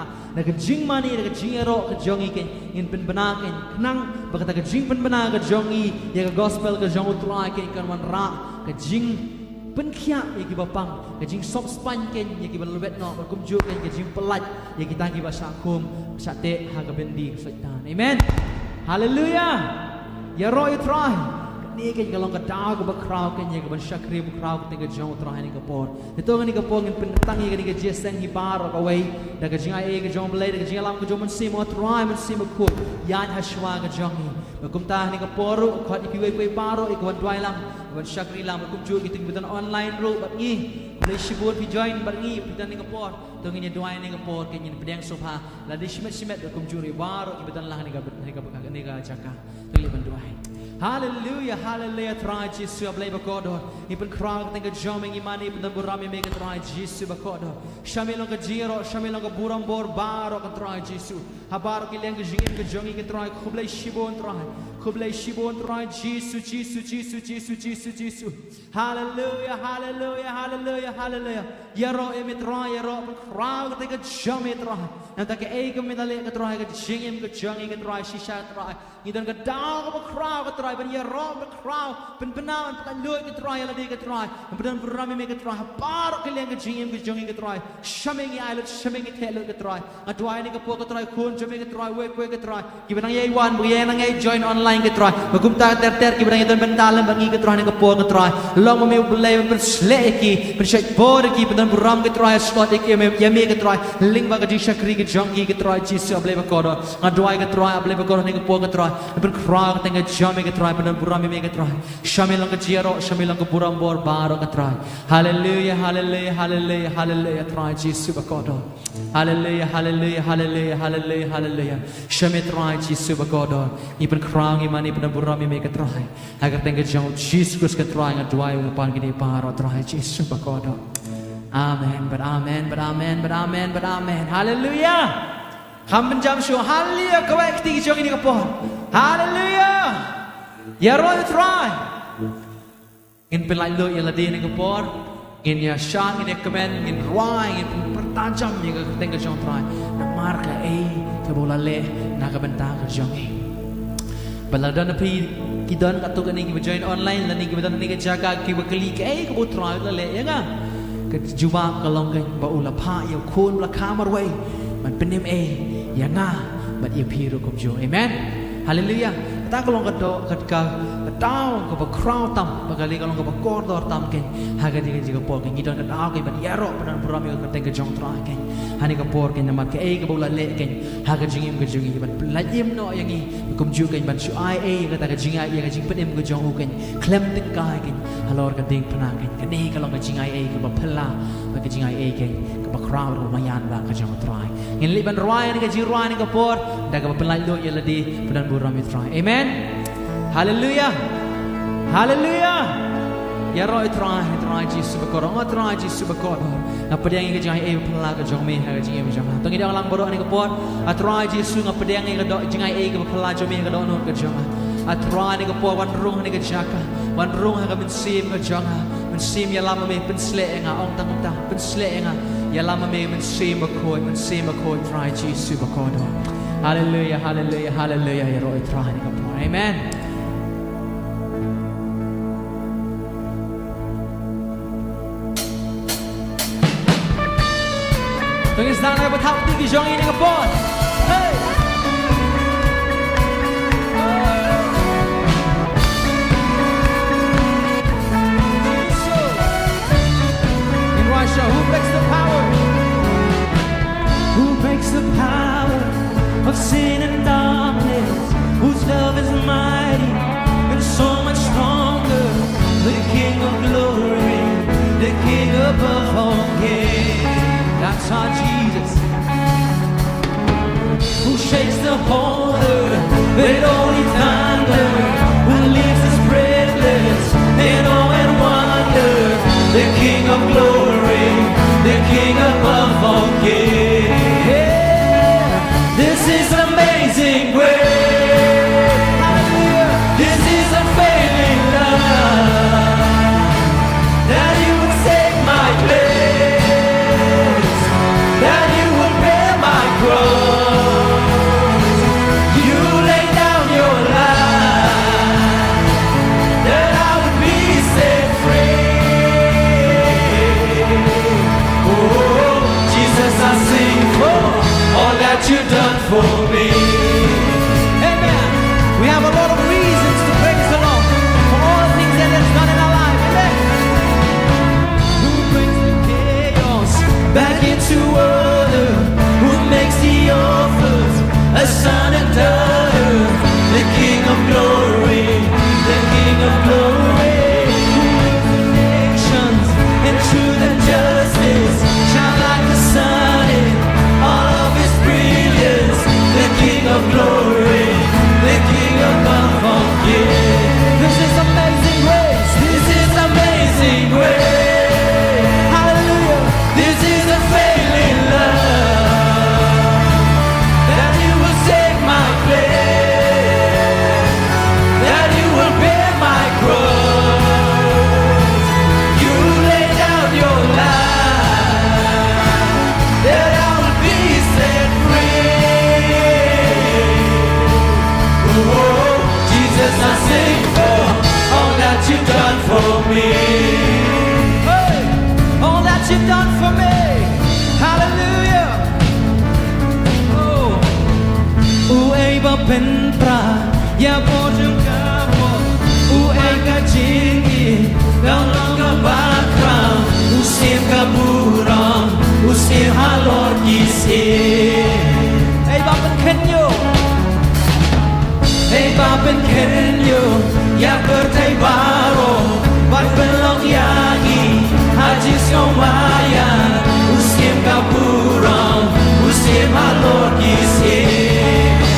ta na ka jing mani na ka jing ero ka jongi ken in pen bana ken nang ba ka jing pen bana ka jongi ya ka gospel ka jong utrai ken kan wan ra ka jing pen khia ya ki bapang ka jing sop span ken ya ki balubet no ka kum ju ken ka jing pelat ya kita ki ba sakum sate ha ka bendi saitan amen hallelujah ya ro utrai ni kan kalau kadau ke bakrau kan ya ke ban syakri bakrau ke tengah jong terakhir ni ke por itu kan ni ke por ngin pentangi ke ni ke jeseng hibar ke wei dah ke jingai ke jong belai dah ke jingai lam ke jong mensim terakhir mensim ku yan haswa ke jong ni bakum tah ni ke por khot ipi wei paro ikwan dwai lam ban syakri lam bakum ju kita betan online ru bat ni boleh sibut pi join bat ni betan ni ke por tengah ni dwai ni ke por ke ni pedang sofa la di simet bakum juri baro ke betan lah ni ke jaka tengah ban dwai Hallelujah, hallelujah, try Jesus, ablay bakodo. Ipan crowd tengah jamming imani ipan burami mega try Jesus bakodo. Shamilong ka jiro, shamilong ka burang bor baro ka try Jesus. Habaro kileng ka jingin ka jongi ka try kublay shibon try Jesus, Jesus, Jesus, Jesus, Jesus, Jesus. Hallelujah, hallelujah, hallelujah, hallelujah. Yaro emi try, yaro crowd tengah jamming try. Nanti ke ego medali ka try ka jingin ka jongi ka try shisha try. Idan ka daw ka crowd ka try. Ben ya rob crowd ben benawan kan loy ke try la de ke try ben burami me ke try par ke leng ke jingim ke jongi ke try shaming ya lo shaming ke thelo ke try adwai ni ke po ke try kun jome ke try we ke try ki benang ye wan bu ye nang ye join online ke try bagum ta ter ki benang ye ben dalam bangi ke try ni ke po ke try long me bulai ben sle ki ben shek por ki ben buram ke try slot ke me ye me ke try ling ba ke shakri ke jongi ke try jisu able ba ko adwai ke try able ba ko ni ke po ke try ben crowd tengah jome ke try benar burami mega try shamilang ke jiro shamilang ke buram bor baro ke try hallelujah hallelujah hallelujah hallelujah try Jesus bakodo hallelujah hallelujah hallelujah hallelujah hallelujah shamit try Jesus bakodo ipan krang imani benar burami mega try agar tengah jauh Jesus ke try ngadwai upan gini baro try Jesus bakodo amen but amen but amen but amen but amen hallelujah ham benjam show hallelujah kawai keti jong ini kapor hallelujah ya roy try in pelai lo ya ladi ni kapor in ya shang in ya kemen in ruai in pertajam ni ke tengah jong try na marka ke bola le na ka bentang ke jong ni baladan api kidan katuk ni ki join online la ni ki bedan ni ke jaga ki bakli ke ke bo try la le ya ga ke juba kalong ke ba ula pha ya khun la khamar wei man penim ya nga bat ya piru kum jo amen hallelujah ta kalong ka do ka taw ka ba crowd tam bagali kalong ka ba corridor tam ken haga diga jiga por ken gidon ka taw ke ban yaro ban burami ka teng ka jong tra ken hani ka por ken namat ke ka bola le ken haga jingim ka jingi ban lajim no yangi kum ju ken ban su ai ka ta ka jinga ya ka jing penim ka jong ken klem tik ka ken halor ka ding pna ken ka ni kalong ka jingai ka ba phla ba ka jingai ken ka ba crowd ro mayan ba ka jong tra ngin li ban rwai ni ka ji rwai ni ka por da ka ba pelai lo ya ladi ban burami tra amen hallelujah hallelujah ya roy try Jesus bakoro try Jesus bakoro ngapa dia ngi jangai pala ka jong me ha jingi me jong tong ida lang boro ni ko pot try Jesus ngapa dia ngi do jangai ka pala jong me ka do no ka jong try ni ko pot wan rung ni ka jaka wan rung ha ka men sim ka jong men sim ya lama me pen sle nga ong tang ta pen sle nga ya lama me men sim ko try Jesus bakoro hallelujah hallelujah hallelujah ya roy try ni ko pot amen Tunggu sana bertap tinggi jong ini ke pon. Hey. In Russia, who breaks the power? Who breaks the power of sin and darkness? Whose love is mighty and so much stronger? The King of glory, the King above all kings. That's our Jesus, who shakes the whole earth with only thunder, who leaves us breathless in awe and wonder. The King of glory, the King above all kings. Yeah. This is amazing grace. Hallelujah. This is unfailing love, that you would take my place, that you would bear my for me. Amen. We have a lot of reasons to praise the Lord for all the things that He has done in our life. Amen. Who brings the chaos Back into order, who makes the offers a son and daughter, the King of glory, the King of glory. Who rules the nations in truth and justice, shine like the sun in all of His brilliance, the King of glory, the King of comfort. Yeah. This is amazing grace. This is amazing grace. Hallelujah. This is a failing love, that You will take my place, that You will bear my cross. You lay down Your life, that I will be set free. Oh, Jesus, I sing for all that You've done for me. Hey, all that You've done for me. Hallelujah. Oh, อูเอ๋บ่เป็นปลาอย่าพูดถึงกับผมอูเอ๋ก็จริงอีกแล้วน้องก็บ้าคราว O sempre burong, o sempre halor kisi. ไอ้บ้าเป็นเคนอยู่ Hey bapen kenyo, ya bertai baro, bat belong yagi, hajis ngomaya. O sempre burong, o sempre halor kisi.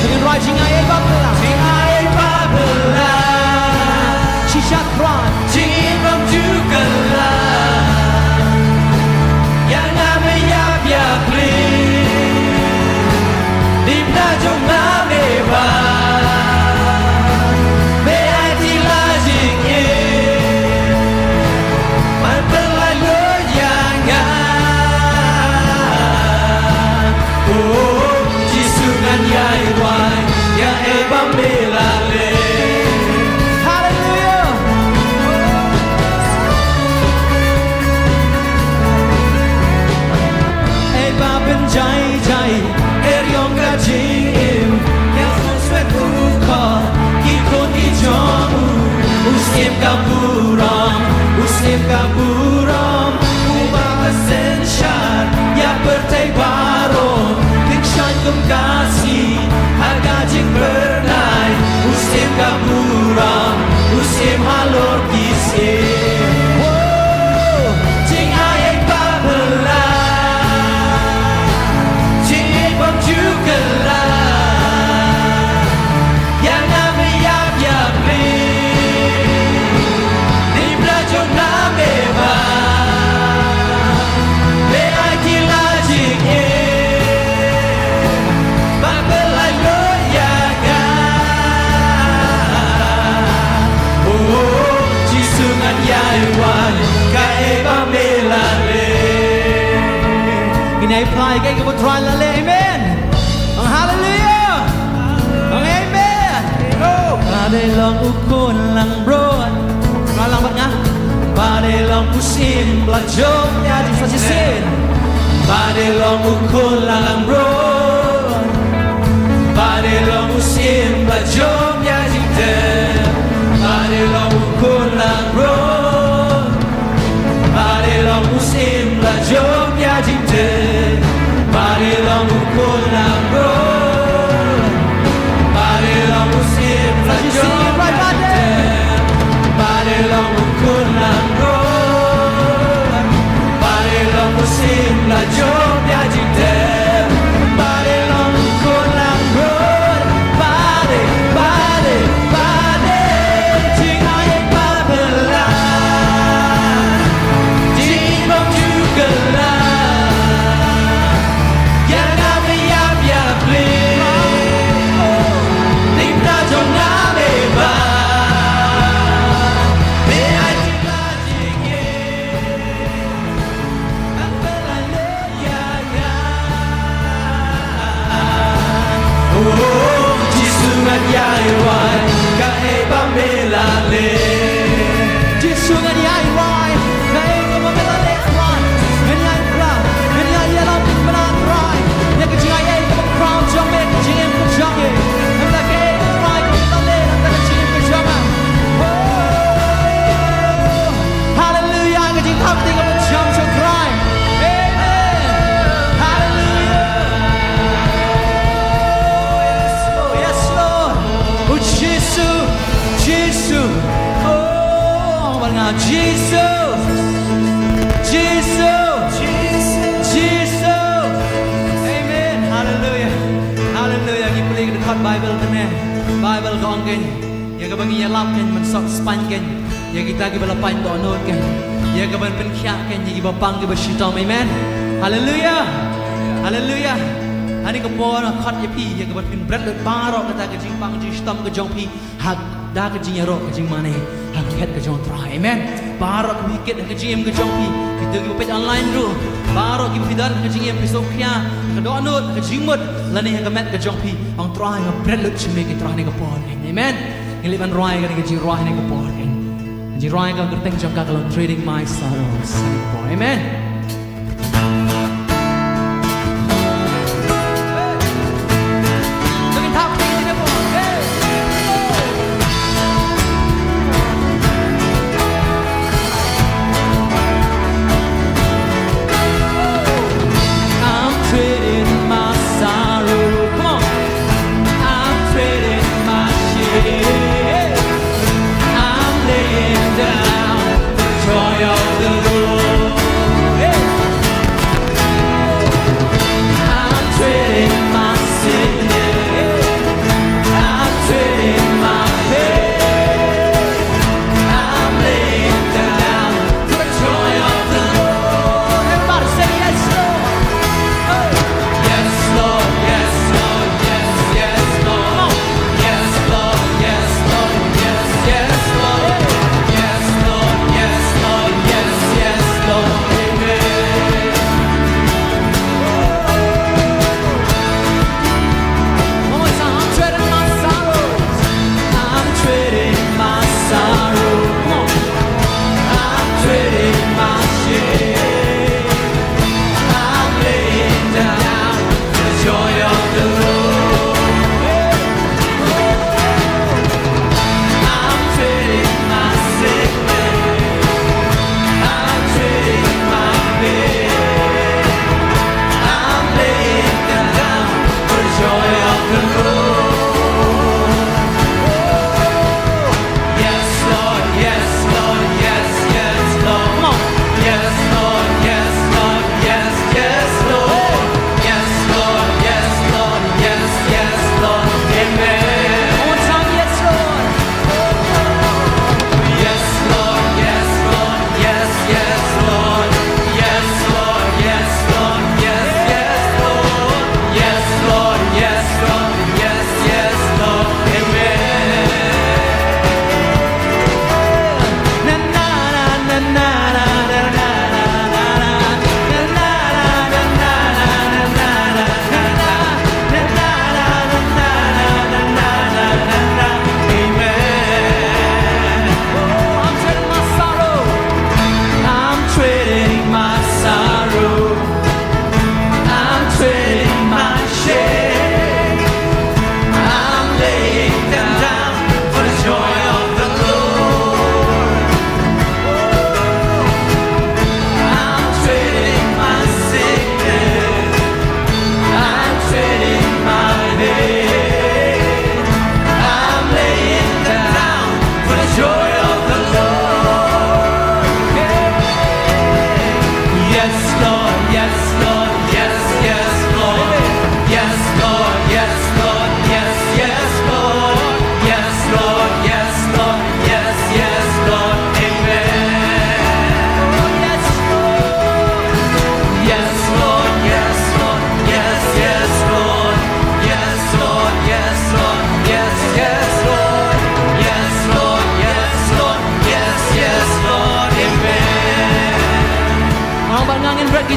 Dengan rajin aiบ้าเป็นละ Sing ai babela, ชิชาคราน sing from jugala. Yang ame ya bia pli, di plajong ame ba. Hallelujah. ไอ้บ้าเป็นใจใจ Eriong kajim, yang sweat uka, ikut ijamu, usim kaburam, ubah kesensyat, ya bertai barom, kikshan Khongkrom, harga jing bernai, usim kaburam, usim halor kisi. Jing ayat babela, jing ibam jugala, yang ame yap yap li, di belajong name ba, be ai kila jing e, babelai lo yaga. Oh, jisungan yai wan, ka eba melale. Ini ai plai kai ka try la le amen. Ang hallelujah. Ang amen. Oh, Bade long ukun lang bron, malang bat nga. bade long usim blajong Ya di sa sisin. bade long ukun lang bron, bade long usim blajong ya jingte, bade long ukun lang bron, bade long usim blajong ya jingte, bade long ukun lang bron, bade long usim blajong ya jingte, bade long ukun lang bron, bade long usim blajong ya jingte, bade long ukun lang bron, bade jing ai babela, jing bom jugala, yang ame yap Jesus, Jesus, Jesus. Amen. Hallelujah. Hallelujah. Kita boleh dekat Bible kena. Bible kau angin. Ya kau bagi yalap kan, mensok span kan. Ya kita kita balapan tu anut kan. Ya kau ban penkiak kan, ya kita bapang kita bersyukur. Amen. Hallelujah. Hallelujah. Hari kepon kat ya pi, ya kau ban pin berat barok kata kejing pang kejing stam kejong pi. Hak dah kejing yarok kejing mana? Hak ket kejong try. Amen. Barok wicket kejing kejong pi. Kita kita page online dulu. Barok kita pidar kejing yang pisau kia. Kedua anut kejing mud. Lani yang kemet kejong pi. Ang try yang berat lut cemik kita ni kepon. Amen. Ngilipan roy kan kejing roy ni kepon. Kejing roy kan kerteng jangka kalau trading my sorrows. Amen.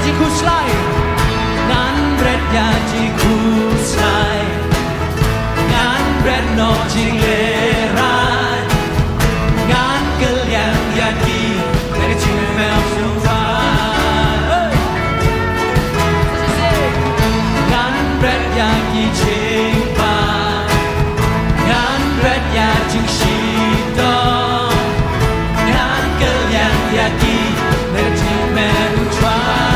Gajiku selai Ngan bread gajiku selai Ngan bread no jing lerai Ngan keliang yaki Dari cime mel sumpai Ngan bread yaki jing pai Ngan bread yajing shitong Ngan keliang yaki Dari cime mel sumpai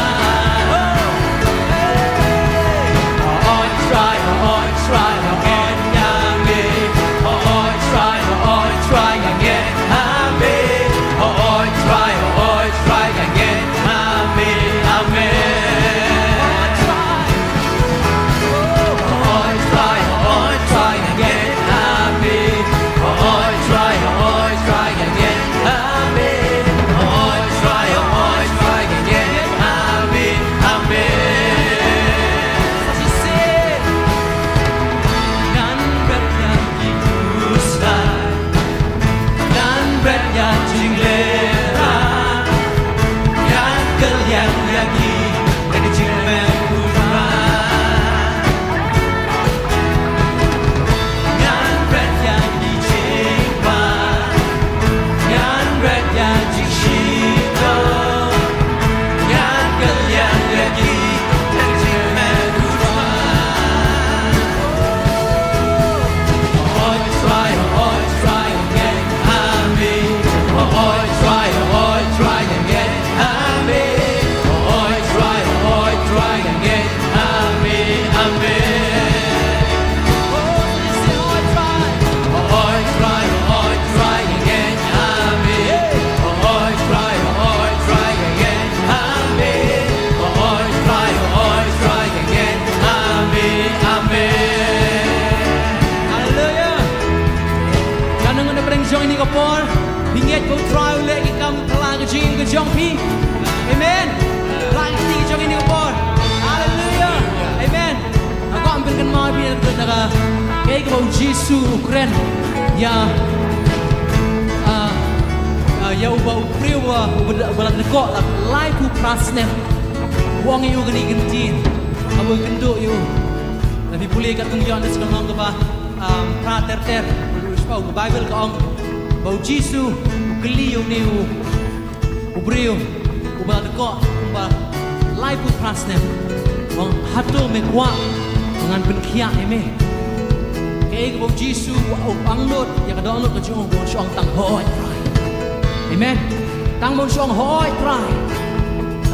nghe câu trai lệ cái cầm là cái gì cái trong phi amen lại cái gì trong cái này con hallelujah amen aku ambilkan mau biar kita kayak bau Yesus Ukraine ya ya bau priu berat dekok lah live ku prasne wong yu gani gentin abu genduk yu lebih pulih kat tungyon des kemang ke ba pra ter bau Bible ka ong bau Yesus geli yu ni priu berat dekok ba live ku prasne wong hatu me kwa dengan penkia eme kayak bau Yesus ang lot ya ka download ka jong bau syong tang hoi amen tang bau syong hoi try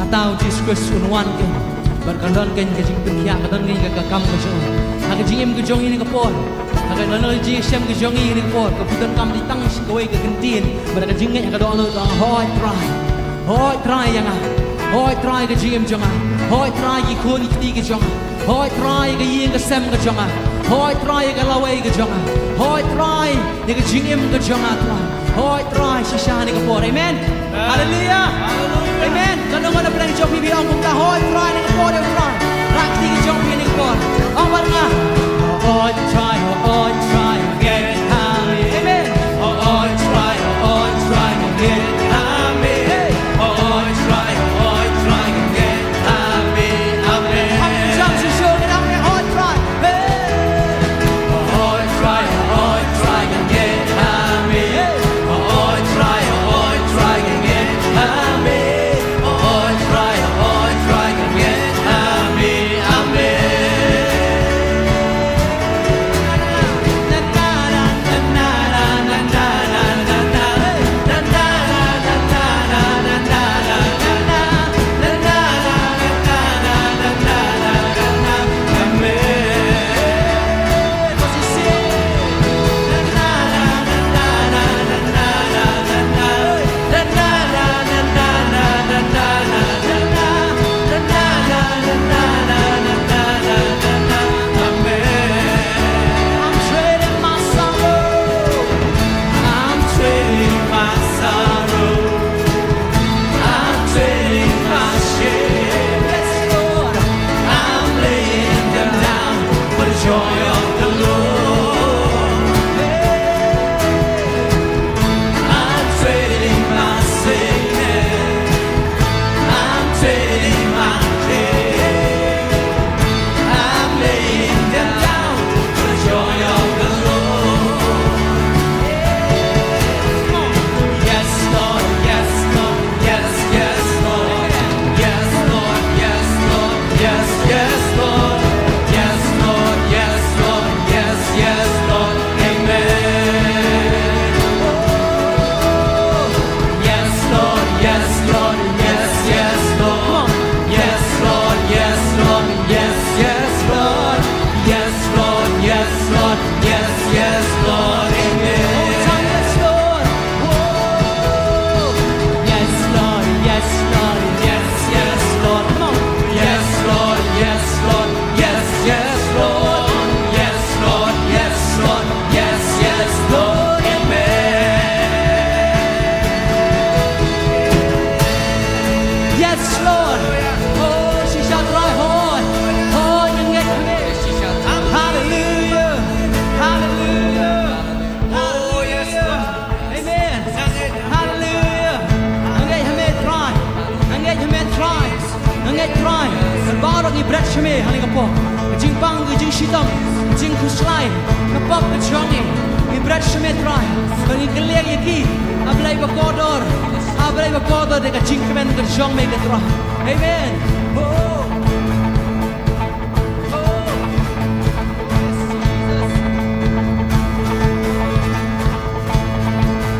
atau Jesus Kristus unwan ke berkandon ke jing penkia ka don ngi ka kam ka jong ha jing em ka jong ini ka por ha ka don ji sem ka jong ini ka por ka putan kam di tang ka wei ka gentin ber ka jing ngi ka download ka hoi try yang hoi try ka jing em jong hoi try ki khon ki ka jong hoi try ka yin ka sem ka jong hoi try ka lawai ka jong hoi try ni ka jing em ka jong hoi try shisha ni ka por amen hallelujah amen kalau mana pernah jong bibi ong ka hoi try ni ka por ya try rak ti ka jong ni ka por ong ba nga hoi try get amen hoi try get amen hoi try get amen amen jump to show it out there hoi try get amen hoi try get amen hoi try get amen amen Shme hani ka po jing pang jing shitam jing kuslai ka pop ka chongi I brat shme try bani kaliak yaki ablai ba kodor de ka jing kemen ka chong me ka try amen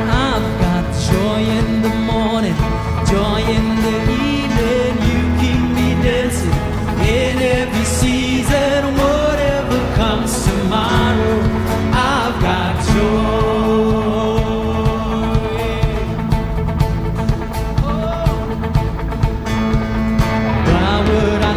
I've got joy in the morning, joy in the evening. You keep me dancing in every season. Whatever comes tomorrow, I've got joy. Why would I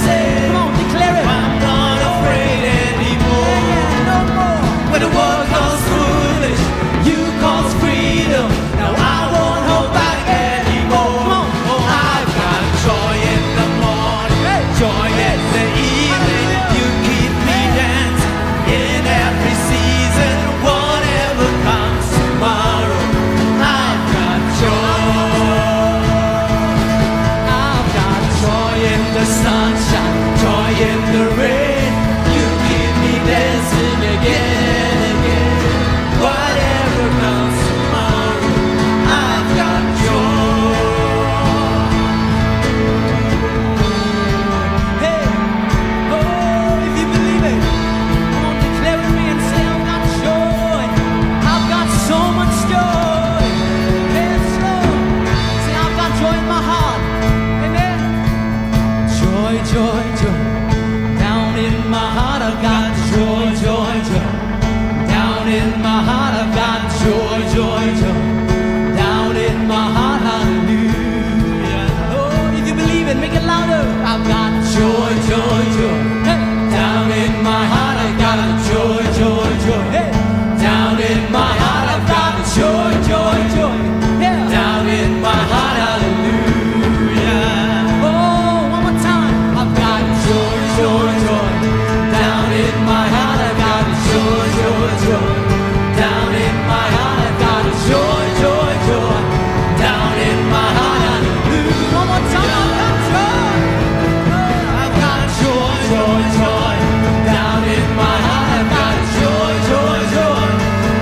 say, Come on, declare it. I'm not afraid anymore. No more. When the world calls foolish, you cause freedom. Now I won't hold back anymore. Come on. Oh, I've got joy in the morning, Hey. joy in the evening. Hallelujah. You keep me dancing in every season. Whatever comes tomorrow, I've got joy. I've got joy in the sunshine, joy in the rain. You keep me dancing again and again. Whatever comes tomorrow, I've got joy. Hey, oh, if you believe it, come on, declare with me and say, I've got joy. I've got so much joy. Yes, Lord. Say, I've got joy in my heart. Amen. Joy, joy, joy. Down in my heart, I've got joy, joy, joy. Down in my heart, I've got joy, joy, joy. Down in my heart, hallelujah. Oh, if you believe it, make it louder. I've got joy, joy, joy. Hey. Down in my heart, I've got a joy, joy, joy. Hey. Down in my heart, I've got a joy, joy, joy. Yeah. Down in my heart, hallelujah. Oh, one more time. I've got joy, joy, joy. Down in my heart, I've got a joy, joy, joy. Down in my heart, I've got a joy, joy, joy. Down in my heart, hallelujah. One more time. I've got joy. I've got joy, joy, joy. Down in my heart, I've got a joy, joy, joy.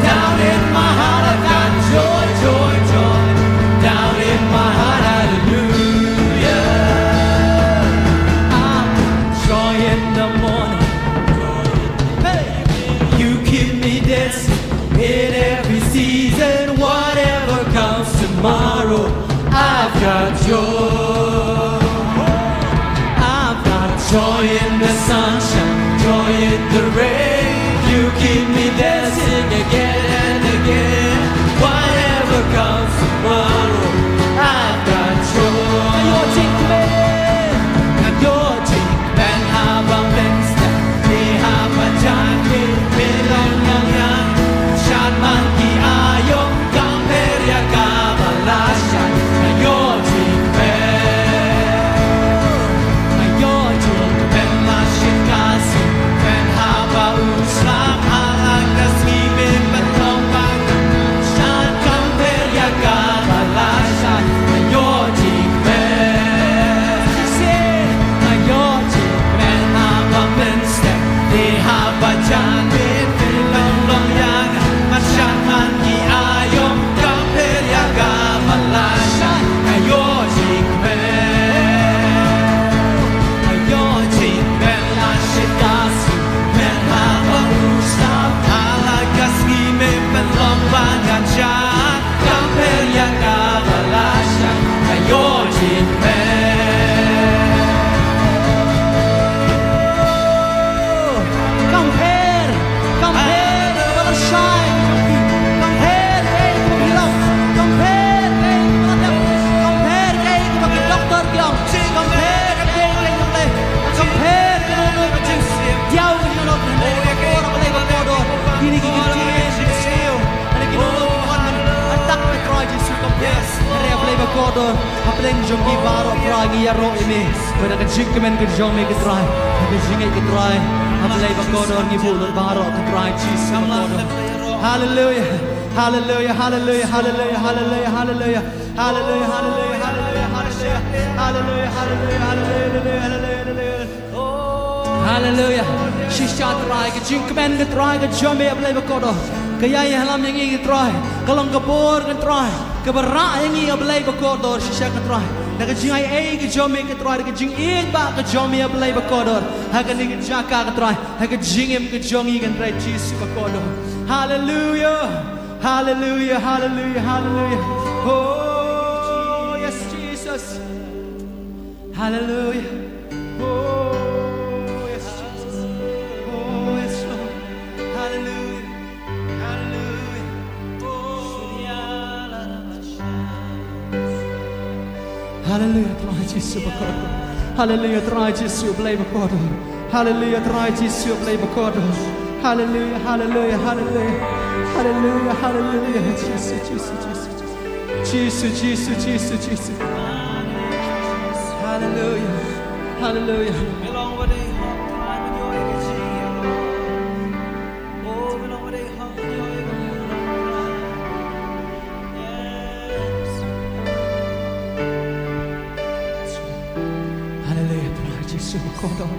Down in my heart, I've got a joy, joy, joy. Down in my heart, hallelujah. Joy in the morning. Hey. You keep me dancing in every season. Whatever comes tomorrow, I've got joy. I've got joy in the sunshine, joy in the rain. You keep me dancing again and again. Whatever comes tomorrow, I've got joy. Your team, Your team, Ben Haba Bensta, Ni Haba Jani, Bilang Yang, Shan Manki Ayo, Gamperia Kabalashan, Your team, Your team, Ben Mashik Kasi, Ben Haba Uslam, Alakas Hibin, Ben Lombang, Shan Gamperia Kabalashan, Your team, Kodor, hapeleng jongi baro pragi yaro imi. Pada kecik kemen kerjongi ketrai, kejingi ketrai. Hapeleng Kodor ni bulur baro ketrai Jesus Kodor. Hallelujah, hallelujah, hallelujah, hallelujah, hallelujah, hallelujah, hallelujah, hallelujah, hallelujah, hallelujah, hallelujah, hallelujah, hallelujah. Hallelujah. Shisha try kecik kemen ketrai kejongi hapeleng Kodor. Kaya yang halam yang ingin try, kalau kapur kan try. Keberak yang ia belai berkodor shisha ketrai. Nak jingai ai ke jomi ketrai, nak jing in ba ke jomi belai berkodor. Hakan ni jaka ketrai, hakan jingim ke jongi kan trai Jesus berkodor. Hallelujah, hallelujah, hallelujah, hallelujah. Oh yes Jesus. Hallelujah. Oh yes Jesus. Oh yes Lord. Hallelujah. Hallelujah. Hallelujah, Tuhan Yesus berkata. Hallelujah, try Jesus, blame God. Hallelujah, try Jesus, blame God. Hallelujah, hallelujah, hallelujah. Hallelujah, hallelujah. Jesus, Jesus, Jesus. Jesus, Jesus, Jesus, Jesus. Hallelujah, hallelujah. Hallelujah, try Jesus, God.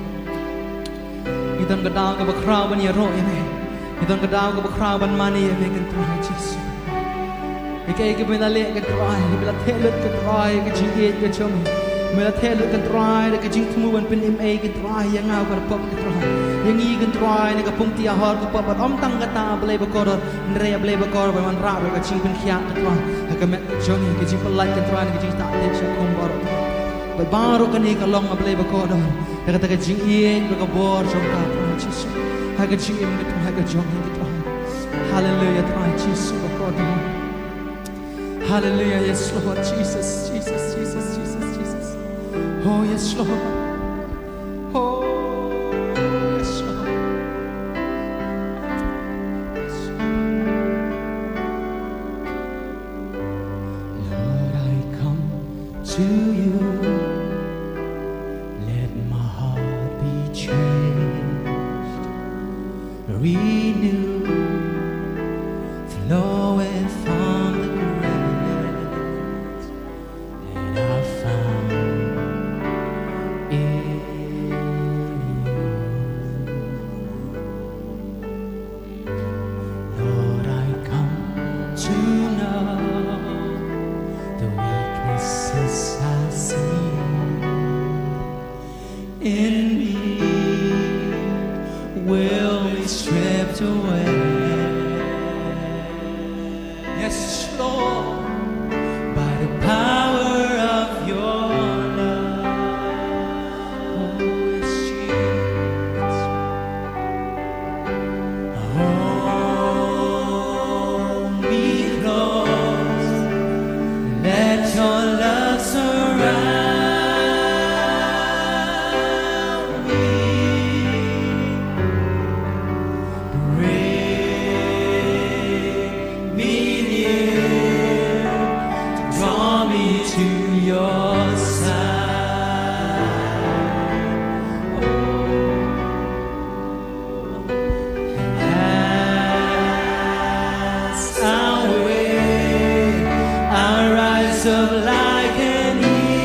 Idan kadang ka bakrawan ya roh ini. Idan kadang ka bakrawan mani ya vegan try Jesus. Ikai ke benale ke try, bila telut ke try ke jingit ke jom. Bila telut ke try ke jing tumuan pen MA ke try yang ngau ka pop ke try. Yang i ke try ne ka pungti ahor ke pop om tang kata blai bakor ndre blai bakor ban ra ke jing pen khia ke try. Ka met jong ke jing pelai ke try ke jing tak le chakum bar. Baru kani kalong blai bakor. Kata ka jing i ke bor jom ka try Jesus. Ha ke jing im ke try ke jong ke try. Hallelujah, try Jesus bakor. Hallelujah, yes Lord, Jesus, Jesus, Jesus, Jesus, Jesus. Oh yes Lord. Oh yes Lord. Yes, Lord, I come to you. Let my heart be changed, renewed, flowing from the in me will be stripped away. Yes, Lord, by the power of your love. Oh, yes, Jesus. Hold me close. Let your love surround. Of like an eagle,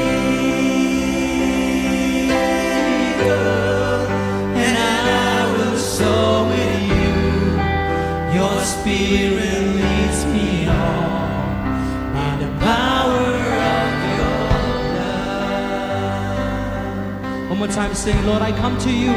and I will soar with you. Your spirit leads me on by the power of your love. One more time, sing, Lord, I come to you.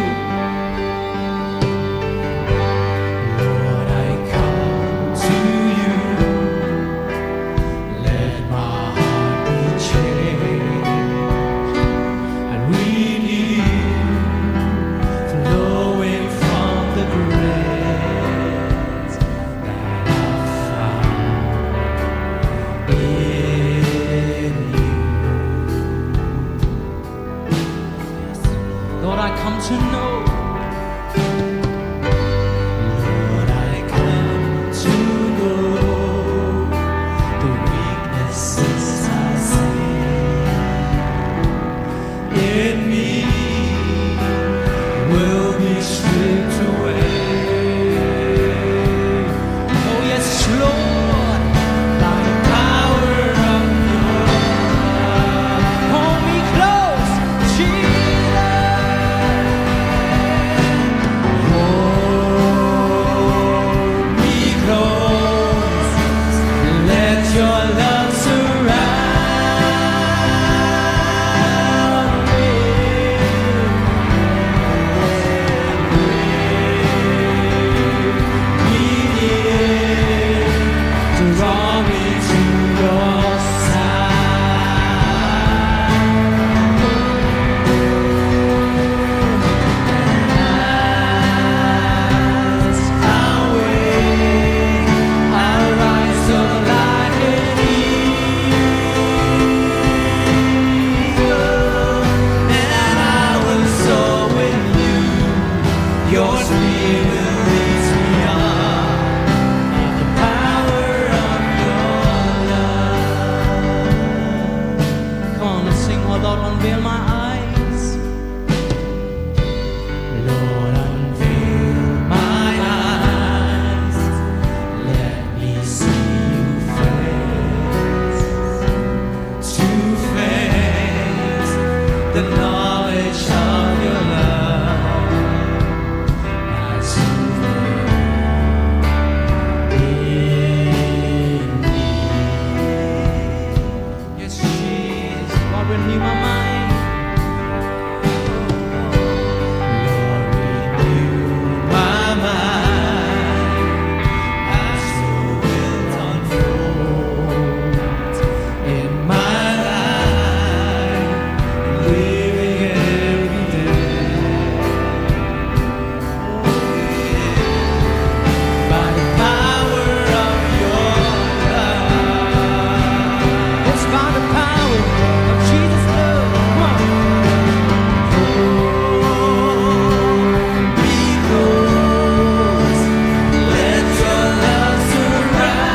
Lord, I come to know. Lord, I come to know the weaknesses I see in me will be stripped away. Oh yes, Lord, by the power of your love. Hold me close, Jesus. spirit leads me on by the power of your love. Come on, let's sing, oh Lord, unveil my eyes. Lord, unveil my eyes. Let me see you face to face, the knowledge of your love as you live in me. Yes, Jesus, Lord, renew my mind. Lord, renew my mind as your will unfolds in my life, living every day. By the power of your love. It's by the power of Jesus' love. Come on. Be close, let your love surround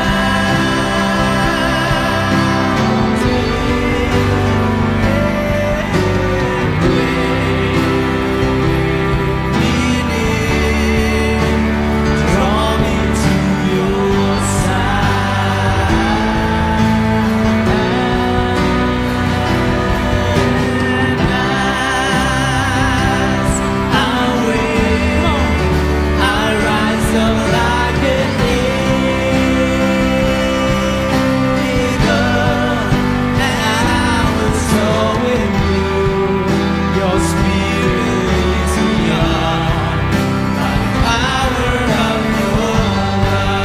me. Lean in, draw me to your side. And as I wait, I rise up like an eagle, and I will soar with you. Your spirit leads me on by the power of your love.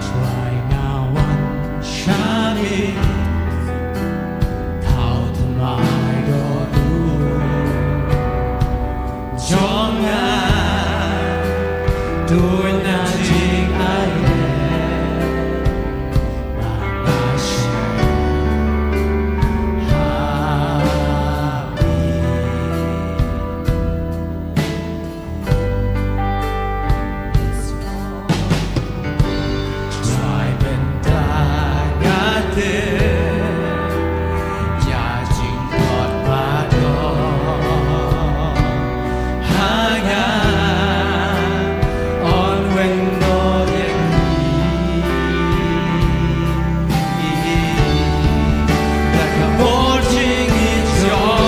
Try now one shining out of my door. 정말 돌나직 아예 망하신 짧은 땅아들 야진 것과도 항한 언행 너의 like a marching in your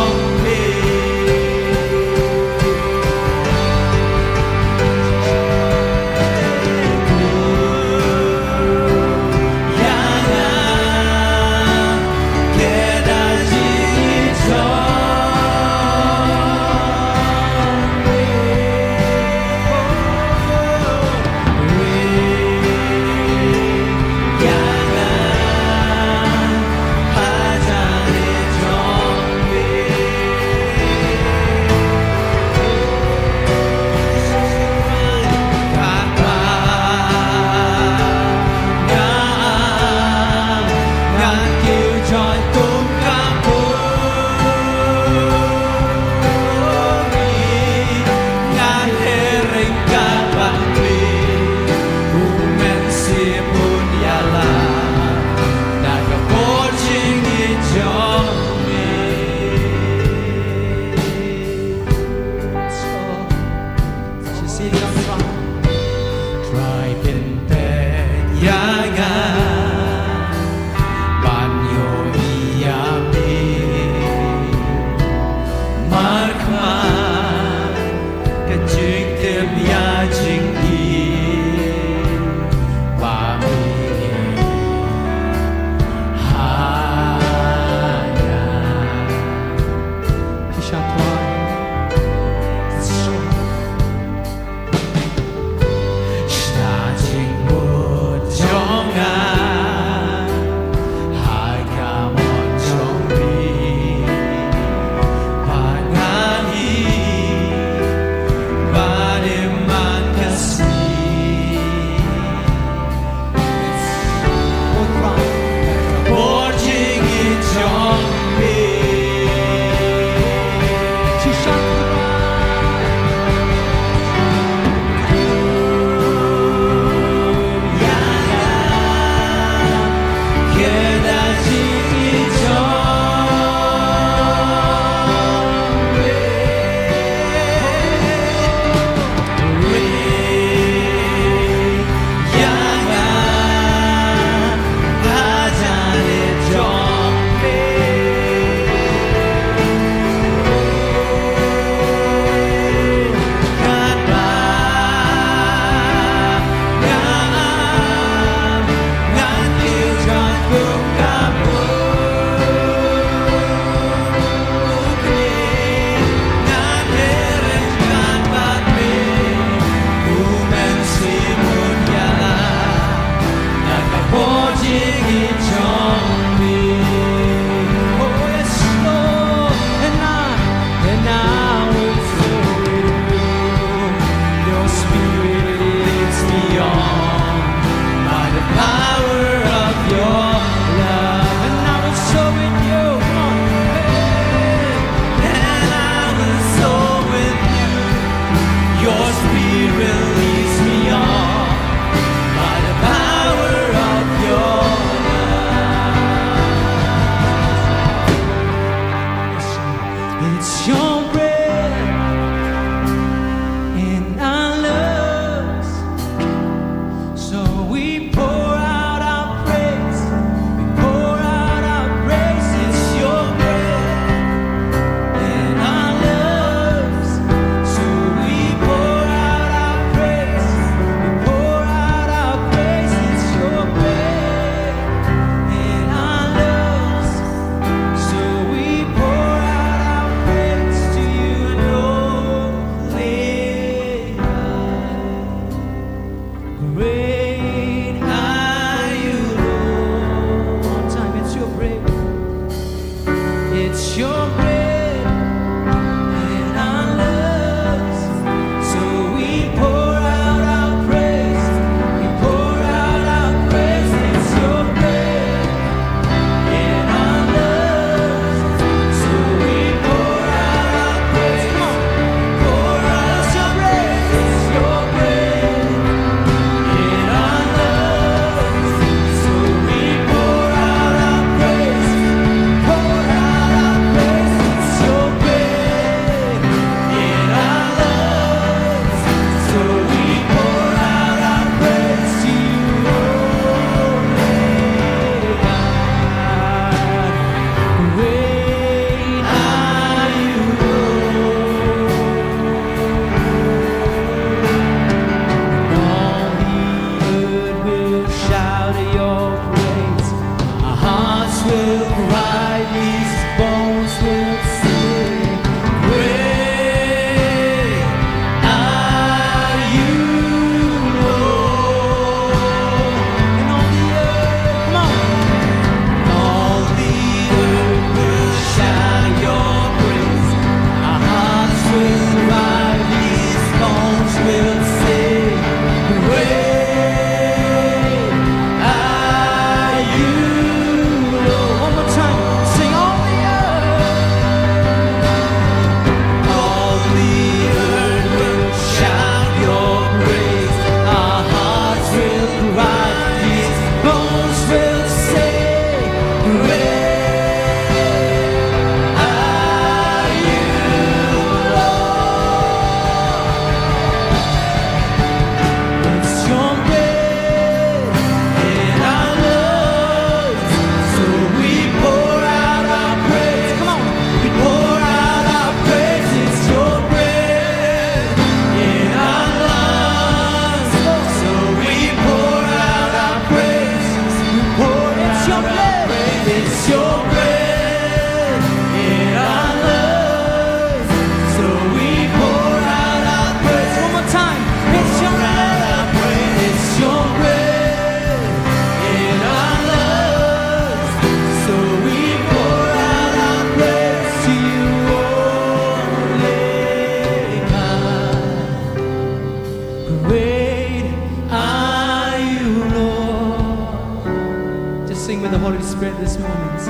moments.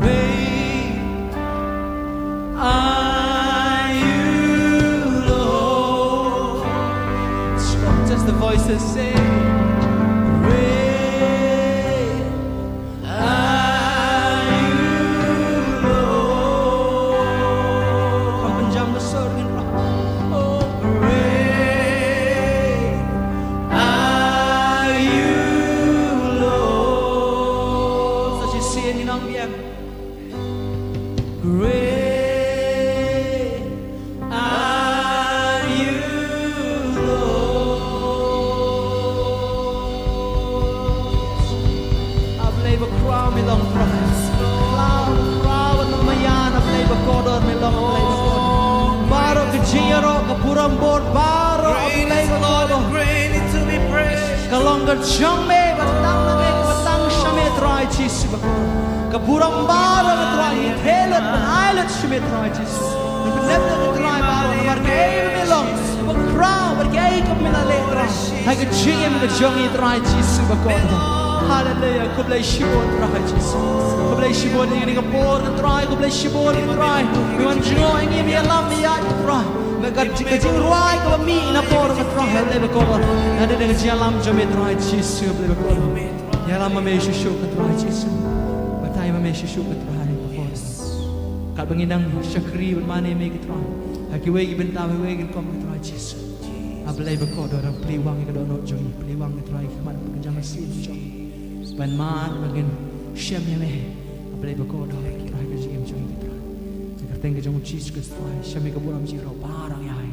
Great are you, Lord. Just the voices say, Great are you, Lord. Kau penjam besar dengan rahmat. Oh, great are you, Lord. Sa sisiyan ni nang biyak. Great are you, Lord. I believe a crown me long Christ. Crown ng mayan. I believe a kodor me long. I believe a kodor. Baro ka jiro ka purang bor. Baro I Great is believe a Lord kodor. and greatly to be praised. Kalong ka jong me. Batang na me. Batang siya me try Jesus. Kaburang baro ka try. Helet man ailet siya me try Jesus. Nagpilip na ka try baro. Namarkay me long. Crown. Markay ka me na letra. Hay ka jingim ka jong i try Jesus. Hallelujah. Ko blay shibon try Jesus. Ko blay shibon ni ka por ka try. Ko blay shibon ka try. Mi wan jino ingi mi alam mi ya try. Kajing ruai ka mi na por ka try. Hallelujah ko. Nade de jalam jame try Jesus. Hallelujah ko. Ya lam me shishu ka try Jesus. Batay me shishu ka try. Kat banginang syakri mane me ka try. Hakiwe ibentawe we ka kom ka try Jesus. Ablay ba ko do ra pliwang ka do no joy. Pliwang ka try ka man ka sin joy. Ban man bagin shem me ablay ba ko do try ka jim joy ka try. Teng ka jong Jesus ka try. Shem ka buram jiro parang yai.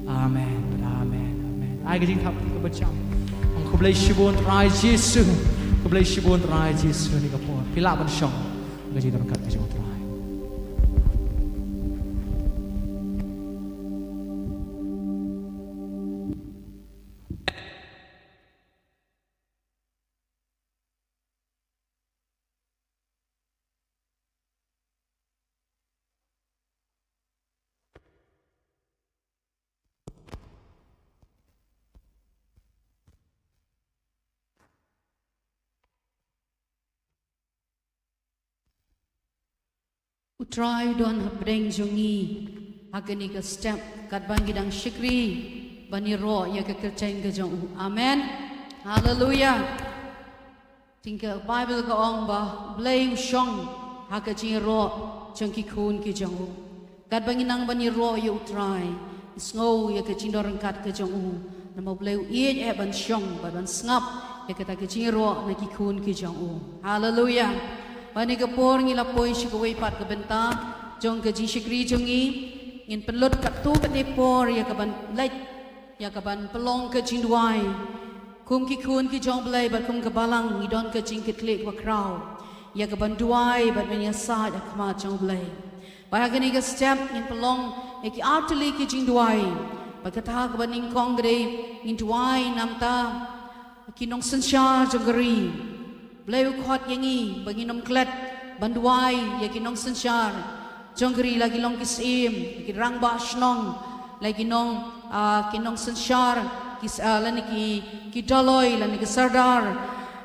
Amen. Amen. Amen. Ai ka jing thap ka ba cham. Ang ko blay shibon try Jesus. Ko blay shibon try Jesus ni ka por. Pila ban shong. Ka jing kat ka jong try. Utrai don habreng jongi agani ka step kat bangi dang shikri bani ro ya ka kercain ka jong. Amen. Hallelujah. Tingka Bible ka ong ba blame shong haka jing ro jong ki kun ki jong. Kat bangi nang bani ro ya utrai sngo ya ka jing dorang kat ka jong. Namo bleu ie e ban shong ban snap ya ka ta ka jing ro na ki kun ki jong. Hallelujah. Bani ka por ngi lapoy shi ko wei pat ka benta jong ka ji shikri jongi ngin pelot ka tu ka te por ya ka ban lait ya ka ban pelong ka jing duai kum ki kun ki jong blai ba kum ka balang ngi don ka jing ki klek wa kraw ya ka ban duai ba men ya sa ya kma jong blai ba ha ni ka step ngin pelong e ki artli ki jing duai ba ka ta ka ban ning kong gre ngin duai nam ta ki nong san sha jong gari Bleu khot yangi bagi nom klet banduai ya kinong sensyar jongri lagi long kisim ki rang ba snong lagi nong kinong sensyar kis lani ki daloy lani ki sardar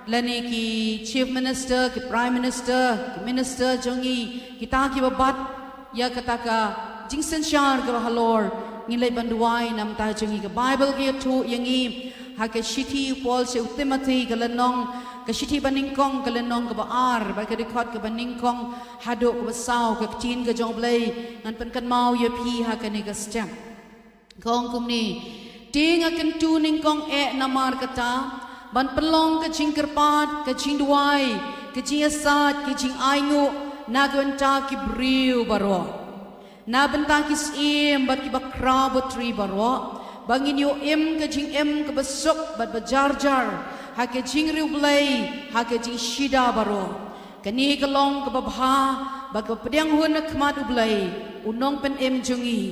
lani ki chief minister ki prime minister ki minister jongi kita ki babat ya kataka jing sensyar ka halor ngilai banduai nam ta jongi ka bible ki tu yangi ha ka shiti pol se timothy ka lanong Kasiti baningkong kalenong ka baar ba ka dikot ka baningkong hado ka basaw ka tin ka jong blay ngan pan kan mau ya pi ha ka ni ka step kong kum ni ting akan tu ningkong e namar kata ban pelong ka jing kerpat ka jing duai ka jing asat ka jing aingu na gwenta ki briu baro na benta ki sim bat ki bakra botri baro bangin yo em ka jing em ka besok bat bajar-jar hake jing riu blai hake jing shida baro kani kalong ka babha bag pedang hun khmat ublai unong pen em jungi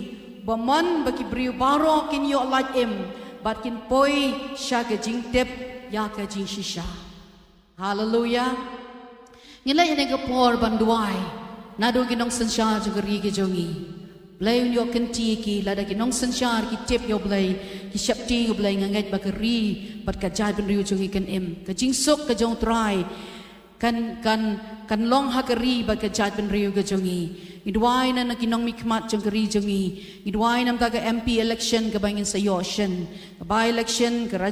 baman baki briu baro kin yo like em bat kin poi sha ka jing tep ya ka jing shisha hallelujah ngilai ne ka por banduai nadu kinong sansha jugari ke jongi blai yo kenti ki lada kinong sansha ki tep yo blai ki shapti blai ngangat bakari bat ka jai ben riu jongi kan em ka jing sok ka jong try kan long hakari ba ka jat ben riu ga jongi idwai na nakinong mikmat jong kari jongi idwai nam ta ka MP election ka bangin sa yoshen by election ka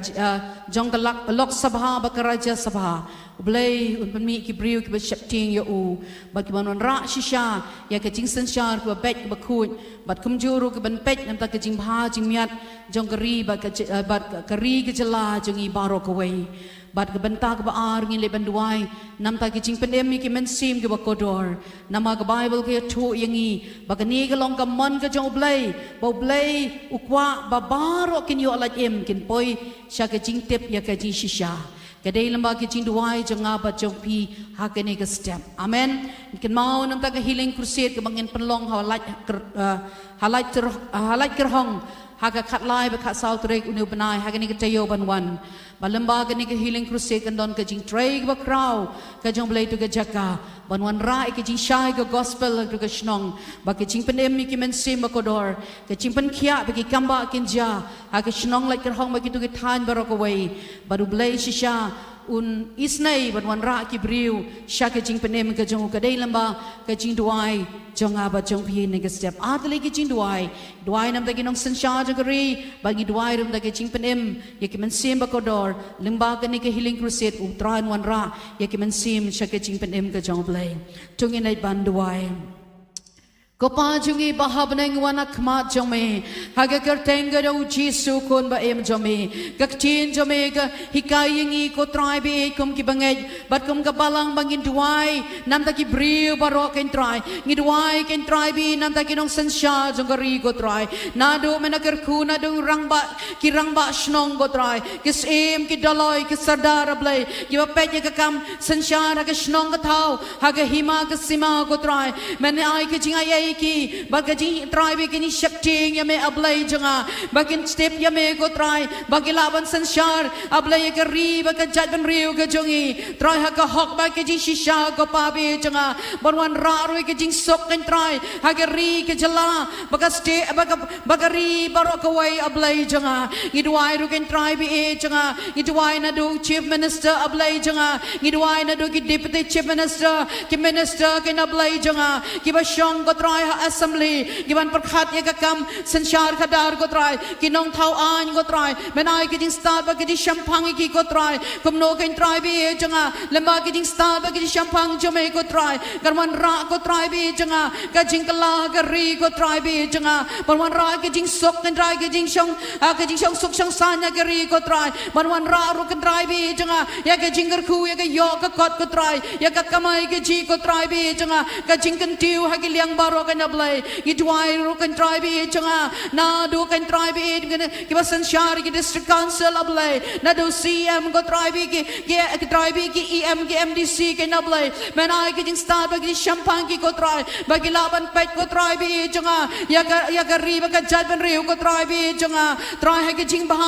jong ka lok sabha ba ka raja sabha ublay unpan mi ki briu ki ba shapting ya u ba ki banon ra shisha ya ka jing san shar ka bet ba khut bat kum juru ka ban pet nam ta ka jing bha jing miat jong kari ba ka kari ka jala jongi baro ka wei bat ka banta ka ba ar ngi le banduai nam ta ki jing pandem mi ki men sim ka ba kodor nama ka bible ka thu yangi ba ka ni ka long ka mon ka jong ublay ba ublay ukwa ba baro kin yo alat em kin poi sha ka jing tep ya ka ji shisha kadai lamba ki jing duai jong ba jong pi ha ka ni ka step amen kin mau nam ta ka healing crusade ka bangin penlong halait kerhong haga khat lai ba khat sau trek unu banai haga ni ka tayo banwan balamba ka ni ka healing crusade kan don ka jing trek ba kraw ka jong blai tu ka jaka banwan ra ka jing shai ka gospel tu ka shnong ba ka jing penem mi ki men sim ba kodor ka jing pen khia ba ki kamba kin ja ha ka shnong lai ka hong ba ki tu ka than ba ro ka wei ba du blai shisha un isnai banwan ra ki briu sha ka jing penem ka jong ka dei lamba ka jing duai jong ba jong pi ni ka step atli ki jing duai nam ta ki nong san sha jong kari bagi duai rum ta ki jing penem ye ki men sim ba kodor limba ka ni ka healing crusade u tran wan ra ye ki men sim sha ka jing penem ka jong blai tungin ai ban duai ko pa jungi bahab nang wana khma jome haga kar tenga ro jisu kon ba em jome gak tin jome ga hikayingi ko try be kum ki bangej bat kum ka balang bangin duai nam ta ki briu baro ken try ngi duai ken try bi nam ta ki nong san sha jong ri ko try na do mena kar khu na do rang ba shnong ko try kis em ki daloi ki sardar blai ki ba pe ka kam san sha na ka shnong ka thau haga hima ka sima ko try men ai ki jinga ki bagaji try be kini shakting ya me ablay janga bagin step ya me go try bagilaban sanshar ablay ka ri baga jadban riu ka jongi try ha ka hok ba ke ji shisha go pa be janga banwan ra ro ke jing sok kan try ha ka ri ke jala baga step baga ri baro ka wai ablay janga idwai ru kan try be e janga idwai na do chief minister ablay janga idwai na do ki deputy chief minister ki minister ke na ablay janga ki ba shong go try assembly giban perkhat ye kakam sanshar khadar ko try kinong thau an ko try menai ki jing start ba ki jing shampang ki ko try kumno ken try bi janga lamba ki jing start ba ki jing shampang jome ko try garman ra ko try bi janga ka jing kala ka ri ko try bi janga barwan ra ki jing sok ken try ki jing shong sok shong sanya ka ri ko try barwan ra ru ken try bi janga ya ka jing gar khu ya ka yo ka kot ko try ya ka kamai ki ji ko try bi janga ka jing ken tiu ha ki liang baro kan ablay idwai ro kan try bi changa na do kan try bi ki ba sanshar ki district council ablay na do CM go try bi ki try bi ki EM ki MDC kan ablay menai ki jing start ba ki champagne ki ko try ba ki laban pet ko try bi changa ya ka ri ba ka jat ban riu ko try bi changa try ha ki jing ba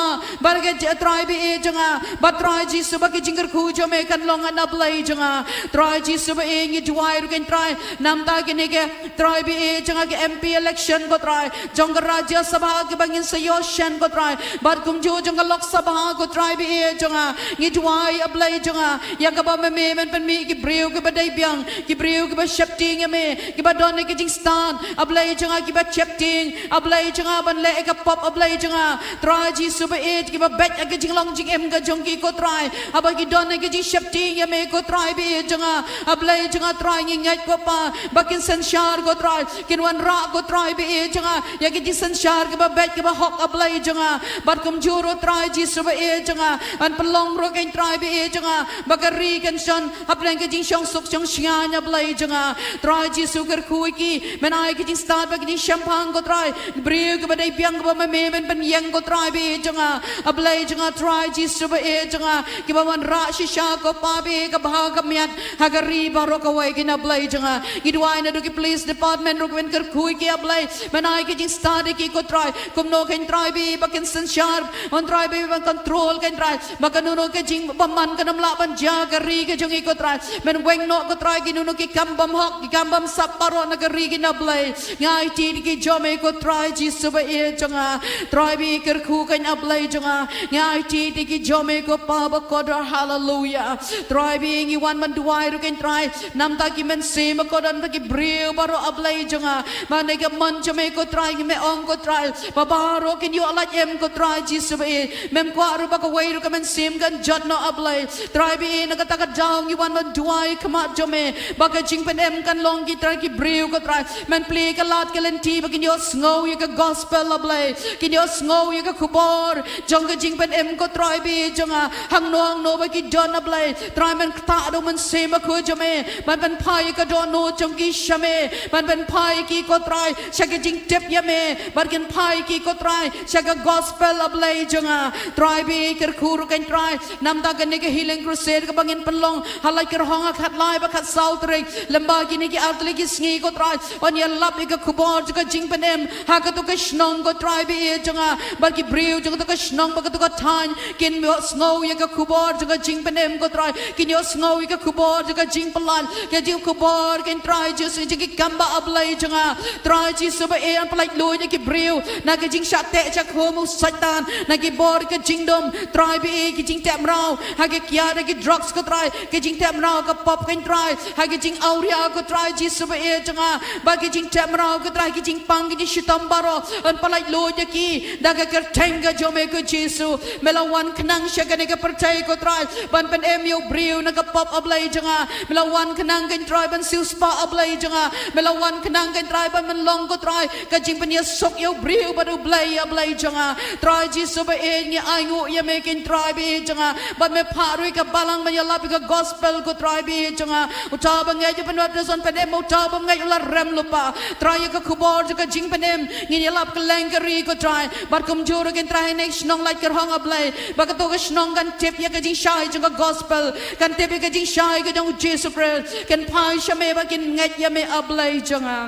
ka try bi changa ba try ji su ba ki jing khu jo me kan long an ablay changa try ji su ba e idwai ro kan try nam ta ki ne ke try bi janga ke MP election ko try jong rajya sabha ke bangin sayoshan ko try bar kum jo jong lok sabha ko try bi janga ngidwai ablay janga ya ka ba me men pen mi ki breu ke badai biang ki breu ke ba shapting me ki ba don ke jing stan ablay janga ki ba shapting ablay janga ban le ka pop ablay janga try ji suba ki ba bet ke jing long jing em ga jong ki ko try aba ki don ke jing shapting me ko try bi janga ablay janga try ngai ko pa bakin sanshar ko try kinwan ra ko try bi janga ya ki ji sanshar ke ba bet ke ba hok ablay janga bat kum juro try ji suba janga an pelong ro ken try bi janga bagari kan son aplen ke jing shong sok shong shian ablay janga try ji sugar khu ki menai ke jing start ba ke jing champagne ko try breu ke ba dai piang ko ba me men pen yang ko try bi janga ablay janga try ji suba janga ki ba wan ra shisha ko pa bi ka ba ka miat hagari ba ro ko wai kin ablay janga idwai na do ki police department men ro ken ker kui ki ablay men ai ki jing stadi ki ko try kum no ken try bi bakin sen sharp on try bi ban control ken try bakan no ke jing paman kanam la ban ja gari ke jong ko try men weng no ko try ki no ki kambam hok ki kambam saparo na gari ki na blay ngai ti ki jome ko try jisu ba e jonga try bi ker khu ken ablay jonga ngai ti ki jome ko pa ba ko hallelujah try bi ngi wan man duai ro ken try nam ta ki men se ma ko dan ta ki breu baro ablay jonga mane ka man jome ko try ki me ong ko try ba baro ken yo la em ko try jisu ba e mem kwa ro ba ko wei ro ka men sim kan jot no ablay try bi na ka ta ka down ngi wan man duai kama jome ba ka jing pen em kan long ki try ki breu ko try men play ka lat ka len ti ba kin yo snow ye ka gospel ablay kin yo snow ye ka kubor jong ka jing pen em ko try bi jonga hang noang no ba ki don ablay try men ta do man se ma ko jome man ben pai ka do no jong ki shame man ben pai ki ko try sha ka jing tip ye me bar kin pai ki ko try sha ka gospel ablay jonga try bi ker khuru kan try nam da ka ne ka healing crusade ka bangin penlong halai ker honga khat lai ba khat sau trek lamba ki ne ki artle ki sngi ko try on ya lap ka kubor ka jing pen em ha ka to ka snong ko try bi jonga bar ki breu jonga to ka snong ba ka to ka than kin mo snow ye ka kubor ka jing pen em ko try kin yo snow ye ka kubor ka jing pelan ka jing kubor ken try ju se ki kamba ablay jonga try ji so ba e an plai lo ye ki breu na ka jing shat te cha ko mu satan na ki bor ka jing dom try bi ki jing tem rao ha ki kya da ki drugs ko try ki jing tem rao ka pop ken try ha ki jing auria ko try ji so ba e jonga ba ki jing tem rao ko try ki jing pang ki shitam baro an plai lo ye ki da ka ker tenga jome ko jesu melawan kenang sya ka ne ka percaya ko try ban pen em yo breu na ka pop ablay jonga melawan kenang ken try ban sil spa ablay jonga melawan kenang ken try ban man long ko try ka jing pen ya sok yo breu ba do ablay jonga try ji so ba e ni ai ngu ye me ken try bi jonga ban me pharui ka balang man ya lap ka gospel ko try bi jonga uta ba ngai je pen wat son pen em uta ba ngai la rem lupa try ka kubor ka jing pen em ni ya lap ka langari ko try bar kum juro ken try next nong like ker hong ablay ba ka to ka snong kan tip ya ka jing shai jonga gospel kan tip ya ka jing shai ka jong jesu christ kan pai shame ba kin ngai ya me ablay jonga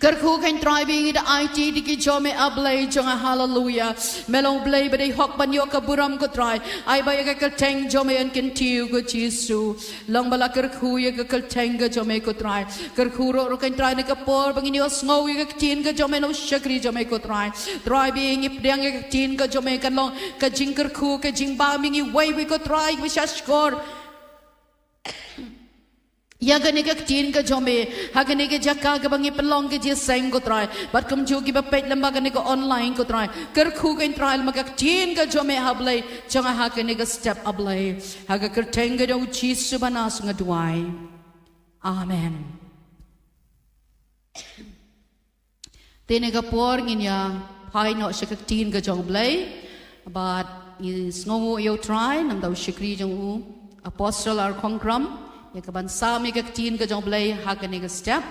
Kerku kan try being the IT di ki jome ablay jonga hallelujah melong blay ba dei hok ban yo ka buram ko try ai ba ya ka teng jome an kin tiu ko jesu long bala kerku ya ka teng ga jome ko try kerku ro kan try ne ka por bangin yo snow ya ka tin ka jome no shakri jome ko try being ip dang ya ka tin ka jome kan long ka jing kerku ka jing ba mingi way we ko try we shall score ya gane ka tin ka jome ha gane ka jakka ka bangi pelong ke je sang ko try bat kum ju ki ba pet lamba gane ka online ko try ker khu ka trial ma ka tin ka jome hablay changa ha gane ka step ablay ha ka ker teng ga do chi subanas ngadwai amen tene ka por ngin ya pai no shaka tin ka jong blay but is ngo yo try nam daw shikri jong u apostle ar Khongkrom ya kaban sami ka tin ka jong blay ha ka ne ka step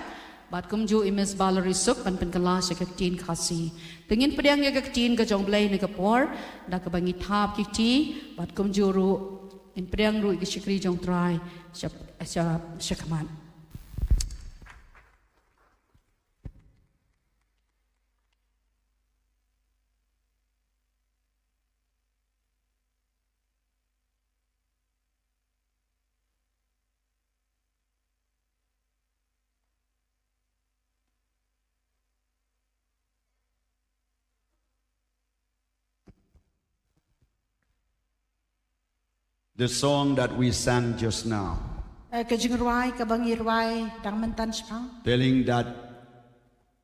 bat kum ju imes balari suk pan pen kala sa ka tin khasi tingin pedang ya ka tin ka jong blay ne ka por da ka bangi thap ki ti bat kum ju ru in pedang ru ki shikri jong try sa shakaman The song that we sang just now, Kajingruai, kabangirwai, dangmantan spang. telling that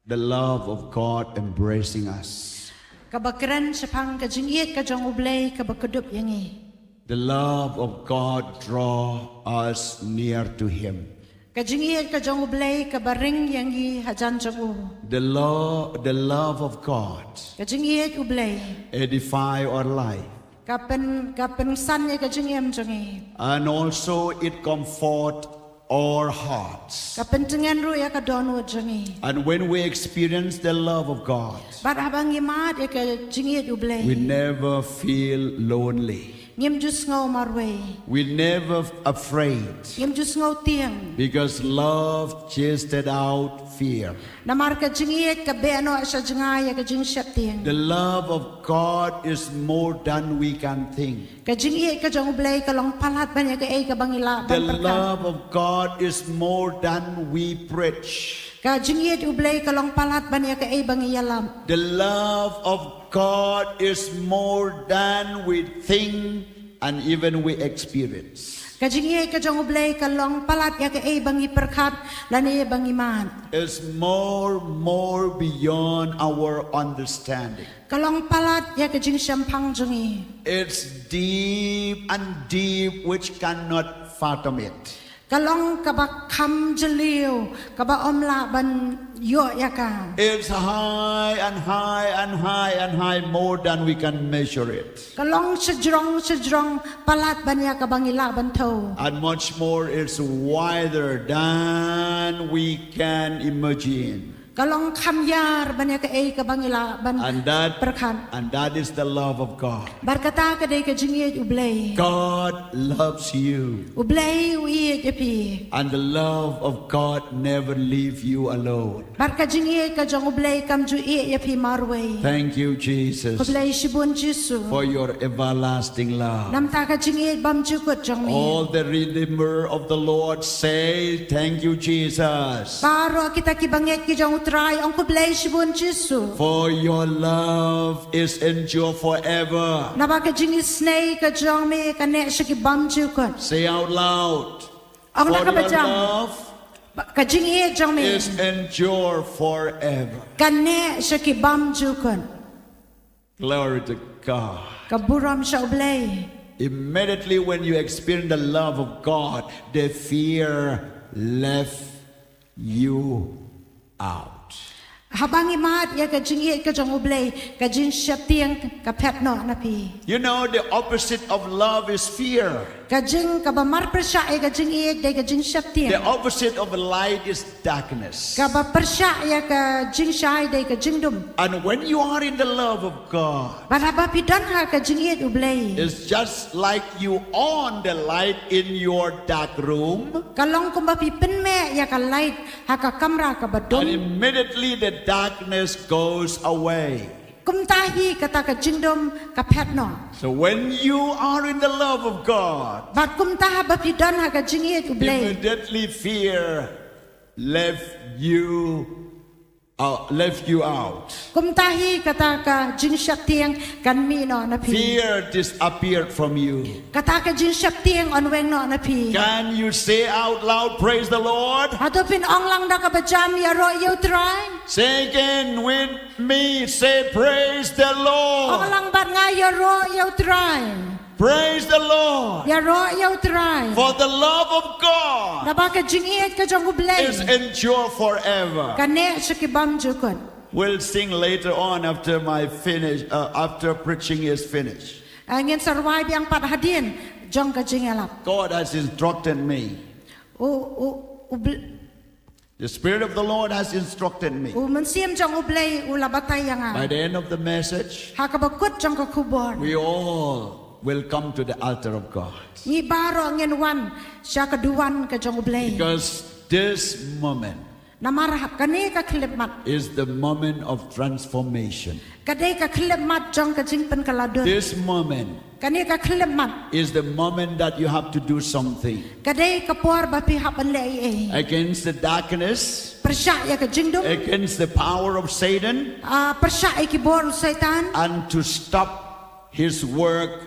the love of God embracing us, Kabakran sepang kajingiet kajong ublay kabakudup yangi. the love of God draw us near to Him. Kajingiet kajong ublay kabaring yangi hajan jong u. The love of God Kajingiet ublay. edify our life, Kapen san ya kajingiem jongi. and also it comfort our hearts. Kapen tengan ru ya kadonu jongi. And when we experience the love of God, Bar abang imat ya kajingiet we ublay. never feel lonely. nghiêm just ngô marway We're never afraid nghiêm just ngô tiang because love chased out fear. namar ka jingiet ka beano sa jingaya ka jing shap tiang The love of God is more than we can think. ka jingiet ka jong blay ka long palat banya ka ay ka bangila The love of God is more than we preach. ka jingiet ublay ka long palat banya ka ay bangiyalam The love of God is more than we think and even we experience. ka jingiet ka jong ublay ka long palat ya ka ay bangi perkat lani bangiman It's more beyond our understanding. ka long palat ya ka jing shampang jongi It's deep and deep which cannot fathom it. ka long ka ba kham jaliu ka ba omla ban yo ya ka It's high and high and high and high more than we can measure it. ka long sejrong palat ban ya ka bangila ban tho And much more it's wider than we can imagine. ka long kham yar ban ya ka ay ka bangila ban And perkat that is the love of God. barkata ka day ka jingiet ublay God loves you. ublay uiet ya pi And the love of God never leave you alone. barka jingiet ka jong ublay kam ju iet ya pi marway Thank you, Jesus, ublay shibun jisu for your everlasting love. nam ta ka jingiet bam ju kot jong mi All the Redeemer of the Lord say, thank you, Jesus, paro kita ki banget ki jong utray ong ublay shibun jisu for your love is endure forever. na ba ka jingis snay ka jong mi ka ne shiki bam ju kot Say out loud, ang for na ka ba your jang love ka jingiet jong mi is endure forever. ka ne shiki bam ju kot Glory to God. ka buram sha ublay Immediately when you experience the love of God, the fear left you out. habangi mat ya ka jingiet ka jong ublay ka jin shap tiang ka pet no na pi You know, the opposite of love is fear. ka jing ka ba mar persya ay ka jingiet day ka jin shap The tiang opposite of light is darkness. ka ba persya ya ka jing shai day ka jing dum And when you are in the love of God, para ba pidan ha ka jingiet ublay it's just like you on the light in your dark room, ka long kum ba pi pen me ya ka light ha ka kamra ka ba and dum immediately the darkness goes away. kum tahi kata ka jing dum ka pet no So when you are in the love of God, ba kum ta ba pidan ha ka jingiet ublay immediately fear left you out. kum tahi kata ka jing shap tiang kan mi no na pi Fear disappeared from you. kata ka jing shap tiang on weng no na pi Can you say out loud, praise the Lord? Hatupin ong lang da ka ba jam ya ro you try Say again with me, say praise the ong Lord. lang ba nga ya ro you try Praise the Lord. ya ro you try For the love of God da ba ka jingiet ka jong ublay is endure forever. ka ne sa kibam jukon We'll sing later on after preaching is finished. angin sarwai biang pat hadin jong ka jingelap God has instructed me. The Spirit of the Lord has instructed me. man siam jong ublay labatay yang By the end of the message, ha ka ba kut jong ka kubor we all will come to the altar of God. ni baro ngin wan sya ka duwan ka jong ublay Because this moment namarahap kani ka klip mat is the moment of transformation. kadai ka klip mat jong ka jing pen kaladun This moment kani ka klip mat is the moment that you have to do something kadai ka por ba pi hap an le against the darkness, persya ya ka jing dum against the power of Satan, persya ay kibor setan and to stop his work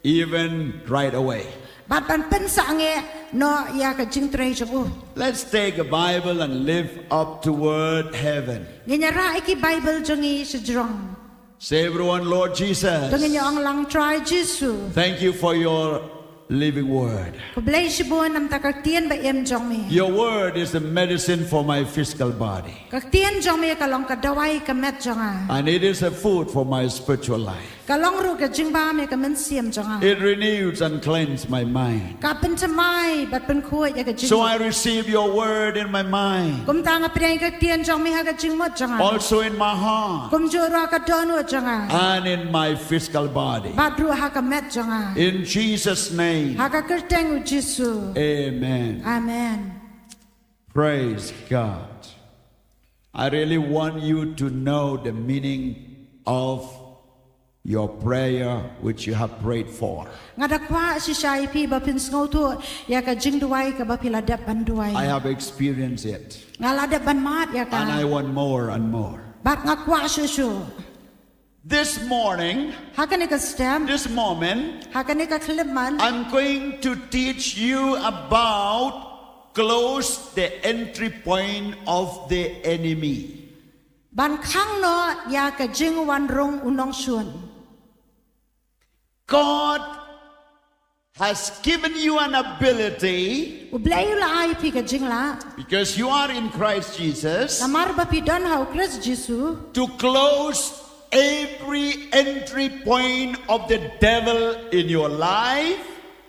even right away. bat ban pen sa nge no ya ka jing tre jong Let's take a Bible and lift up toward heaven. Ginyara iki Bible jongi sejrong. Say everyone, Lord Jesus, Dongin yung lang try Jesu. thank you for your living word. Kublay sibon nam takaktian ba em jong mi. Your word is the medicine for my physical body, Kaktian jong mi kalong kadaway kamet jonga. and it is a food for my spiritual life. ka long ru ka jing ba me ka men siam jong a It renews and cleanses my mind. ka pen chamai bat pen khoi ya ka jing So I receive your word in my mind, kum ta nga preng ka tien jong me ha ka jing mot jong a also in my heart, kum jo ra ka don wo jong a and in my physical body. bat ru ha ka met jong a In Jesus' name, ha ka kerteng u Jesu amen. amen Praise God. I really want you to know the meaning of your prayer which you have prayed for. nga da kwa si shai pi ba pin sngo tu ya ka jing duai ka ba pila dap ban duai I have experienced it, nga la dap ban mat ya and I ka want more and more. bat nga kwa shu This morning, ha ka ni ka stem this moment, ha ka ni ka klip man I'm going to teach you about close the entry point of the enemy. ban khang no ya ka jing wan rong unong shun God has given you an ability, u blai la ai pi ka jing la because you are in Christ Jesus, Namar ba pi don hau Christ Jesu to close every entry point of the devil in your life,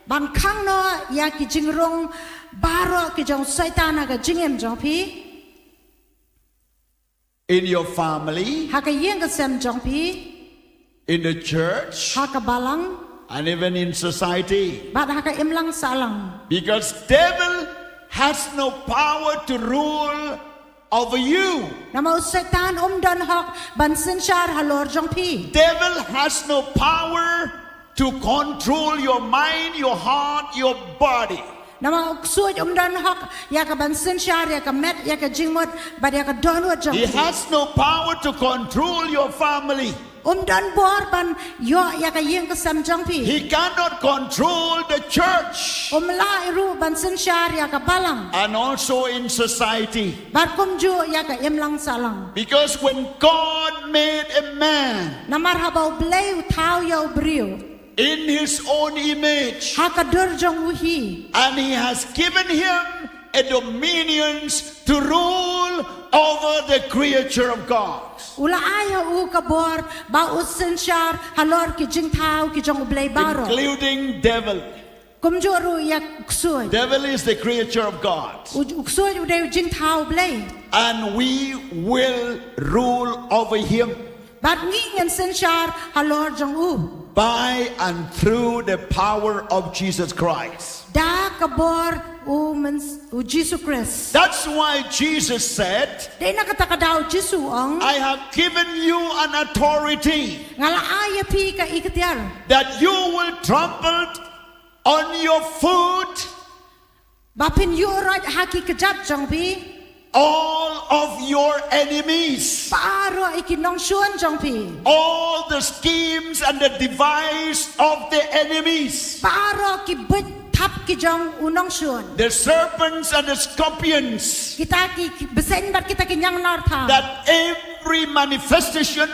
ban khang no ya ki jing rong baro ki jong satan ka jing em jong pi in your family, ha ka yeng ka sem jong pi in the church, ha ka balang and even in society. bat ha ka im lang salang Because devil has no power to rule over you. nama satan don hok ban sin shar halor jong pi Devil has no power to control your mind, your heart, your body. nama suoj don hok ya ka ban sin shar ya ka met ya ka jing mot ba ya ka don wo jong He pi has no power to control your family. don bor ban yo ya ka yeng ka sam jong pi He cannot control the church la ru ban sin shar ya ka balang and also in society. bat kum ju ya ka im lang salang Because when God made a man namar habau bleu thau yo brio in his own image, ha ka dur jong uhi and he has given him a dominion to rule over the creature of God, ula ai u ka bor ba usin shar halor ki jing thau ki jong blei baro including devil. kum ju ru ya suoj Devil is the creature of God, suoj u de jing thau blei and we will rule over him bat ngi ngen sin shar halor jong u by and through the power of Jesus Christ. da ka bor u Jesus Christ That's why Jesus said, de na ka ta ka dau Jesu ong I have given you an authority ngala ai pi ka iktiar that you will trample on your foot ba pin yu raj haki ka jap jong pi all of your enemies, paro ikinong shuan jong pi all the schemes and the device of the enemies, paro ki but thap ki jong unong shuan the serpents and the scorpions, kita ki besen bat kita ki nyang nar tha that every manifestation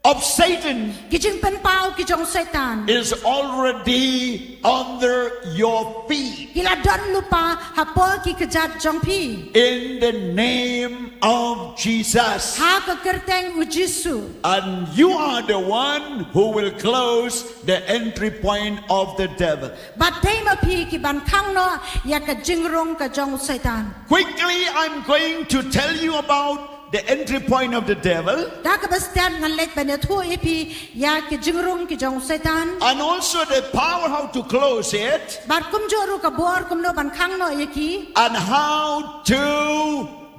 of Satan ki jing pen pau ki jong setan is already under your feet. kila don lupa hapo ki kejat jong pi In the name of Jesus. ha ka kerteng u Jesu And you are the one who will close the entry point of the devil. bat tema pi ki ban khang no ya ka jing rong ka jong setan Quickly, I'm going to tell you about the entry point of the devil, da ka bastan ngan let ban thu pi ya ki jing rong ki jong setan and also the power how to close it, bat kum jo ru ka bor kum no ban khang no ya ki and how to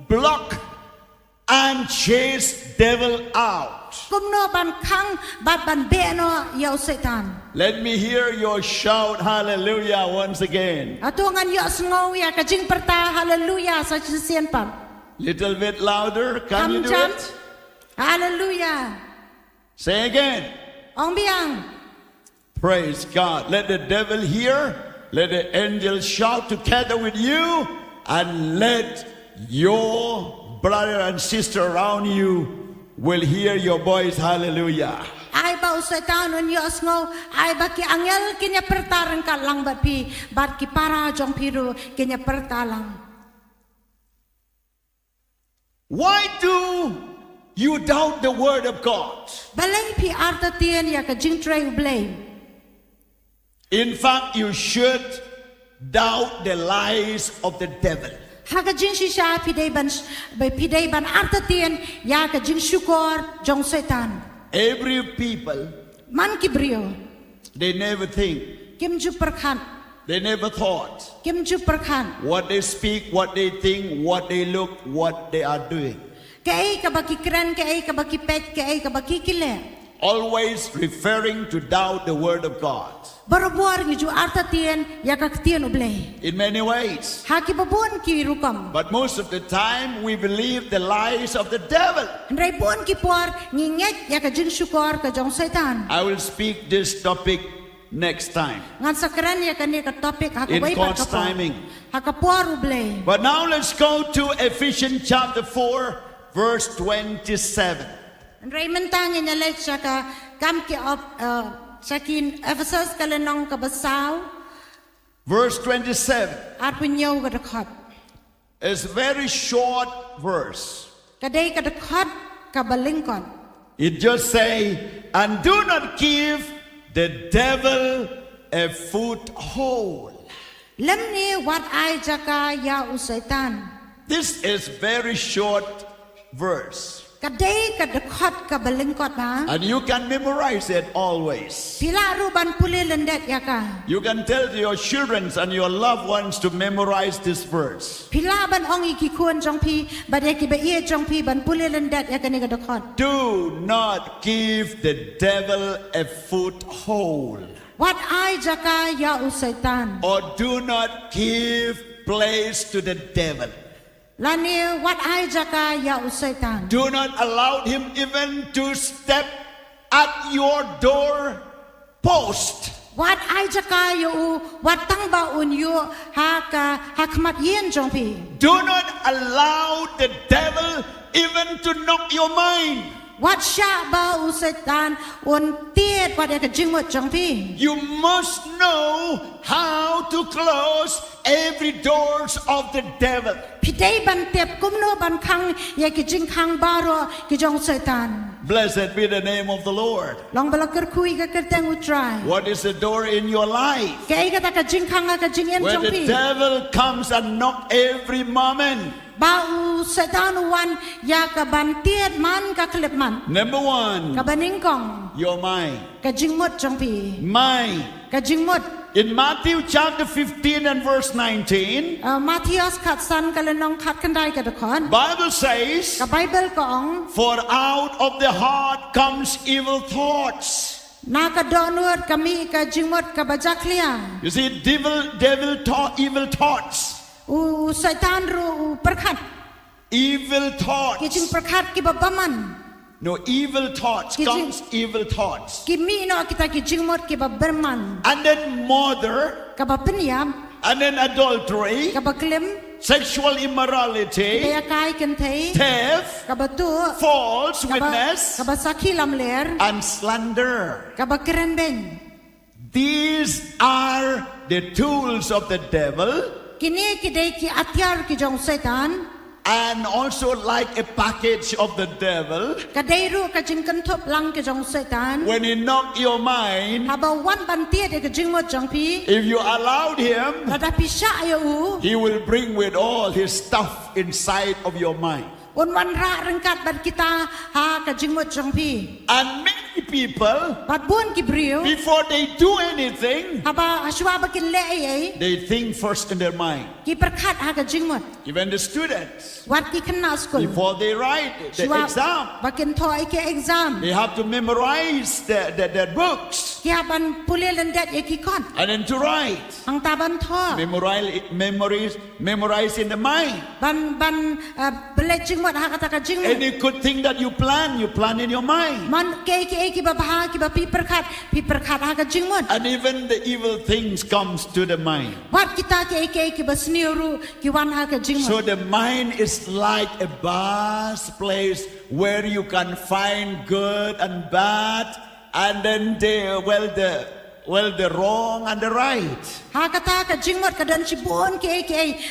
block and chase devil out. kum no ban khang bat ban be no ya setan Let me hear your shout hallelujah once again. atungan yo sngo ya ka jing perta hallelujah sa sien par Little bit louder. Can you do jam it? hallelujah Say again. ong biang Praise God. Let the devil hear. Let the angels shout together with you. And let your brother and sister around you will hear your voice. Hallelujah. ai ba setan on yo sngo ai ba ki angel kinya pertaran ka lang bat pi bat ki para jong piru kinya pertalang Why do you doubt the word of God. Balay pi arta tien ya ka jing tray ublay. In fact, you should doubt the lies of the devil. Ha ka jing shisha pi day ban arta tien ya ka jing syukor jong setan. Every people, Man ki brio. they never think, Kim ju perkhan. they never thought. Kim ju perkhan. What they speak, what they think, what they look, what they are doing. Kay ka baki kran, kay ka baki pet, kay ka baki kile. Always referring to doubt the word of God. Barabuar ngi ju arta tien ya ka tien ublay. In many ways. Ha ki babun ki rukam. But most of the time, we believe the lies of the devil. Ndray pun ki puar ngi nget ya ka jing syukor ka jong setan. I will speak this topic next time. Ngan sakran ya ka ni ka topik ha ka In bay God's pa ka timing. Ha ka puar ublay. But now let's go to Ephesians chapter 4, verse 27. Ndray mentang nya lek sa ka kam ki op sakin Ephesus ka lenong ka basaw Verse 27 at punyaw ka dakot. is a very short verse. Kaday ka dakot ka balingkot. It just say, and do not give the devil a foothold. Lem ni wat ay jaka ya usaitan. This is very short verse. Kaday ka dakot ka balingkot ha. And you can memorize it always. Pila ruban puli lendet ya ka. You can tell your children and your loved ones to memorize this verse. Pila ban ong ikikun jong pi badai ki ba ie jong pi ban puli lendet ya ka ni ka dakot. Do not give the devil a foothold. Wat ay jaka ya usaitan. Or do not give place to the devil. Lani wat ay jaka ya usaitan. Do not allow him even to step at your door post. Wat ay jaka yu wat tang ba un yu ha ka hakmat yen jong pi. Do not allow the devil even to knock your mind. Wat sya ba usaitan un tiet wat ya ka jingmut jong pi. You must know how to close every doors of the devil. Pidai ban tiap kumno ban kang ya ki jing kang baro ki jong saitan. Blessed be the name of the Lord. Long balakar kui ka kerteng utrai. What is the door in your life? Kay ka ta ka jing kang ka jing yen Where jong the pi. devil comes and knock every moment. Ba u saitan wan ya ka ban tiet man ka klep man. Number one, Ka baning kong your mind. ka jingmut jong pi. Mind. Ka jingmut. In Matthew chapter 15 and verse 19, Matthias kat san ka lenong kat kandai ka dakon. Bible says, Ka Bible kong for out of the heart comes evil thoughts. na ka donut kami ka jingmut ka bajaklia. You see, evil thoughts. U saitan ru perkat. Evil Ki jing thoughts. perkat ki babaman. No, evil thoughts Kitchen. comes evil thoughts. Ki mi no kita ki jingmut ki baberman. And then murder, Ka bapenyam, and then adultery, ka baklim, sexual immorality, kaya kai kentay, theft, ka batu, false ka witness, basaki lamler, and slander. ka bakerenben. These are the tools of the devil, Kini kidai ki atyar ki jong setan, and also like a package of the devil. kadairu ka jing kentup lang ki jong setan. When he knocked your mind, Haba wan bantia de ka jingmut jong pi, if you allowed him, rada pisya ya u, he will bring with all his stuff inside of your mind. un wan ra rengkat ban kita ha ka jingmut jong pi. And many people, Bat bun ki brio, before they do anything, haba aswa bakin le ay, they think first in their mind. ki perkat ha ka jingmut. Even the students, Wat ki kena skul. before they write the Siwa exam, bakin toy ke exam. they have to memorize their books. Kia ban pulil lendet ye ki kon. And then to write, Ang taban to. memorize in the mind. Ban belet jingmut ha kata ka jingmut. Any good thing that you plan in your mind. Man ke ki babaha ki ba pi perkat ha ka jingmut. And even the evil things comes to the mind. Wat kita ki ba sniru ki wan ha ka jingmut. So the mind is like a vast place where you can find good and bad, and then the wrong and the right. Ha kata ka jingmut ka dan sibon ki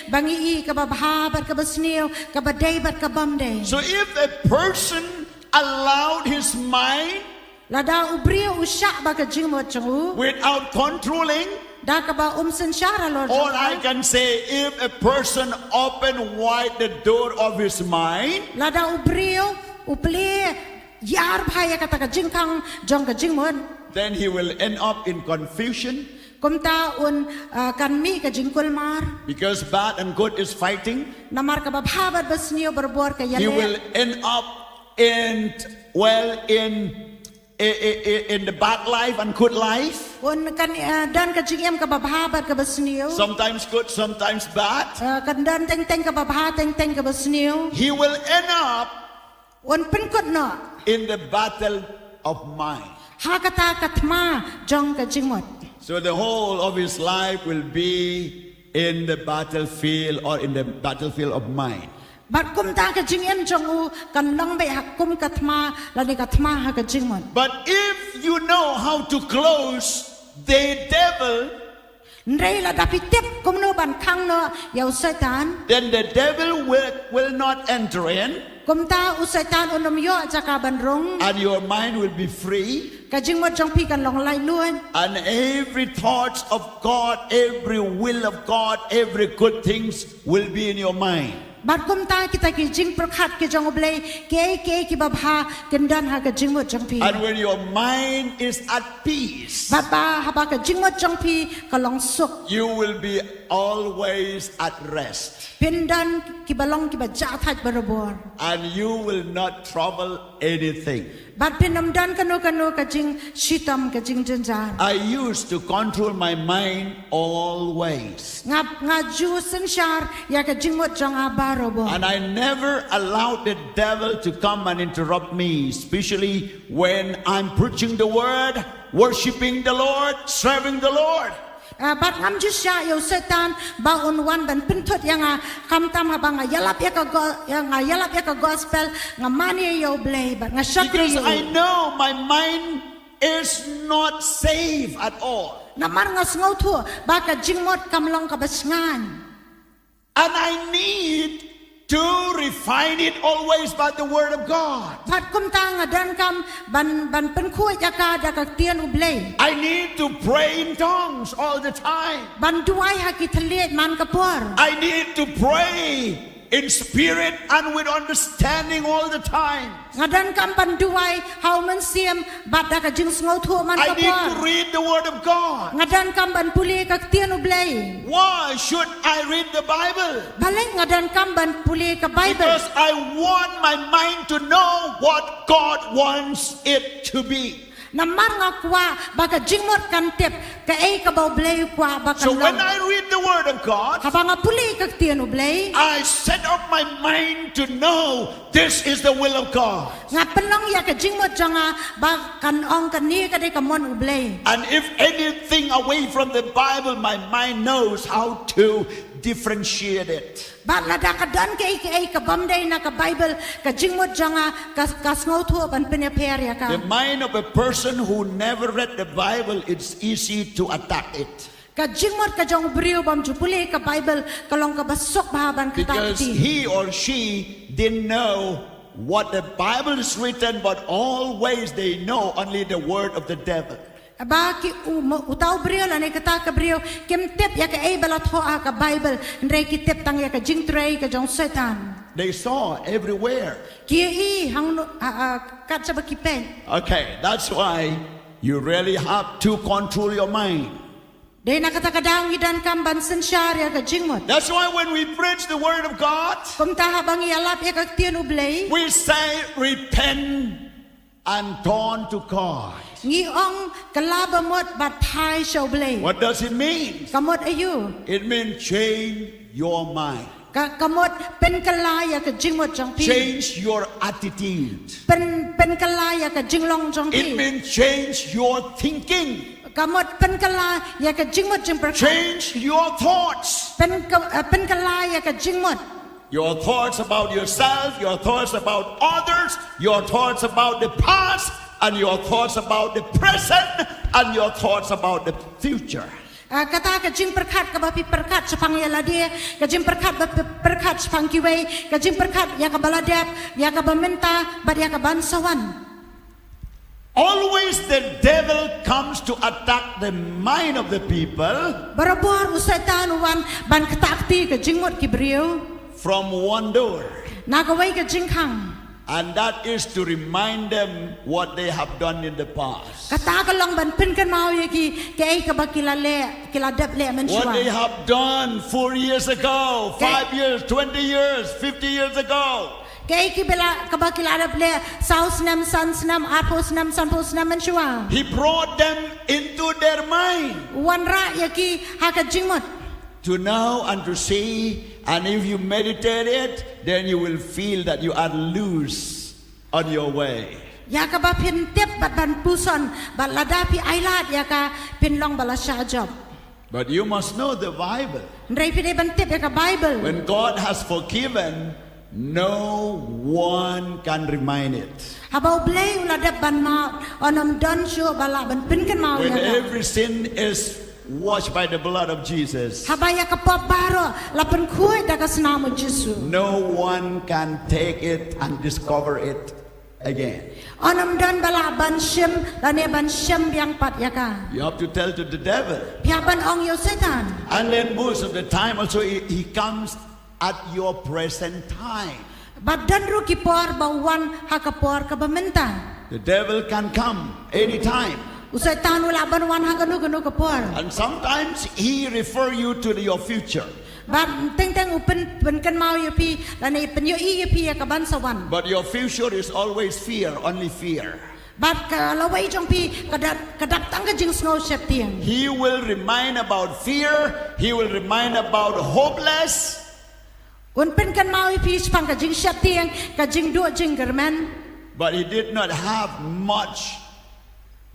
bangi ka babaha bar ka ba sniu ka ba day bar ka bam day. So if a person allowed his mind Lada ubrio usyak ba ka jingmot jong u. without controlling. Da ka ba sensyara Lord Or jong I can say, if a person open wide the door of his mind, Lada ubrio upli yar bhaya kata ka jingkang jong ka jingmot. then he will end up in confusion, Kumta kan mi ka jingkul mar. because bad and good is fighting. Namar ka babhabat basniyo berbor ka He yale. will end up in the bad life and good life. Kan dan ka jingem ka babhabat ka basniyo. Sometimes good, sometimes bad. Kan dan teng ka babha teng ka basniyo. He will end up Penkut no. in the battle of mind. Hakata katma jong ka jingmot. So the whole of his life will be in the battlefield or in the battlefield of mind. Bat kum ta ka jingem jong u kan long be hak kum katma lani katma ha ka jingmot. But if you know how to close the devil, Ndrei la dapi tip kum no ban kang no yau setan. then the devil will not enter in, Kum ta u setan unom yo jaka ban rong. and your mind will be free. Ka jingmot jong pi kan long lai luan. And every thought of God, every will of God, every good things will be in your mind. Bat kum ta kita ki jing prakhat ki jong oblei ke ki babha kendan ha ka jingmot jong pi. And when your mind is at peace, Bat ba ha ba ka jingmot jong pi ka long suk. you will be always at rest. Pindan ki balong ki ba jatat berobor. And you will not trouble anything. Bat pinam dan kano ka jing shitam ka jing janjar. I used to control my mind always. Nga ju sensyar ya ka jingmot jong abarobo. And I never allowed the devil to come and interrupt me, especially when I'm preaching the word, worshiping the Lord, serving the Lord. Bat ngam ju sya yo setan ba unwan ban pintot yang kam tam ha bang yalap ya ka gospel nga mani yo blay bat nga syakri Because yo. I know my mind is not safe at all. Namar nga sngaw tu ba ka jingmot kamlong ka basngan. And I need to refine it always by the word of God. Bat kum ta nga dan kam ban penkuat ya ka da ka tian ublay. I need to pray in tongues all the time. Ban duai ha ki thaliet man kapor. I need to pray in spirit and with understanding all the time. Nga dan kam ban duai how man siam bat da ka jing sngaw tu man I need to kapor. read the word of God. Nga dan kam ban puli ka tian ublay. Why should I read the Bible? Balay nga dan kam ban puli ka Bible. Because I want my mind to know what God wants it to be. Namar nga kwa baka jingmot kan tip ka ay ka ba ublay kwa baka So when long. I read the word of God, Habang nga puli ka tian ublay. I set up my mind to know this is the will of God. Nga pelong ya ka jingmot janga ba kan ong kan ni ka de ka mon ublay. And if anything away from the Bible, my mind knows how to differentiate it. Ba la da ka dan ka ay ka bamday na ka Bible ka jingmot janga ka sngaw tu ban pinaper ya ka. The mind of a person who never read the Bible, it's easy to attack it. Ka jingmot ka jong brio bam jupuli ka Bible kalong ka basok bahaban ka Because takti. he or she didn't know what the Bible is written, but always they know only the word of the devil. Aba ki utaw brio la ne kata ka brio kim tip ya ka ay balat ho ka Bible ndre ki tip tang ya ka jing tray ka jong setan. They saw everywhere. Ki i hang kat sa bakipen. Okay, that's why you really have to control your mind. Day nakatakadang idan kam ban sensyar ya ka jingmot. That's why when we preach the word of God, Kum ta habang ialap ya ka tian ublay. we say repent and turn to God. Ngiong kalabamot bat thai siya ublay. What does it mean? Kamot ayu. It means change your mind. Kamot pen kalaya ka jingmot jong pi. Change your attitude. Pen kalaya ka jinglong jong It pi. means change your thinking. Kamot pen kalaya ka jingmot jong perkat. Change your thoughts. Pen kalaya ka jingmot. Your thoughts about yourself, your thoughts about others, your thoughts about the past, and your thoughts about the present, and your thoughts about the future. kata ka jing perkat ka bapi perkat sepang ya ladia ka jing perkat perkat sepang kiwei ka jing perkat ya ka baladap ya ka bamenta bad ya ka bansawan. Always the devil comes to attack the mind of the people Barabor usaitan wan ban ketakti ka jingmot kibriu from one door. nagawai ka jingkang And that is to remind them what they have done in the past. kata ka long ban pin kan mau ya ki kei ka bakilale kiladap le men What they shwa have done 4 years ago, 5 years, 20 years, 50 years ago. kei ki bela ka bakiladap le saus nam sans nam apos nam sanpos nam men shwa He brought them into their mind wan ra ya ki ha ka jingmot to know and to see. And if you meditate it, then you will feel that you are loose on your way. ya ka ba pin tep bat ban puson bat ladapi ailat ya ka pin long balasha job But you must know the Bible. ndai pide ban tep ya ka bible When God has forgiven, no one can remind it. habau blei uladap ban ma onam don sho bala ban pin kan mau When ya ka every sin is washed by the blood of Jesus, habaya ka pop baro lapan khui da ka snamo Jesu no one can take it and discover it again. onam don bala ban shim lane ban shim yang pat ya ka You have to tell to the devil. pia ban ong yo setan And then most of the time also he comes at your present time. bat dan ru ki por bawan ha ka por ka bamenta The devil can come anytime. usai tanu laban wan ha ganu ganu ka por And sometimes he refer you to your future. ban teng teng upen pen kan mau ya pi lane pen yo i ya pi ya ka ban sawan But your future is always fear, only fear. bat ka lawai jong pi kadap tang ka jing snow shep tiang He will remind about fear. He will remind about hopeless. un pen kan mau ya pi spang ka jing shep tiang ka jing do jing german But he did not have much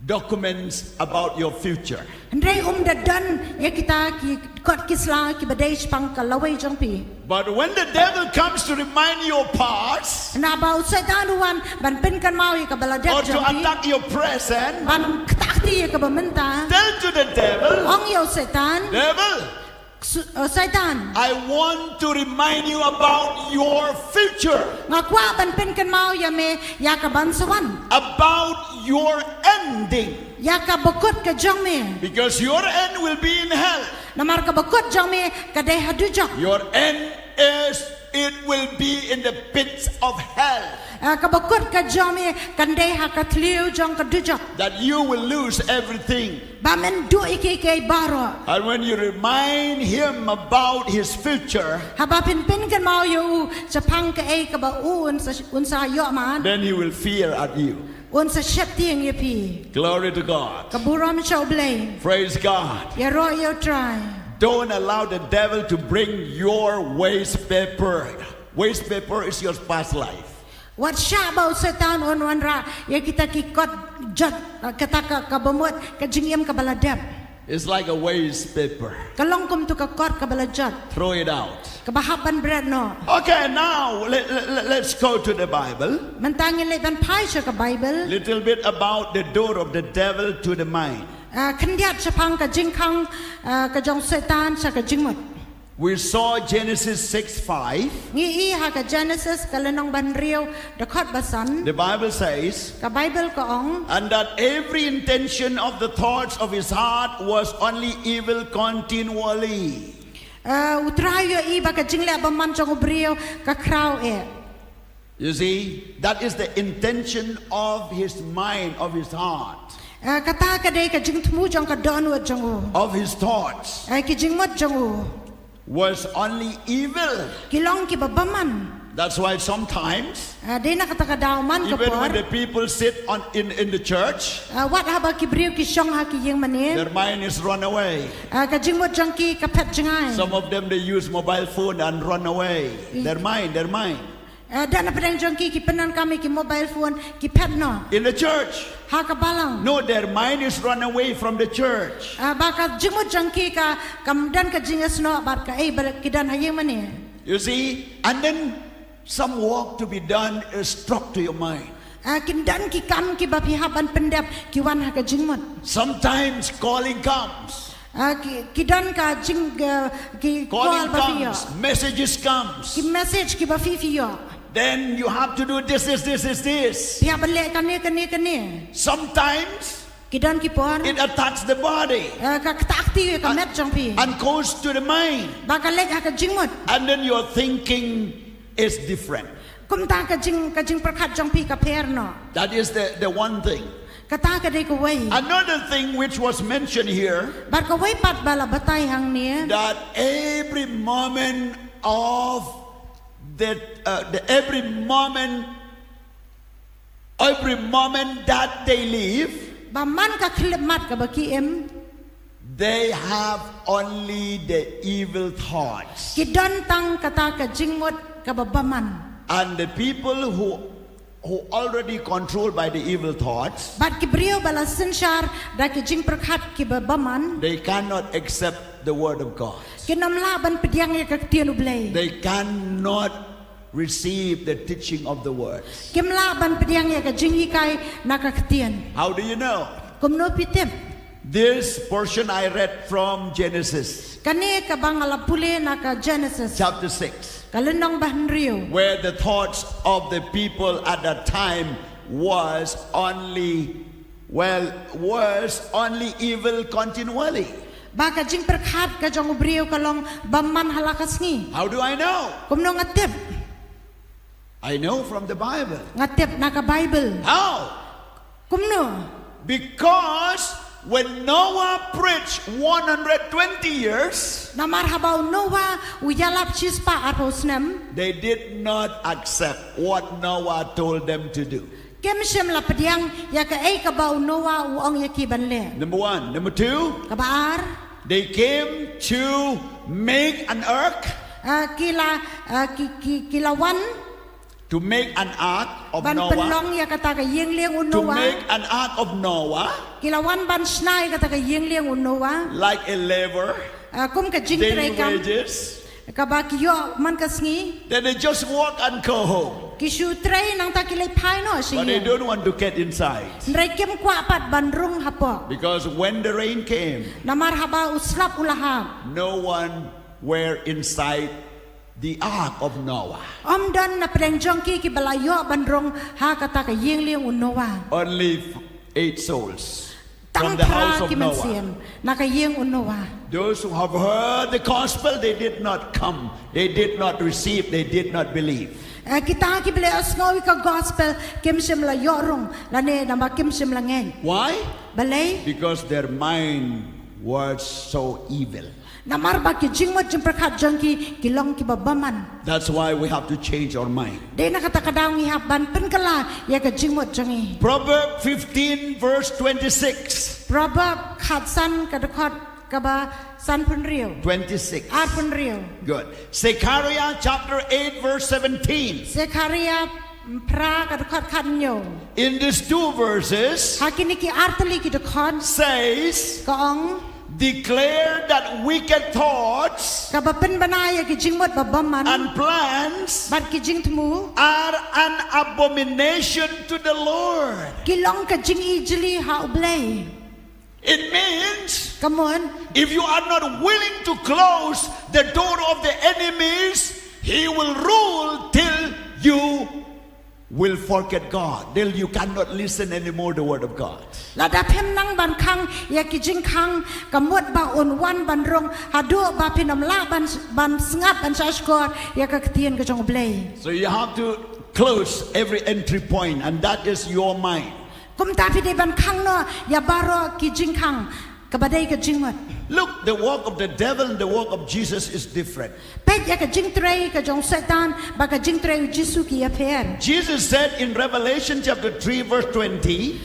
documents about your future. ndai da dan ya kita ki kot kisla ki badai spang ka lawai jong pi But when the devil comes to remind your past na ba usai tanu wan ban pen kan mau ya ka or baladap to jong pi attack your present, ban takti ya ka bamenta tell to the devil, ong yo setan devil, setan I want to remind you about your future, ngakwa ban pen kan mau ya me ya ka ban sawan about your ending. ya ka bokot ka jong me Because your end will be in hell. namar ka bokot jong me ka dai hadu jong Your end is, it will be in the pits of hell. ka bokot ka jong me kan dai ha ka tliu jong ka du jong That you will lose everything. ba men du iki baro And when you remind him about his future, haba pin kan mau yo sapang ka ka ba un sa yo man then he will fear at you. un sa shep tiang ye pi Glory to God. ka buram show blay Praise God. ya ro yo try Don't allow the devil to bring your waste paper. Waste paper is your past life. wat sha ba setan on wan ra ya kita ki kot jot kata ka bomot ka jingiem ka baladap It's like a waste paper. ka longkom tu ka kot ka balajot Throw it out. ka bahapan bread no Okay, now let's go to the Bible. mentangin le ban pai sha ka bible Little bit about the door of the devil to the mind. khandiat sapang ka jingkhang ka jong setan sa ka jingmot We saw Genesis 6:5. ngi i ha ka genesis ka lenong ban riu da khot basan The Bible says, ka bible ka ong and that every intention of the thoughts of his heart was only evil continually. utrayo i ba ka jingle ba man jong briu ka kraw e You see, that is the intention of his mind, of his heart, kata ka dei ka jing thmu jong ka don wa jong u of his thoughts ki jingmot jong u was only evil. kilong ki babaman That's why sometimes, dei na kata ka daw man ka even por when the people sit in the church, wat haba ki briu ki shong ha ki yeng mane their mind is run away. ka jingmot jong ki ka pet jingai Some of them, they use mobile phone and run away. Their mind. dan na pedang jong ki penan kami ki mobile phone ki pet no In the church, ha ka balang no, their mind is run away from the church. baka jingmot jong ki ka kam dan ka jingas no bat ka bal ki dan ha yeng mane You see, and then some work to be done is struck to your mind. kin dan ki kam ki ba pi haban pendap ki wan ha ka jingmot Sometimes calling comes. Kidan ka jing ki Calling call ba fiyo. comes, messages comes. Ki message ki ba fiyo. Then you have to do this. Pia balik kani. Sometimes Kidan ki por. it attacks the body Ka takti ka met jong pi. and goes to the mind. Ba ka lek ka jingmut. And then your thinking is different. Kum ta ka jing perkhat jong pi ka per no. That is the one thing. Kata ka dei ka wei. Another thing which was mentioned here, Bar ka wei pat bala batay hang ni. that every moment of every moment that they live, Ba man ka klimat ka ba ki em. they have only the evil thoughts. Kidan tang kata ka jingmut ka ba baman. And the people who already controlled by the evil thoughts, Bat ki brio bala sinshar da ki jing perkhat ki ba baman. they cannot accept the word of God. Kinamla ban pediang ya ka tianu blay. They cannot receive the teaching of the word. Kimla ban pediang ya ka jing hikai na ka tian. How do you know? Kumno pitem. This portion I read from Genesis Kani ka bang alapule na ka Genesis. chapter 6. Kalendong bahan rio. Where the thoughts of the people at that time was only evil continually. Baka jing perkhat ka jong brio kalong baman halakas ni. How do I know? Kumno ngatip. I know from the Bible. Ngatip na ka Bible. How? Kumno. Because when Noah preached 120 years, Na marhabaw Noah uyalap chispa arosnem. they did not accept what Noah told them to do. Kem shem la pediang ya ka ay kabaw Noah uong ya kibanle. Number one. Number two, Kabaar. they came to make an ark, Kilawan. to make an ark of Ban Noah, penlong ya kata ka yeng liang un to Noah. make an ark of Noah, Kilawan ban snai kata ka yeng liang un Noah. like a labor, Kum ka jing daily tray kam. wages. Kaba kiyo man kasngi. Then they just walk and go home. Kishu tray nang ta kilay pai no But they siya. don't want to get inside. Nray kem kwa pat bandrung hapo. Because when the rain came, Na marhaba uslap ulahab. no one were inside the ark of Noah. Don na pedang jongki ki balayo bandrong ha kata ka yeng liang un Noah. Only 8 souls from Tang the house pra of ki man Noah. siem na ka yeng un Noah. Those who have heard the gospel, they did not come. They did not receive. They did not believe. Kita ki bele asngawi ka gospel kim sim la yorong la ne na kim sim la ngeng. Why? Balay Because their mind was so evil. na marba ki jingmot jing perkhat jongki kilong ki babaman. That's why we have to change our mind. De na kata kadang ngi haban penkala ya ka jingmot jongi. Proverbs 15 verse 26. Proverb khatsan kadakot kaba san pun rio. 26. Ar pun rio. Good. Zechariah chapter 8 verse 17. Zekaria pra kadakot kanyo. In these two verses Hakini ki artali ki dakot says, kaong declare that wicked thoughts kaba pen banaya ki jingmot babaman. and plans Bat ki jing temu are an abomination to the Lord. kilong ka jing ijili ha ublay. It means Come on. if you are not willing to close the door of the enemies, he will rule till you will forget God, till you cannot listen anymore the word of God. La da phem nang ban khang ya ki jing khang kamot ba on wan ban rong hadu ba pinam la ban sngat ban shashkor ya ka tien ka jong ublay. So you have to close every entry point, and that is your mind. Kum ta pi de ban khang no ya baro ki jing khang ka badai ka jingmot. Look, the work of the devil and the work of Jesus is different. Pet ya ka jing tray ka jong setan ba ka jing tray jisu ki ya pher. Jesus said in Revelation chapter 3 verse 20,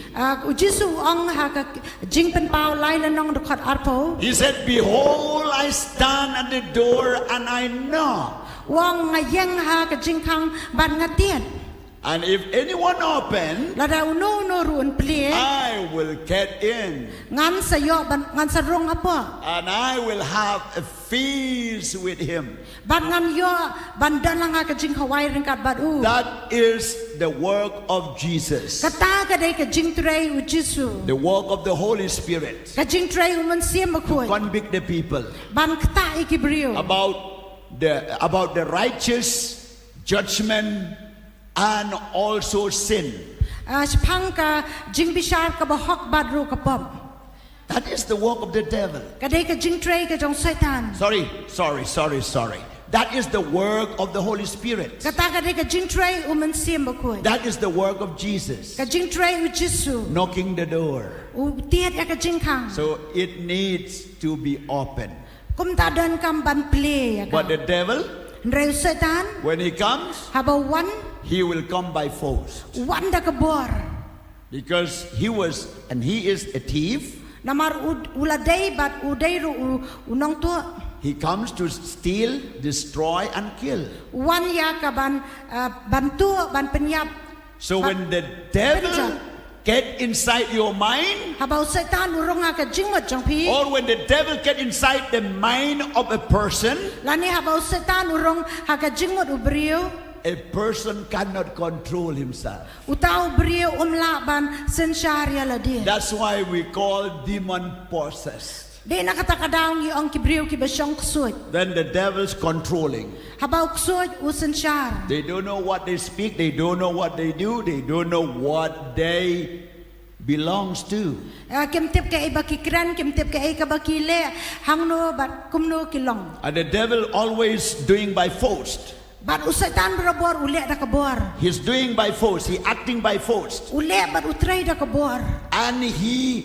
Jisu ong ha ka jing pen pau lai la nong dokot arpo. he said, behold, I stand at the door and I knock. Wong ngayeng ha ka jing khang ban ngatian. And if anyone open, Lada uno ruun plie. I will get in. Ngan sayo ngan sarong apa. And I will have a feast with him. Ban ngan yo bandan lang ka jing Hawaii ringkat bad u. That is the work of Jesus. Kata ka day ka jing tray u Jisu. The work of the Holy Spirit. Ka jing tray u man siam makoy. Convict the people Ban kata ikibrio. about the righteous judgment and also sin. Sepang ka jing bishar ka bahok badru ka pom. That is the work of the devil. Ka day ka jing tray ka jong setan. Sorry. That is the work of the Holy Spirit. Kata ka day ka jing tray u man siam makoy. That is the work of Jesus. Ka jing tray u Jisu. Knocking the door. U tiat ya ka jing kang. So it needs to be open. Kum ta dan kam ban play ya But ka. the devil, Reu setan. when he comes, Haba wan he will come by force. da ka bor. Because he is a thief. Namar uladay bat uday ru unong tu. He comes to steal, destroy, and kill. Wan ya ka ban bantu ban penyap. So when the devil get inside your mind, Haba setan urong ka jingmat jong pi. or when the devil get inside the mind of a person, Lani haba setan urong ka jingmat ubrio. a person cannot control himself. Utaw brio umla ban sensarya la dia. That's why we call demon possessed. Di nakatakadaw ni ang kibrio kibasyong kusud. Then the devil's controlling. Habaw kusud u sensar. They don't know what they speak, they don't know what they do, they don't know what they belongs to. Kimtip ka iba kikran, kimtip ka iba bakile, hangno bat kumno kilong. And the devil always doing by force. Bat usaitan berabor ule da kabor. He's doing by force, he acting by force. Ule bat utray da kabor. And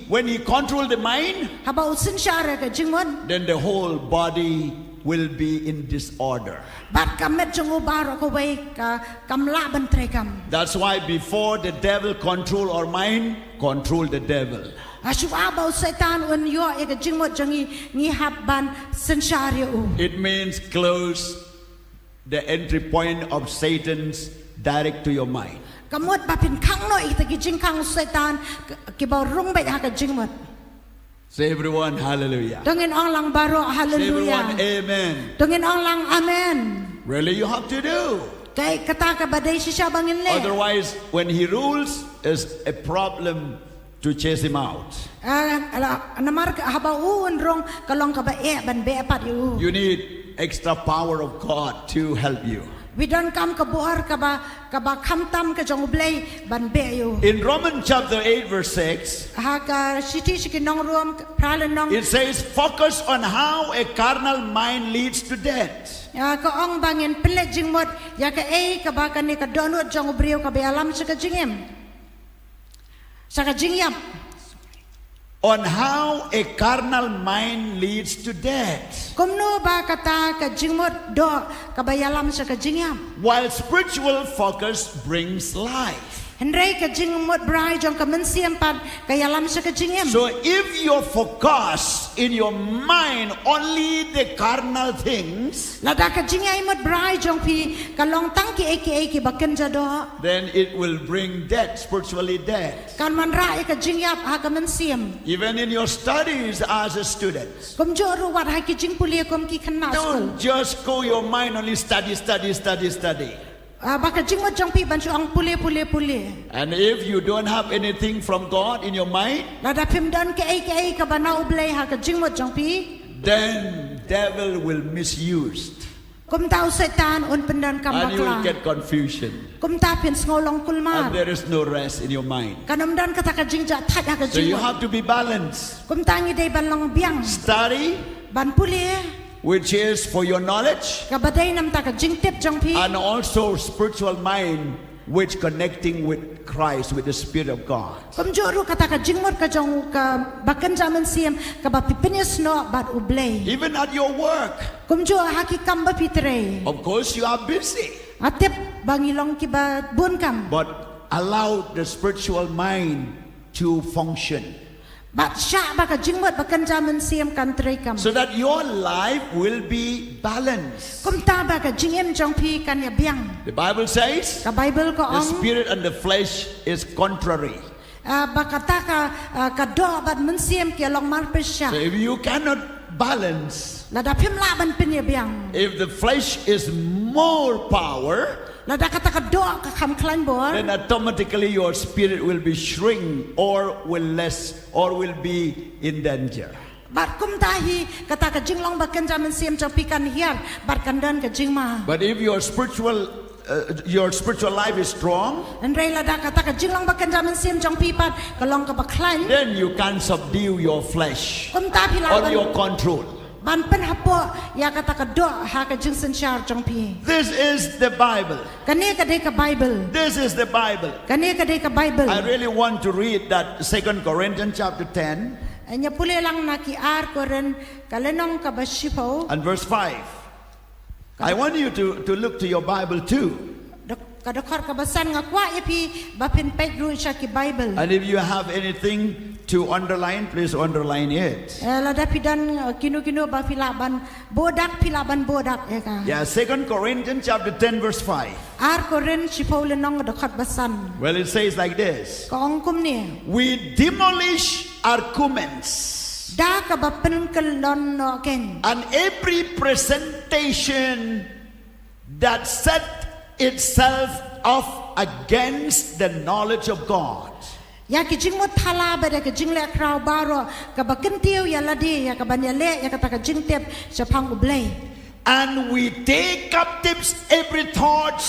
when he control the mind, Haba usin syara ka jingmon. then the whole body will be in disorder. Bat kamet jong ubaro ka way ka kamla ban tray kam. That's why before the devil control our mind, control the devil. Asu aba usaitan un yo ya ka jingmot jongi ni habban sensyarya u. It means close the entry point of Satan's direct to your mind. Kamot bapin kang no ita ki jing kang usaitan kibaw rung bay ha ka jingmot. Say everyone, hallelujah. Dongin ong lang baro Say hallelujah. everyone, amen. Dongin ong lang amen. Really, you have to do. Kay kata ka baday siya bangin le. Otherwise, when he rules, it's a problem to chase him out. Namar haba uun rong kalong ka ba ban be pat yu. You need extra power of God to help you. We don't come ka buar ka ba kamtam ka jong ublay ban be yu. In Romans chapter 8 verse 6, Ha ka siti sikinong ruam pralan nong it says, focus on how a carnal mind leads to death. ka ong bangin pele jingmot ya ka ka ba ka ni ka donut jong ubriyo ka be alam sa ka jingim. Sa ka jingyam. On how a carnal mind leads to death. Kumno ba kata ka jingmot do ka bayalam sa ka jingyam. While spiritual focus brings life. Henry ka jingmot brai jong ka mensiam pat ka yalam sa ka jingyam. So if you focus in your mind only the carnal things, Lada ka jingay mot brai jong pi kalong tangki eki baken jado. then it will bring death, spiritually death. Kan man rai ka jingyap ha ka mensiam. Even in your studies as a student. Kum joro wat ha ki jing pulia kum ki kena school. Don't just go your mind only study. Baka jingmot jong pi bansu ang pulia. And if you don't have anything from God in your mind, Lada pim dan ke ka banau blay ha ka jingmot jong pi. then devil will misuse. Kum tau setan un pendan kam And you will bakla. get confusion. Kum tapin ngolong And kulmar. there is no rest in your mind. Kanam dan kata ka jingja tat ha ka So you jingmot. have to be balanced. Kum tangi day ban long biang. Study, Ban pulia. which is for your knowledge, Ka baday nam ta ka jingtip jong pi. and also spiritual mind, which connecting with Christ, with the Spirit of God. Kum joro kata ka jingmot ka jong ka bakan jaman siam ka ba pipinyas no bat ublay. Even at your work, Kum jo haki kam ba pitre. of course you are busy, Atip bangilong ki ba bun kam. but allow the spiritual mind to function. Bat syak baka jingmut bakan jaman siam kan trekam. so that your life will be balanced. Kum ta baka jingem jong pi kan ya biang. The Bible says Ka Bible ko the ong spirit and the flesh is contrary. baka ta ka do bat mun siam ki long mar pe So syak. if you cannot balance, Lada pim la ban pin ya biang. if the flesh is more power, Lada kata ka do ka kam klan bor. then automatically your spirit will be shrink or will be in danger. Bat kum tahi kata ka jinglong bakan jaman siam jong pi kan hiar bat kan dan ka jingma. But if your spiritual life is strong, Dan rei lada kata ka jinglong bakan jaman siam jong pi pat ka long ka baklan. then you can subdue your flesh Kum ta pi la or ban your control. ban pen hapo ya kata ka do ha ka jing sensyar jong pi. This is the Bible. Kani ka de ka Bible. This is the Bible. Kani ka de ka Bible. I really want to read that 2 Corinthians chapter 10 Anya pule lang na ki ar ko ren kalenong ka basipo. and verse 5. I want you to look to your Bible too. Kadokor ka basan nga kwa ipi bapin pek ru siya ki Bible. And if you have anything to underline, please underline it. Lada pidan kinu ba filaban bodak ka. Yeah, 2 Corinthians chapter 10 verse 5. Ar ko ren sipo lenong dokot basan. Well, it says like this. Kaong kum ni. We demolish arguments Da ka bapen kelon no ken. and every presentation that set itself off against the knowledge of God. Ya ki jing mo thala ba da ka jing le kraw baro ka baken tiu ya ladi ya ka banyale ya ka ta ka jing tep sa pang ublay. And we take captives every thought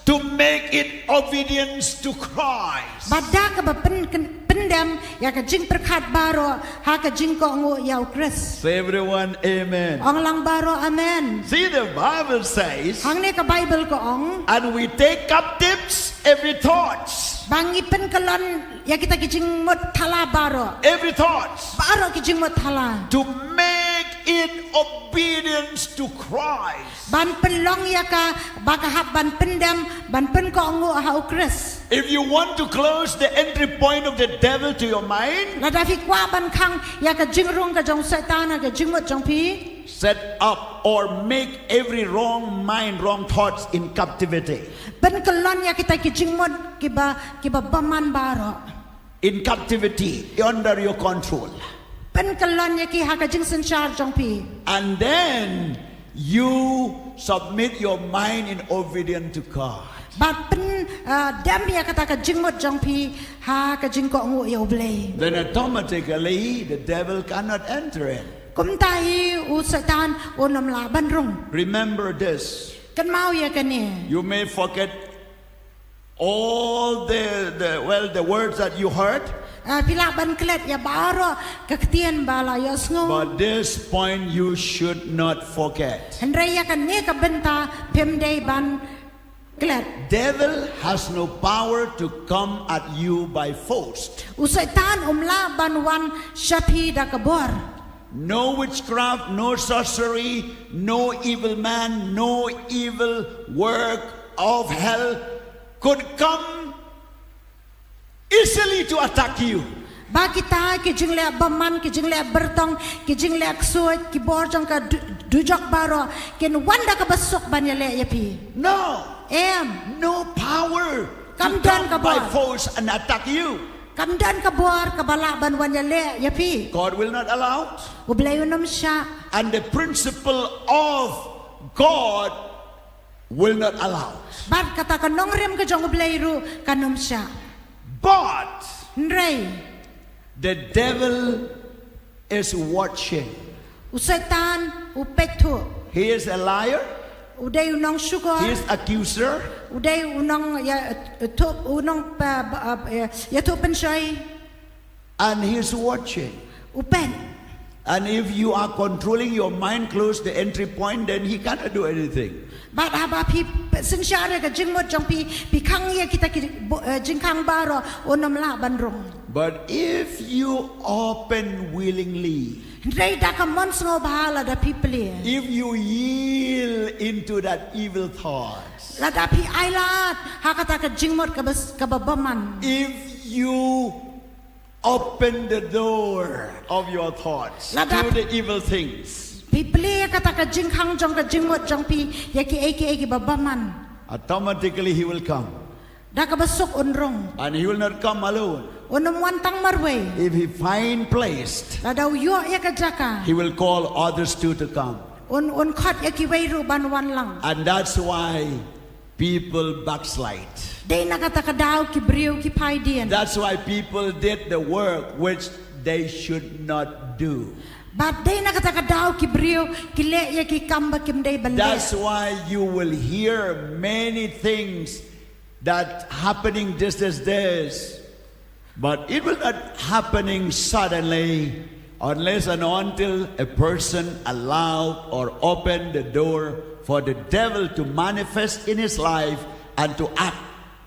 to make it obedience to Christ. Bada ka ba pendam ya ka jing perkat baro ha ka jing ko ngu yaw Chris. Say everyone, amen. Ong lang baro amen. See, the Bible says, Hang ni ka Bible ko ong and we take captives every thought. bangi pen kalon ya kita ki jing mo thala baro. Every thought. Baro ki jing mo thala. To make it obedience to Christ. Ban pelong ya ka baka hap ban pendam ban pen ko ngu ha Chris. If you want to close the entry point of the devil to your mind, Lada fi kwa ban kang ya ka jing rung ka jong setan ka jing mo jong pi. set up or make every wrong mind, wrong thoughts in captivity. Ben kalon ya kita ki jing mo ki ba baman baro. In captivity, under your control. Ben kalon ya ki ha ka jing sensyar jong pi. And then you submit your mind in obedience to God. Bat pen dam ya kata ka jing mo jong pi ha ka jing ko ngu ya ublay. Then automatically the devil cannot enter in. Kum tahi u setan u nam la ban rung. Remember this. Kan mau ya kan ni. You may forget all the words that you heard, Pila ban klet ya baro ka ketien bala ya sngo. but this point you should not forget. Hendrai ya kan ni ka benta pem dei ban klet. Devil has no power to come at you by force. U setan la ban wan shapi da ka bor. No witchcraft, no sorcery, no evil man, no evil work of hell could come easily to attack you. Ba kita ki jing le baman ki jing le bertong ki jing le ksuat ki bor jong ka dujok baro ken wanda ka besok ban ya le ya pi. No, no power to Come down, come by Kabor. force and attack you. Kamdan ka bor ka bala ban wan ya le ya pi. God will not allow. Ublayo nam siya. And the principle of God will not allow. Bat kata ka nong rem ka jong ublayo kanom siya. But Nray. the devil is watching. Usetan upektu. He is a liar. Uday unong sugar. He is accuser. Uday unong ya top unong ya topen siya. And he is watching. Upen. And if you are controlling your mind close the entry point, then he cannot do anything. Bat haba pi sensyara ka jingmot jong pi kang ya kita jingkang baro onam la bandrong. But if you open willingly, Ndray da ka mons ngo bahala da pi pli. if you yield into that evil thoughts, La da pi ailat ha kata ka jingmot ka babaman. if you open the door of your thoughts to the evil things. Pi ple kata ka jing khang jong ka jing mot jong pi ya ki eki babaman. Automatically he will come. Da ka basok unrong. And he will not come alone. Unum wantang marwe. If he find placed, La daw yo ya ka jaka. he will call others too to come. Un khot ya ki wei ru ban wan lang. And that's why people backslide. Dei na kata ka daw ki briu ki pai dien. That's why people did the work which they should not do. But dei na kata ka daw ki briu ki le ya ki kamba kim dei ban le. That's why you will hear many things that happening just as this. But it will not happening suddenly unless and until a person allowed or opened the door for the devil to manifest in his life and to act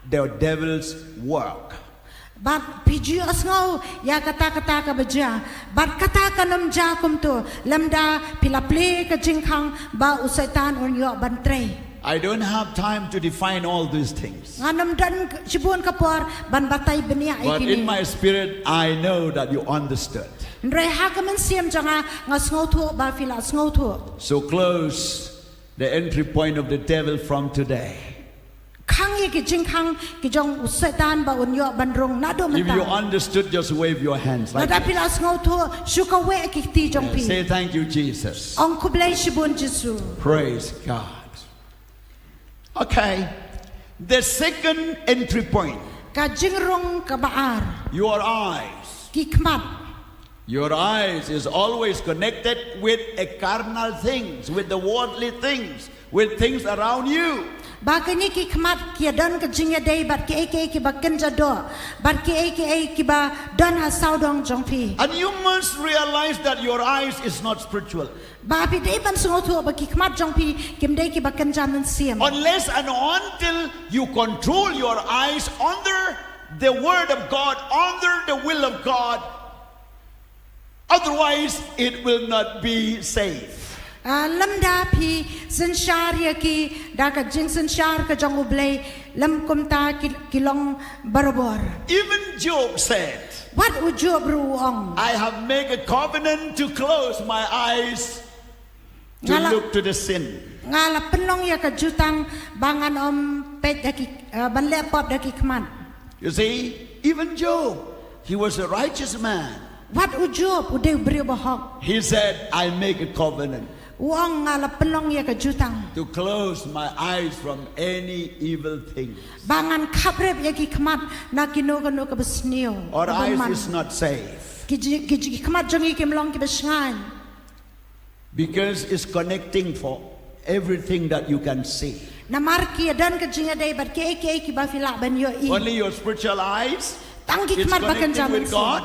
the devil's work. But piju asngau ya kata ka baja. But kata ka nam ja kum tu lamda pilaple ka jingkhang ba usaitan on yo bantre. I don't have time to define all these things. Nganam dan sibun kapor ban batay benia But in ikini. my spirit, I know that you understood. Ndre ha ka man siam janga ngasngau tu ba fila asngau tu. So close the entry point of the devil from today. Khang ye ki jingkhang ki jong usaitan ba on yo bandrong na do If you mata. understood, just wave your hands Na like da this. pila asngau tu suka we ki ti jong pi. Say thank you, Jesus. Ong kublai sibun Jesu. Praise God. Okay. The second entry point, Ka jingrong ka baar your eyes. ki khmat. Your eyes is always connected with a carnal things, with the worldly things, with things around you. Ba ka ni ki khmat ki don ka jingya dei bat ki ba kenja do. Bat ki ba don ha saudong jong pi. And you must realize that your eyes is not spiritual. Ba pi dei ban sungo tu ba ki khmat jong pi kim dei ki ba kenja man siam. Unless and until you control your eyes under the word of God, under the will of God, otherwise it will not be safe. Lamda pi senshar ya ki da ka jing senshar ka jong ublei lam kum ta ki long barobor. Even Job said, What would you bru ong? I have made a covenant to close my eyes to Ngala- look to the sin. Ngala penlong ya ka jutang bangan om pet da ki ban le pop da ki khmat. You see, even Job, he was a righteous man. What would you ude bru bahok? He said, I make a covenant Uang ngala penlong ya ka jutang. to close my eyes from any evil thing. Bangan kaprep ya ki khmat na kino ka besnio. Our eyes is not safe Ki khmat jongi kim long ki besngan. because it's connecting for everything that you can see. Na marki dan ka jinga dei bat ki ba fila ban yo i. Only your spiritual eyes Tang ki is khmat ba kan connected jaman with God.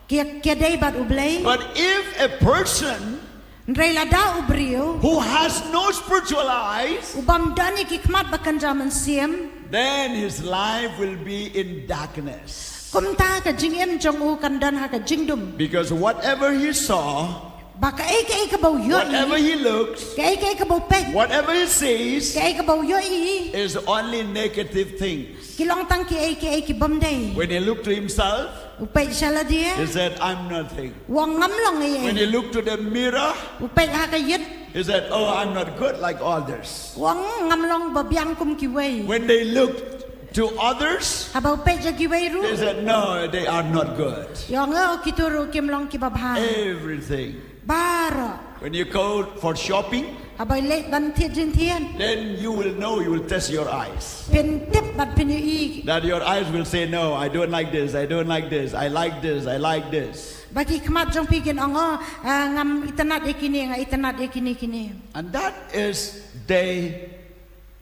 Ki dei bat ublei. But if a person Ndrei la da ubrio. who has no spiritual eyes, Ubam dani ki khmat ba kan jaman siam. then his life will be in darkness. Kum ta ka jingem jong u kan dan ha ka jingdum. Because whatever he saw, Ba ka ka bau yo whatever i. he looks, Ka bau pet. whatever he sees Ka bau yo i. is only negative things. Ki long tang ki bam dei. When he looked to himself, Upay shala dia. he said, I'm nothing. Wang ngam long When he ai. looked to the mirror, Upay ha ka yit. he said, oh, I'm not good like others. Wang ngam long ba biang kum ki wei. When they looked to others, Ha bau pet ja ki wei ru. they said, no, they are not good. Yo ngo ki turu kim long ki ba bha. Everything. Bara. When you go for shopping, Ha bai le ban thiet jin thien. then you will know, you will test your eyes. Pen tip bat pen i. That your eyes will say, no, I don't like this, I don't like this, I like this, I like this. Bagi khmat jong pi kin ongo ngam itanat ekini nga itanat ekini kini. And that is the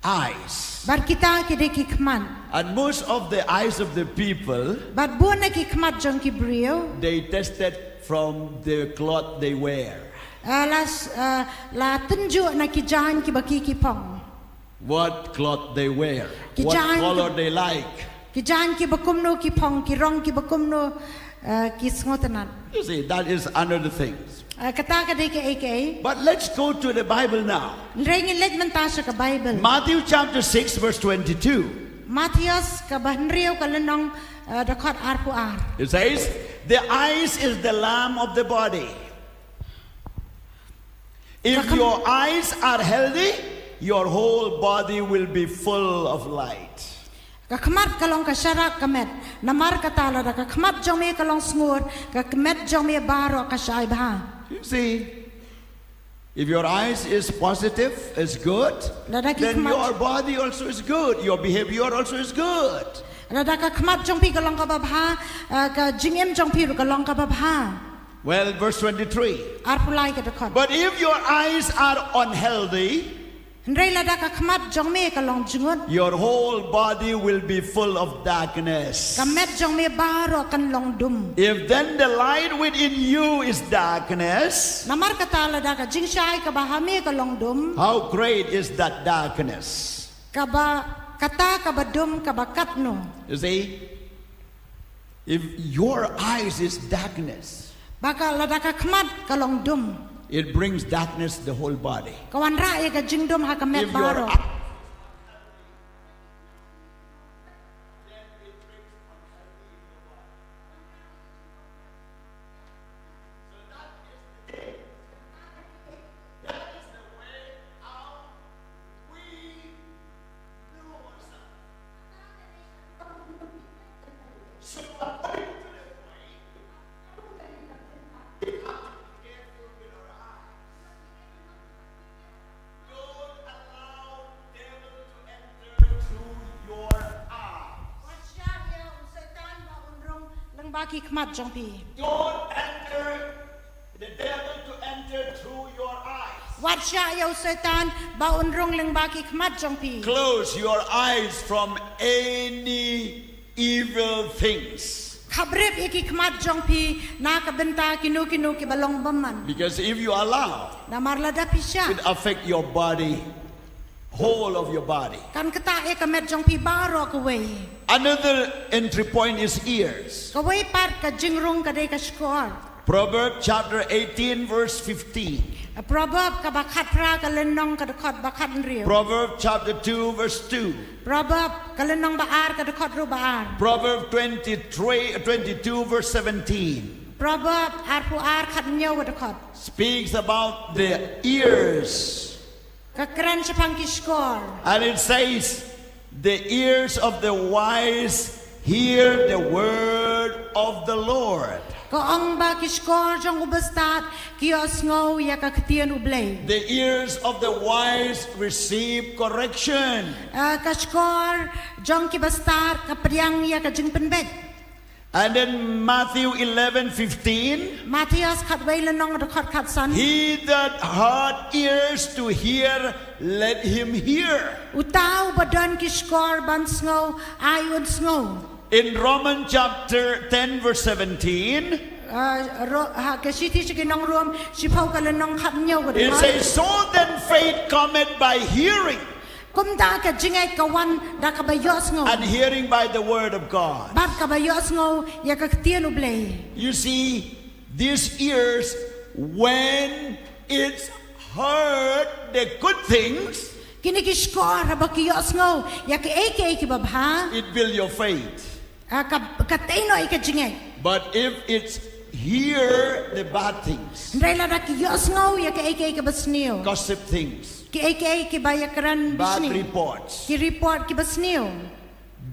eyes. Bar kita ki de ki khman. And most of the eyes of the people, Bat buan na ki khmat jong ki brio. they tested from the cloth they wear. La tunjuk na ki jahan ki baki ki pong. What cloth they wear, Ki what jahan- color they like. Ki jahan ki bakumno ki pong ki rong ki bakumno ki sngotanan. You see, that is another things. Kata ka de ke. But let's go to the Bible now. Rengin let man ta sa ka Bible. Matthew chapter 6, verse 22. Matias ka bahnriyo ka lenong dakot ar pu ar. It says, the eyes is the lamp of the body. If your eyes are healthy, your whole body will be full of light. ka khmat kalong ka sharak kamet namar katala da ka khmat jong me kalong sngur ka kmet jong me baro ka shai bha. You see, if your eyes is positive, is good, then your body also is good. Your behavior also is good. Rada ka khmat jong pi kalong ka babha ka jingem jong pi kalong ka babha. Well, verse 23. Arpulai ka dakot. But if your eyes are unhealthy, Ndrei lada ka khmat jong me kalong jingot your whole body will be full of darkness. kamet jong me baro kan long dum. If then the light within you is darkness, Namar katala da ka jing shai ka bahame ka long dum how great is that darkness? ka ba kata ka ba dum ka ba kat no. You see, if your eyes is darkness, Baka lada ka khmat ka long dum. it brings darkness to the whole body. Kawan ra ka jing dum ha ka met If your baro. Baki khmat jong pi. Don't enter the devil to enter through your eyes. Wat sha yo setan ba unrong leng baki khmat jong pi. Close your eyes from any evil things. Khabrep iki khmat jong pi na ka benta kinu ki balong baman. Because if you allow, Na marlada pisha. it affect your body, whole of your body. Kan kata ka met jong pi baro ka wei. Another entry point is ears. Ka wei part ka jingrong ka dei ka skor. Proverbs chapter 18 verse 15. Proverb ka bakat pra ka lenong ka dakot bakat riu. Proverbs chapter 2 verse 2. Proverb ka lenong baar ka dakot ru baar. Proverbs 22 verse 17. Proverb arpu ar khat nyau ka dakot. Speaks about the ears. Ka kran chapang ki skor. And it says, the ears of the wise hear the word of the Lord. Ka ong ba ki skor jong ubastat ki os ngau ya ka ktian ublay. The ears of the wise receive correction. Ka skor jong ki bastar ka priang ya ka jing penbet. And then Matthew 11:15. Matias khat wei lenong dakot khat san. He that hath ears to hear, let him hear. Utaw badan ki skor ban ngau ai un ngau. In Romans chapter 10 verse 17, Ha ka siti chi nong ruam si phau ka lenong khat nyau ka it dakot. says, so then faith cometh by hearing, Kum da ka jingai ka wan da ka bayos ngau. and hearing by the word of God. Bat ka bayos ngau ya ka ktian ublay. You see, these ears, when it's heard the good things, Kini ki skor ba ki yos ngau ya ka eke babha. it build your faith. Ka teino ika jingai. But if it's hear the bad things, Ndrai la da ki yos ngau ya ka eke basnio. gossip things, Ki eke bayakaran bad bisni. reports, Ki report ki basnio.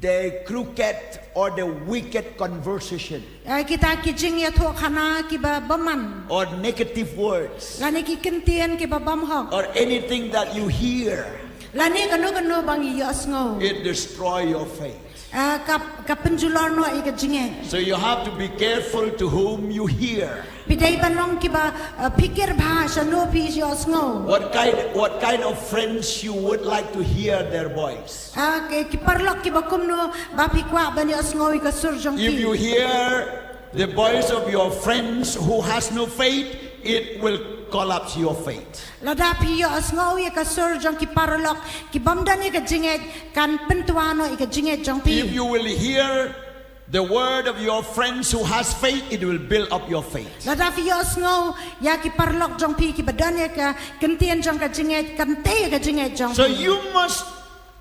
the crooked or the wicked conversation, Kita ki jing ya thok khana ki ba baman. or negative words, Lani ki kentian ki ba bam hok. or anything that you hear, Lani kanu bang yos ngau. it destroy your faith. Ka penjulor no ika jingai. So you have to be careful to whom you hear. Pidai banong ki ba pikir bhasha no pi yos ngau. What kind of friends you would like to hear their voice. Ki parlok ki ba kumno ba pikwa ban yos ngau ika surjong If you ki. hear the voice of your friends who has no faith, it will collapse your faith. Lada pi yos ngau ika surjong ki parlok ki bamdan ika jingai kan pentuano ika jingai jong pi. If you will hear the word of your friends who has faith, it will build up your faith. Lada pi yos ngau ya ki parlok jong pi ki badan ya ka kentian jong ka jingai kan te ka jingai jong. So you must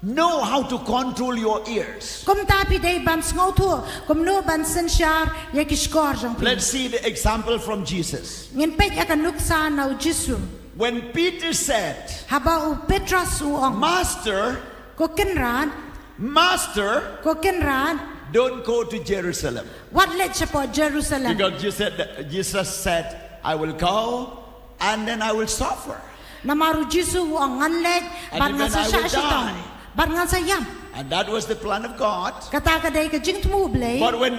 know how to control your ears. Kum ta pi dei ban ngau thu kum no ban sen shar ya ki skor jong pi. Let's see the example from Jesus. Ngin pet ya kan nuksa na u Jesu. When Peter said, Haba u Petros u ong. Master, Ko kenran, Master, ko kenran. don't go to Jerusalem. What let chapo Jerusalem? Because Jesus said, I will go and then I will suffer. Namaru Jesu u ong ngan let And ban ngan even I sa will sha tong. die. Ban ngan sa yam. And that was the plan of God. Kata ka dei ka jing tmu blei. But when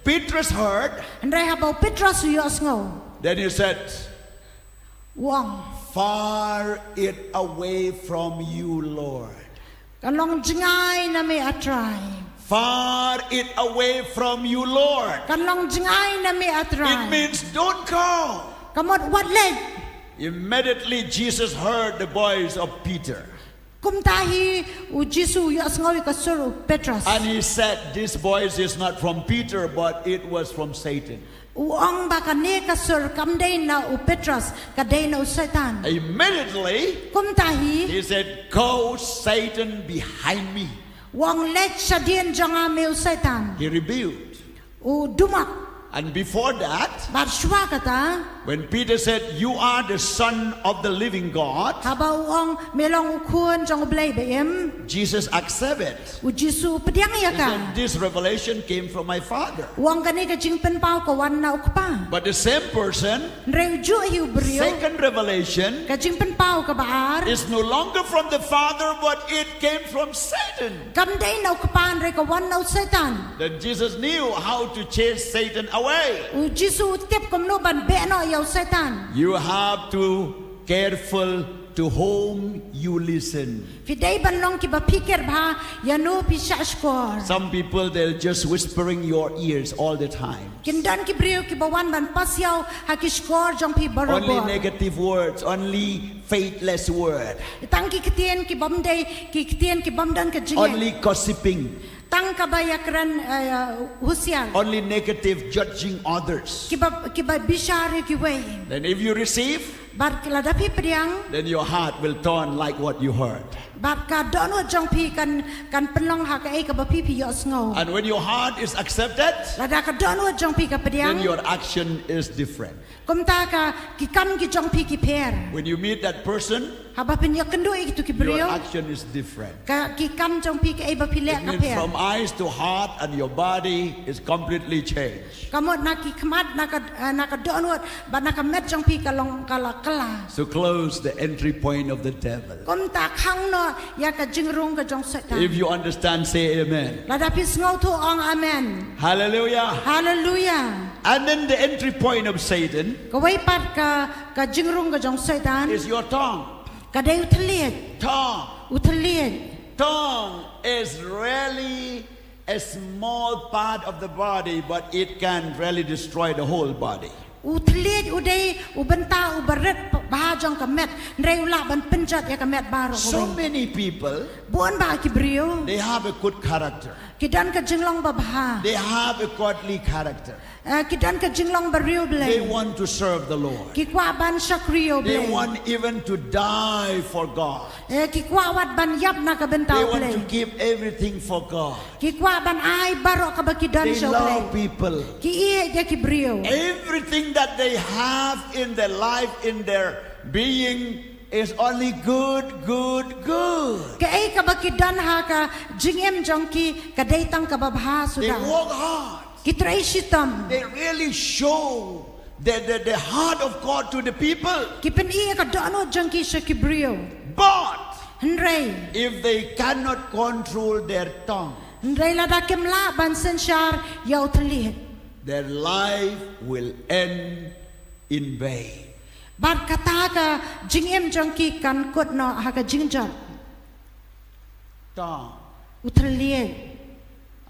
Petrus heard, Ndrai haba u Petros u yo ngau. then he said, U ong. far it away from you, Lord. Kalong jingai na me atrai. Far it away from you, Lord. Kalong jingai na me It atrai. means don't go. Kamot what let? Immediately Jesus heard the voice of Peter. Kum tahi u Jesu yo ngau ka sur u Petros. And he said, this voice is not from Peter, but it was from Satan. Uang baka ne ka sur kam dei na u Petros ka dei na u Satan. Immediately, Kum tahi he said, go, Satan, behind me. wang let sadien janga me u Satan. He rebuked. U dumak And before that, bar shwa kata when Peter said, you are the Son of the living God, haba uang melong u kun jong blei beem Jesus accepted. u Jesu pediang ya He ka. said, this revelation came from my Father. Uang kani ka jing pen pau ka wan na u kpa. But the same person, Ndrai ju hiu brio second revelation, ka jing pen pau ka baar. is no longer from the Father, but it came from Satan. Kam dei na u kpa ndrai ka wan na u Satan. Then Jesus knew how to chase Satan away. U Jesu tip kom no ban be no ya u Satan. You have to careful to whom you listen. Fidei ban long ki ba pikir ba ya no pi sha skor. Some people, they're just whispering your ears all the time. Kindan ki brio ki ba wan ban pas yaw ha ki skor jong pi Only barobor. negative words, only faithless word, Tang ki kitien ki bam dei ki kitien ki bam dan ka jinge. only gossiping, Tang ka ba yakran husian. only negative judging others. Ki ba bishari ki wei. Then if you receive, Bar ki ladapi priang then your heart will turn like what you heard. bar ka dono jong pi kan penlong ha ka e ka ba pi pi yo ngau. And when your heart is accepted, Lada ka dono jong pi ka then priang. your action is different. Kum ta ka ki kam ki jong pi ki per. When you meet that person, Haba pin yo kendo e tu ki your brio. action is different. Ka ki kam jong pi ka e ba pi le It ka means per. from eyes to heart, and your body is completely changed. Kamot na ki kmat na ka dono ba na ka met jong pi ka long kala kala. So close the entry point of the devil. Kum ta khang no ya ka jingrung ka jong Satan. If you understand, say amen. Lada pi ngau tu ong amen. Hallelujah. Hallelujah. And then the entry point of Satan Ka wei pat ka jingrung ka jong Satan. is your tongue. Ka dei utliet. Tongue. Utliet. Tongue is really a small part of the body, but it can really destroy the whole body. Utliet udai ubenta ubaret ba jong ka met. Ndrai ula ban penjat ya ka met baro. So many people, Buon ba ki brio. they have a good character. Kidan ka jinglong ba bah. They have a godly character. Kidan ka jinglong bario They ble. want to serve the Lord. Kikwa ban sakrio They ble. want even to die for God. Kikwa wat ban yap na ka They bentao want to ble. give everything for God. Kikwa ban ai baro ka ba kidan They siya love ble. people. Ki iye ya ki brio. Everything that they have in their life, in their being, is only good, good, good. Ka ay ka ba kidan ha ka jingem jong ki ka daytang ka babha They suda. work hard. Ki try sitam. They really show the heart of God to the people. Ki pen iye ka dono jong ki siya ki brio. But Ndray. if they cannot control their tongue, Ndray la da kem la ban sen shar yaw tlihet. their life will end in vain. Bar kata ka jingem jong ki kan kot no ha ka jingjot. Tongue. Utlihet.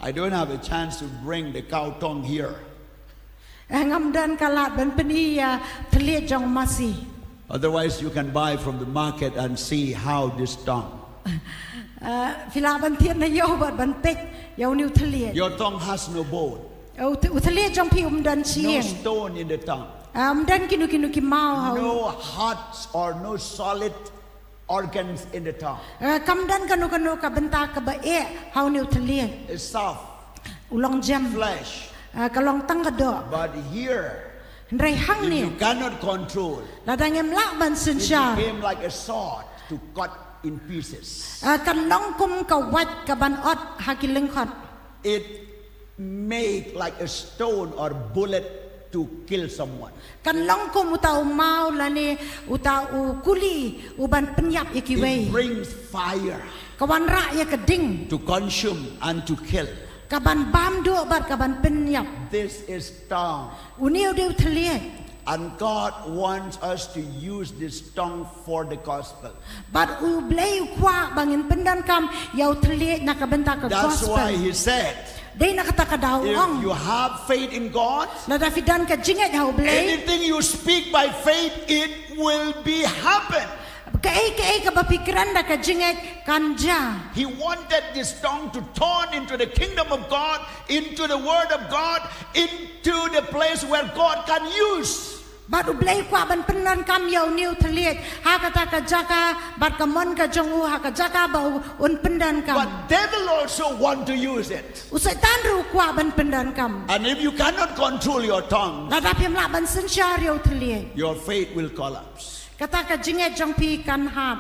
I don't have a chance to bring the cow tongue here. Ngam dan kalat ban pen iya tlihet jong masi. Otherwise, you can buy from the market and see how this tongue. Fila ban tiet na yaw bat ban pek yaw ni tlihet. Your tongue has no bone, Utlihet jong pi dan no sieng. stone in the tongue, Dan kinu ki mau hau. no hard or no solid organs in the tongue. กำดันกันกนูกับบันตากับเอะเฮานิวทะเล It's soft, อุลองจ flesh. ำกะลองตั้งกระดอ But here, ไรหั่ง if นี่ you cannot control, แล้วดังเอ็มละบันสิน it ชา became like a sword to cut in pieces. กันลองกุมกับวัดกับบันอดฮากิลึงคอด It made like a stone or bullet to kill someone. กันลองกุมอุตาอุมาละนี่อุตาอุกุลีอุบันปัญญาอีกิเว It brings fire กับวันระยากระดิ่ง to consume and to kill. กับบันบามดูบัดกับบันปัญญา This is tongue. อุนิวเดียวทะเล And God wants us to use this tongue for the gospel. บัดอุเบลยคว้าบางเงินเป็นดันคำยาวทะเลนักบันตากับ That's gospel why he said, ได้นักตะกะดาวอ่อง if you have faith in God, แล้วดาฟิดันกับจิงเอ็ดเฮาเบลย anything you speak by faith, it will be happen. กะเอกับพิกรันดากับจิงเอ็ดกันจา He wanted this tongue to turn into the kingdom of God, into the word of God, into the place where God can use. บัดอุเบลยกว่าบันเป็นดันคำยาวนิวทะเลฮากะตากะจากาบัดกะมอนกะจงอูฮากะจากาบาอุนเป็นดันค But devil also want to use it. ำอุสัยตันรู้กว่าบันเป็นดันคำ And if you cannot control your tongue, แล้วดาพิมละบันสินชาเรียวทะเล your faith will collapse. กะตากะจิงเอ็ดจงพีกันหาบ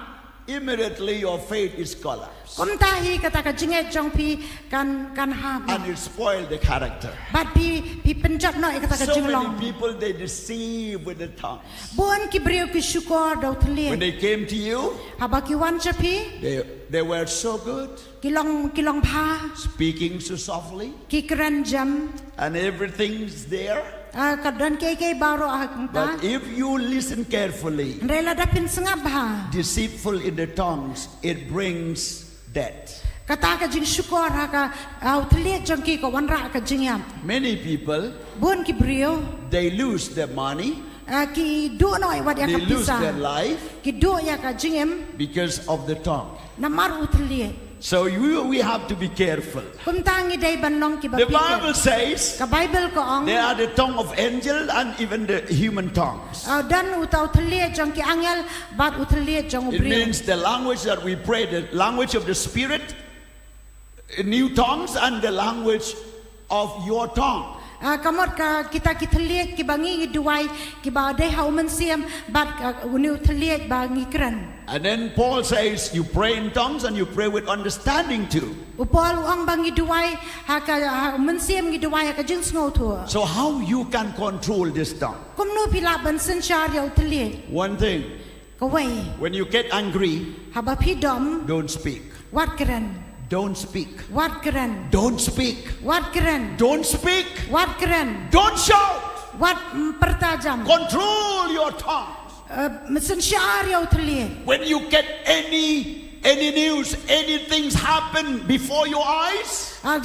Immediately your faith is collapsed. กุมตาฮีกะตากะจิงเอ็ดจงพีกันหาบ And it spoiled the character. บัดพี่เป็นจัดหน่อยกะตากะ So จิงลอง many people, they deceive with the tongue. บวนกิบเรียวกิชุกอดาวทะเล When they came to you, ฮาบากิวันจะพี่ they were so good, กิลองพา speaking so softly, กิกรันจ and everything's there. ำกัดดันเก๋ๆบารออากังตา But if you listen carefully, เรลาดับเป็นสงับหา deceitful in the tongues, it brings death. กะตากะจิงชุกอฮากะเอาทะเลจังกีกะวันระกะจิงยาม Many people, บวนกิบเรียว they lose their money, กิดูหน่อยวัดยา they กะพิ lose ซา their life กิดูยากะจิงเอ็ม because of the tongue. น้ำมารุทะเล So we have to be careful. กุมตางิได้บันนองกิบะ The พิกะ Bible says กะไบเบิลก็ออง they are the tongue of angel and even the human tongues. เอาดันอุตาทะเลจังกีอังเอลบาดอุทะเลจังอุ It บรี means the language that we pray, the language of the Spirit, new tongues, and the language of your tongue. กำหนดกะกิตากิทะเลกิบังงีด้วยกิบาได้เฮามันเสียมบาดอุนิวทะเลบางีกรัน And then Paul says you pray in tongues and you pray with understanding too. อุปอลอังบังงีด้วยหากะมันเสียมงีด้วยหากะจึงสงทัว So how you can control this tongue? กุมนูพิลาบันสัญชาเรียวทะเล One thing, ก็ไว้ when you get angry, หาบาพี่ดอม don't speak. วัดกรัน Don't speak. วัดกรัน Don't speak. วัดกรัน Don't speak. วัดกรัน Don't shout. วัดประตาจำ Control your tongue. มันสัญชาเรียวทะเล When you get any news, anything's happen before your eyes,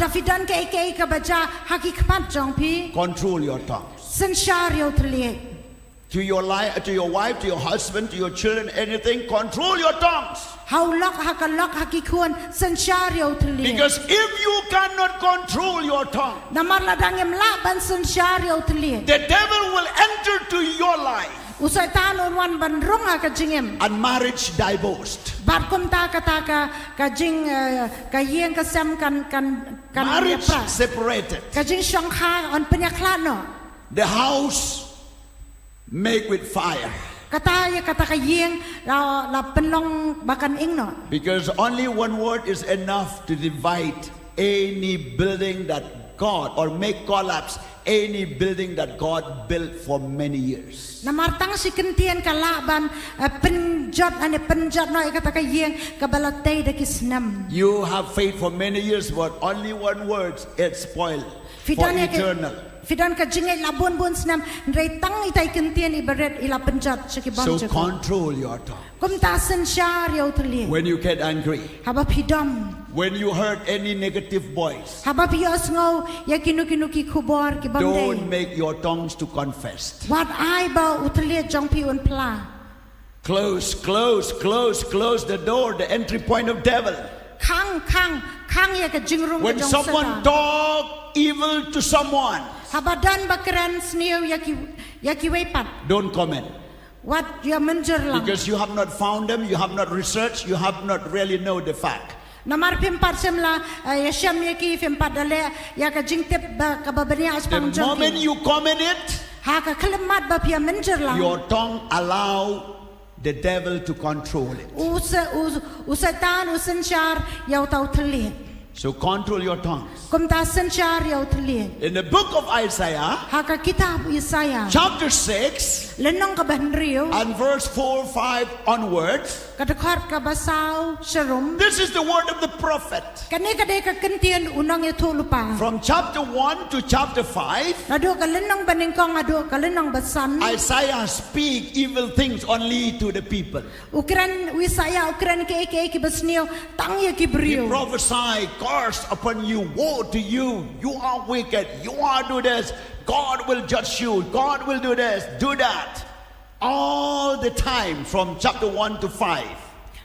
ดาฟิดันเก๋ๆกับจ้าฮักกิขมัดจองพี่ control your tongue. สัญชาเรียวทะเล To your life, to your wife, to your husband, to your children, anything, control your tongues. เฮาล็อกฮักกันล็อกฮักกิควรสัญชาเรียวทะเล Because if you cannot control your tongue, น้ำมันละดังเอ็มละบันสัญชาเรียวทะเล the devil will enter to your life อุสัยตานวันบันรุ่งฮักจิงเอ็ม and marriage divorced. บาดกุมตากะตากะจิงกะเยียงกะแซมกัน Marriage ปรา separated. กะจิงชองคาอันปัญญาคลาดเนาะ The house made with fire. กะตากะเยียงเราเป็นลองบากันเองเนาะ Because only one word is enough to divide any building that God or make collapse any building that God built for many years. น้ำมันตั้งสิกันเตียนกะละบันเป็นจอดอันนี้เป็นจอดหน่อยกะตากะเยียงกะบาลเตยดะกิสนัม You have faith for many years, but only one word it spoiled for eternal. ฟิดันกะจิงไอลาบวนสนัมไรตั้งไอไตกันเตียนอิบเรตอิลาเป็นจอดสกิบัน So จะ control your tongue. กุมตาสัญชาเรียวทะเล When you get angry, ฮับพี่ดอม when you heard any negative voice, ฮับพี่ยอสงอยากินุกิคูบอร์กิบันเด don't make your tongues to confess. วัดไอบาอุทะเลจองพี่วันพลา Close the door, the entry point of devil. ข้างยากะจิงรุง When จอง someone talk evil to someone, ฮับดันบักรันสเนียวยากิไวปัด don't comment. What ya menjer lang. Because you have not found them, you have not researched, you have not really know the fact. Namar pimpat semla ya syam ya ki pimpat dale ya ka jingtep ba ka babania The aspang moment jong. you comment it, Ha ka kelemat ba pia menjer lang. your tongue allow the devil to control it. Usatan usenchar ya tau telit. So control your tongues. Kum ta senchar ya telit. In the book of Isaiah, Ha ka kitab Isaiah. chapter 6 Lenong ka bahnriu. and verse 4, 5 onwards, Kadakar ka basau serum. this is the word of the prophet. Kani kadai ka kentian unang itu lupa. From chapter 1 to chapter 5, Adu ka lenong baningkong adu ka lenong basan. Isaiah speak evil things only to the people. Ukran wisaya ukran ke ki basnio tang ya ki He brio. prophesied, curse upon you, woe to you, you are wicked, you are do this, God will judge you, God will do this, do that. All the time from chapter 1 to 5.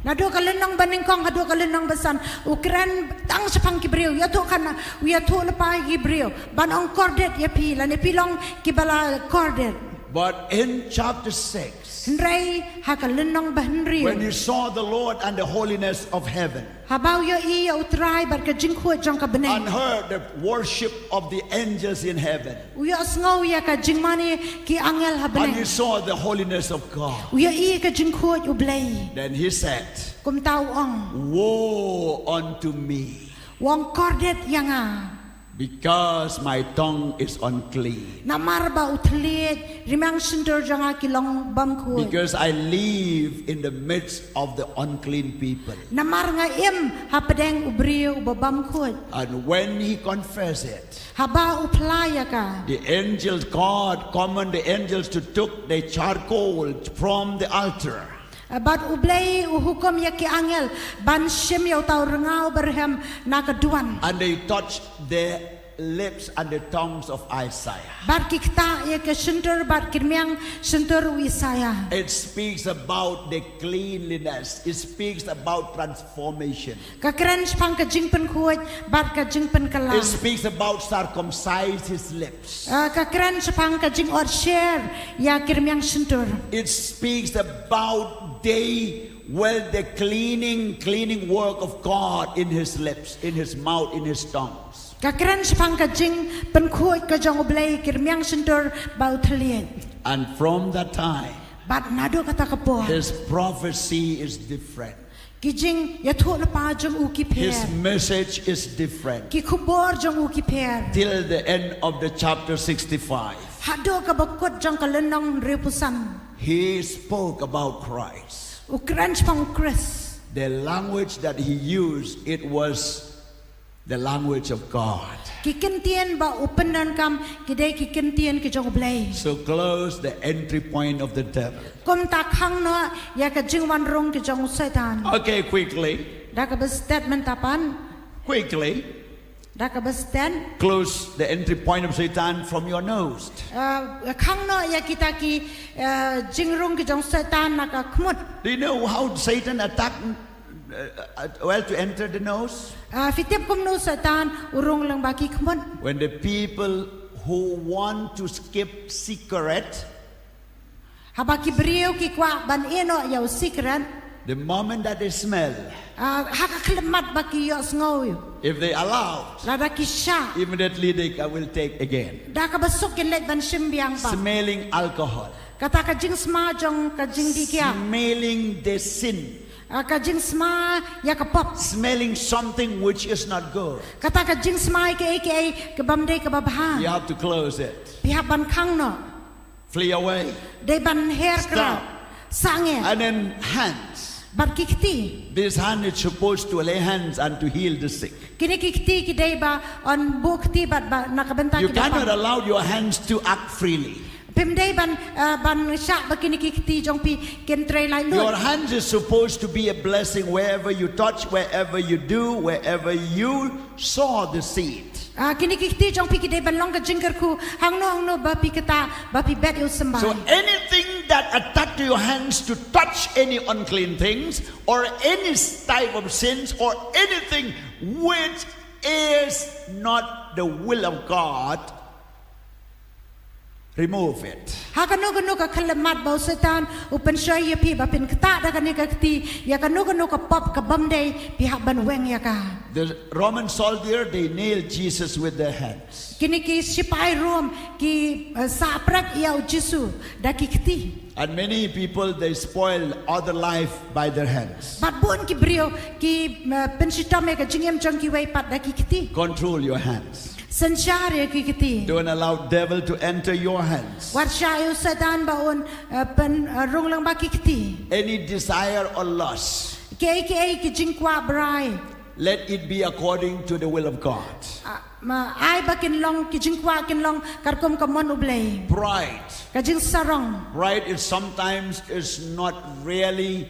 Nado kalenong baningkong adu kalenong basan ukran tang sepang ki brio ya tu kana ya tu lepa ki brio ban ong kordet ya pi lan pilong ki bala kordet. But in chapter 6, Hendrai ha kalenong bahnrio. when you saw the Lord and the holiness of heaven, Habau yo i ya utrai bar ka jingkhu jong ka and beneng. heard the worship of the angels in heaven, Uya sngo ya ka jingmani ki angel ha and you beneng. saw the holiness of God, Uya i ka jingkhu ublei. then he said, Kum tau ong woe unto me, wong kordet yanga. because my tongue is unclean. Namar ba utlit rimang sindur janga kilong bamku. Because I live in the midst of the unclean people. Namar nga im ha pedeng ubrio ubabamku. And when he confessed it, Haba uplaya ka. the angels, God commanded the angels to took the charcoal from the altar. Bat ublay uhukom ya ki angel ban shem yaw tau rengau berhem nakaduan. And they touched the lips and the tongues of Isaiah. Bat kikta ya ke sentur bat kirmiang sentur wisaya. It speaks about the cleanliness. It speaks about transformation. Kakren spang ka jingpen kuat bat ka jingpen It kalang. speaks about circumcise his lips. Kakren spang ka jing or share ya kirmiang sentur. It speaks about day when the cleaning work of God in his lips, in his mouth, in his tongues. Kakren spang ka jing pen kuat ka jong ublay kirmiang sentur bau teliat. And from that time, Bat nado kata kapo. his prophecy is different. Kijing ya tu lepa jong uki His per. message is different. Ki kubor jong uki per. Till the end of the chapter 65, Hado ka bakot jong kalenong repusan. he spoke about Christ. Ukran spang Chris. The language that he used, it was the language of God. Kikentian ba upenan kam kidai kikentian ki jong ublay. So close the entry point of the devil. Kom tak hang no ya ka jing wan rong ki jong setan. Okay, quickly, Da ka ba statement tapan. quickly. Da ka ba stand. Close the entry point of Satan from your nose. Khang no ya kita ki jing rong ki jong setan naka khmut. Do you know how Satan attacked to enter the nose? Fitip kum no setan urong lang ba ki khmut. When the people who want to skip cigarette, Haba ki brio ki kwa ban eno ya secret. the moment that they smell, Haka klemat ba ki yo sngoy. if they allow, Lada ki sha. immediately they will take again. Da ka basuk kin let ban simbiang ba. Smelling alcohol, Kata ka jing sma jong ka jing di kia. smelling the sin, Ka jing sma ya ka pop. smelling something which is not good. Kata ka jing sma ke bamde ka You babha. have to close it. Pihak ban khang no. Flee away. De ban hair Stop. kra. Sange. And then hands. Bat kikti. This hand is supposed to lay hands and to heal the sick. Kini kikti ki de ba on bukti bat ba nakabenta You ki cannot dapat. allow your hands to act freely. Pimde ban syak ba kini kikti jong pi ken tre lai Your lut. hands is supposed to be a blessing wherever you touch, wherever you do, wherever you sow the seed. Kini kikti jong pi ki de ban long ka jingker ku hang no ba pi kata ba pi bet eu sembah. So anything that attack to your hands to touch any unclean things or any type of sins or anything which is not the will of God, remove it. Hakanu ka kalamat ba setan upan syaya pi ba pin kata da kani ka kti ya kanu ka pop ka bamde pi hak ban weng ya ka. The Roman soldier, they nailed Jesus with their hands. Kini ki sipai rom ki saprak ya Jesu da ki kti. And many people, they spoil other life by their hands. Bat bun ki brio ki pensitame ka jingem jong ki wei pat da ki kti. Control your hands. Sensyare ki kti. Don't allow devil to enter your hands. Wat syayu setan ba un pen rung lang ba ki kti. Any desire or lust, Ki jingkwa brai. let it be according to the will of God. Ma ai ba kin long ki jingkwa kin long karkom ka mon ublay. Pride. Ka jing sarong. Pride is sometimes not really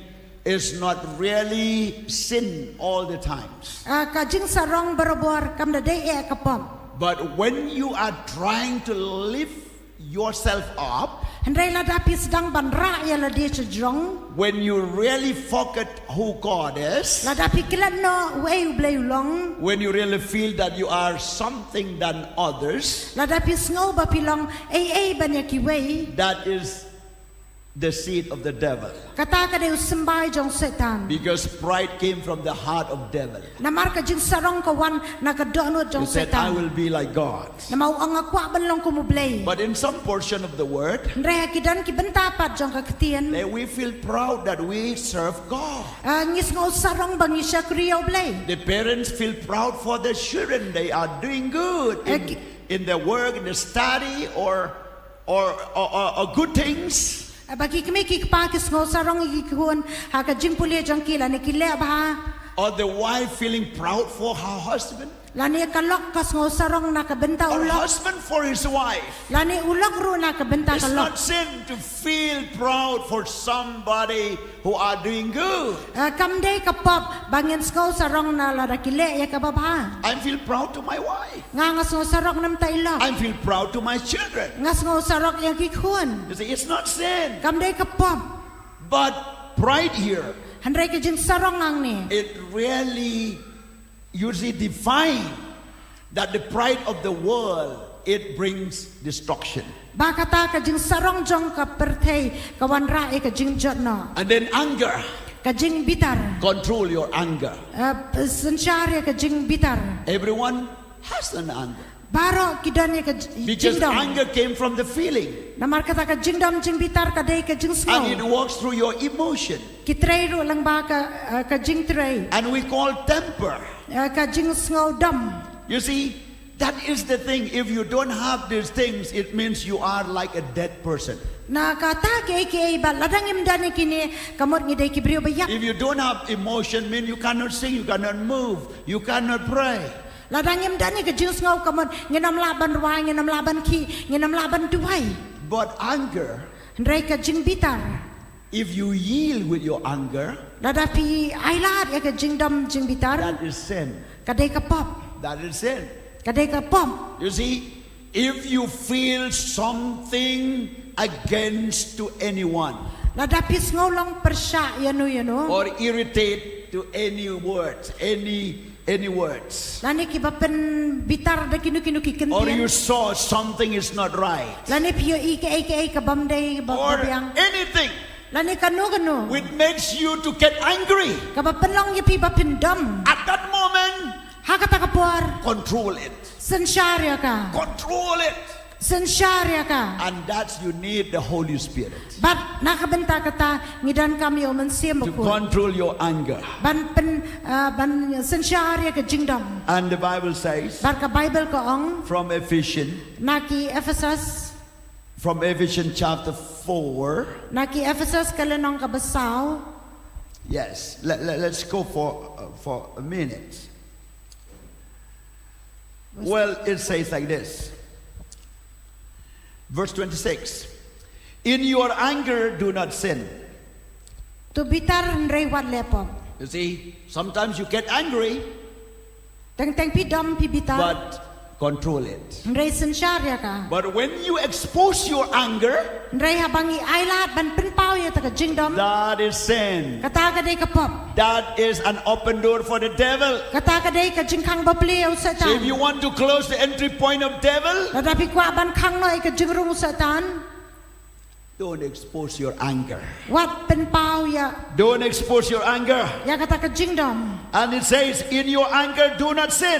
sin all the times. Ka jing sarong barabor kam da day e kapom. But when you are trying to lift yourself up, Hendrai la dapi sedang banra ya la dia sejong. when you really forget who God is, La dapi kilat no wei ublay ulong. when you really feel that you are something than others, La dapi sngo ba pilong banyak ki wei. that is the seed of the devil. Kata ka deu sembai jong setan. Because pride came from the heart of devil. Namar ka jing sarong ka wan na ka dono He jong said, I setan. will be like God. Na mau ang akwa ban long ko mublay. But in some portion of the word, Hendrai kidan ki bentapat jong ka ketian. we feel proud that we serve God. Ngis ngo sarong bang isya kriya ublay. The parents feel proud for their children. They are doing good in their work, in their study, or good things. Bagi kami kikpakis ngo sarong ikikuan ha ka jing pulia jong kila ni kile ba. Or the wife feeling proud for her husband. Lani kalok kas ngo sarong na ka benta Or ulok. husband for his wife. Lani ulok ru na ka benta It's kalok. not sin to feel proud for somebody who are doing good. Kamday ka pop bangin sko sarong na la kile ya ka baba. I feel proud to my wife. Ngas ngo sarong nam tailok. I feel proud to my children. Ngas ngo sarong yang kikun. You see, it's not sin. Kamday ka pop. But pride here, Handray ka jing sarong ang ni. it really usually define that the pride of the world, it brings destruction. Bakata ka jing sarong jong ka pertay kawan ra ka jing jot no. And then anger, Ka jing bitar. control your anger. Sensyari ka jing bitar. Everyone has an anger. Baro kidan ka Because jingdom. anger came from the feeling. Namar kata ka jingdom jing bitar ka day ka jing And it snow. works through your emotion. Kitray ro lang ba ka jing tray. And we call temper. Ka jing snow dam. You see, that is the thing. If you don't have these things, it means you are like a dead person. Na kata ke ba ladang imdani kini kamot ngiday kibrio bayak. If you don't have emotion, mean you cannot sing, you cannot move, you cannot pray. Ladang imdani ka jing snow kamot nginam laban ruay nginam laban ki nginam laban tuway. But anger, Handray ka jing bitar. if you yield with your anger, Ladapi ailat ya ka jing dam jing bitar. that is sin. Kaday ka pop. That is sin. Kaday ka pop. You see, if you feel something against to anyone Ladapi snow long persya yano. or irritate to any words, any words, Lani kibapen bitar da kinu or you kikintian. saw something is not right, Lani piyo ike kabamday or babiyang. anything Lani kanu. which makes you to get angry, Kabapen long yapi bapindam. at that moment, Hakata kapuar. control it. Sensyarya ka. Control it. Sensyarya ka. And that's you need the Holy Spirit Bat nakabenta kata ngidan kami o mansiam to ko. control your anger. Ban sensyarya ka jingdam. And the Bible says Bar ka Bible ko ong from Ephesians chapter 4. Naki Ephesus kalenong kabasaw. Yes, let's go for a minute. Well, it says like this. Verse 26. In your anger, do not sin. Tu bitar nrei wat lepo. You see, sometimes you get angry, Teng pi dam pi bitar. but control it. Ray sensyar ya ka. But when you expose your anger, Ray habangi ailat ban penpau ya taka jingdom. that is sin. Kata kadai kapop. That is an open door for the devil. Kata kadai ka jingkang bapliu So if setan. you want to close the entry point of devil, Tetapi kwa ban kang noi ka jingrung setan. don't expose your anger. Wat penpau ya Don't expose your anger. ya kata ka jingdom. And it says, in your anger, do not sin.